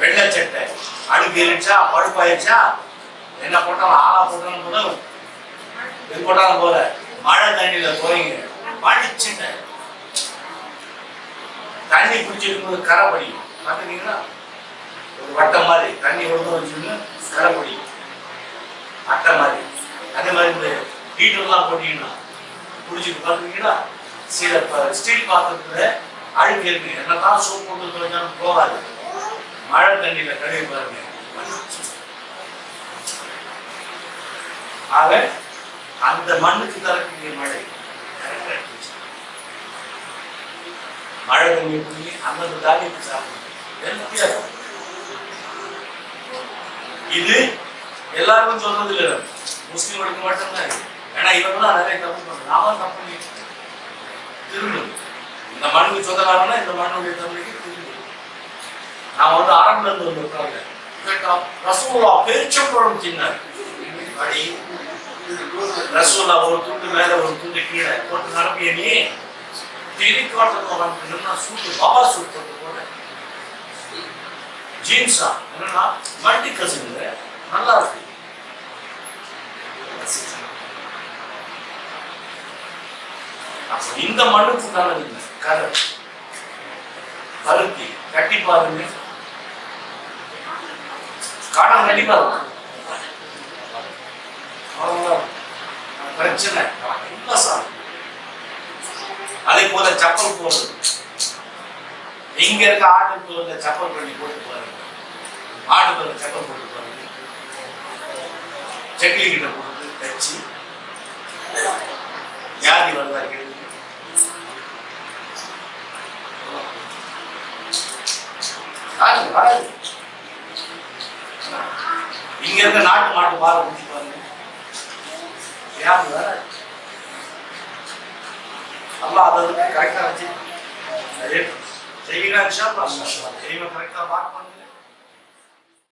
வெள்ளை சட்டை அடுப்பு ஏறிச்சா படுப்பாயிருச்சா என்ன போட்டாலும் ஆளா போட்டாலும் கூட இது போட்டாலும் போல மழை தண்ணியில போறீங்க படிச்சுட்ட தண்ணி குடிச்சிருக்கும் போது கரை படிக்கும். பார்த்துட்டீங்களா? ஒரு வட்டம் மாதிரி தண்ணி ஒழுங்கு வச்சுன்னு கரை படிக்கும், அட்டை மாதிரி. அதே மாதிரி இந்த ஹீட்டர்லாம் போட்டீங்கன்னா குடிச்சிட்டு பார்த்துட்டீங்களா? சில ஸ்டீல் பாத்திரத்துல அழுக்கு இருக்கு, என்னதான் சோப் போட்டு துவைச்சாலும் போகாது. மழை தண்ணியில கழுவி பாருங்க. ஆக அந்த மண்ணுக்கு தரக்கூடிய மழை மழை தண்ணி குடி அந்தந்த தானியத்தை சாப்பிடுங்க. இது எல்லாருக்கும் சொல்றது இல்லை, முஸ்லிம்களுக்கு மட்டும்தான். ஏன்னா இவங்கெல்லாம் நிறைய தப்பு பண்றாங்க, நாம தப்பு பண்ணி திரும்பணும். இந்த மண்ணுக்கு சொந்தக்காரன்னா இந்த மண்ணுடைய தன்மைக்கு திரும்பணும். நான் வந்து அரபுல இருந்து வந்திருக்காங்க, ரசூலுல்லாஹ் பேரிச்சம்பழம் தின்னார். அடி ரசூலா ஒரு துண்டு மேல ஒரு துண்டு கீழே போட்டு நடப்பிய நீ திருப்பி ஓட்டணும் சூட்டு பாபா சூட் போட்டு போட ஜீன்ஸா என்னன்னா மல்டி கசின் நல்லா இருக்கு. இந்த மண்ணுக்கு நல்லது கரை பருத்தி கட்டி பாருங்க, காடம் கட்டி பாருங்க, பிரச்சனை ரொம்ப சார். அதே போல சப்பல் போடுறது, இங்க இருக்க ஆட்டு தோல்ல சப்பல் பண்ணி போட்டு பாருங்க, ஆட்டு தோல்ல சப்பல் போட்டு பாருங்க, செக்கிலி கிட்ட போட்டு தச்சு வியாதி வருதா கேள்வி. இங்க இருக்க நாட்டு மாட்டு பாலை குடிச்சு பாருங்க, வியாதி வர. அல்லாஹ் அதை கரெக்டா வச்சு செய்யலாம். கரெக்டா பார்க்க பண்ணுங்க.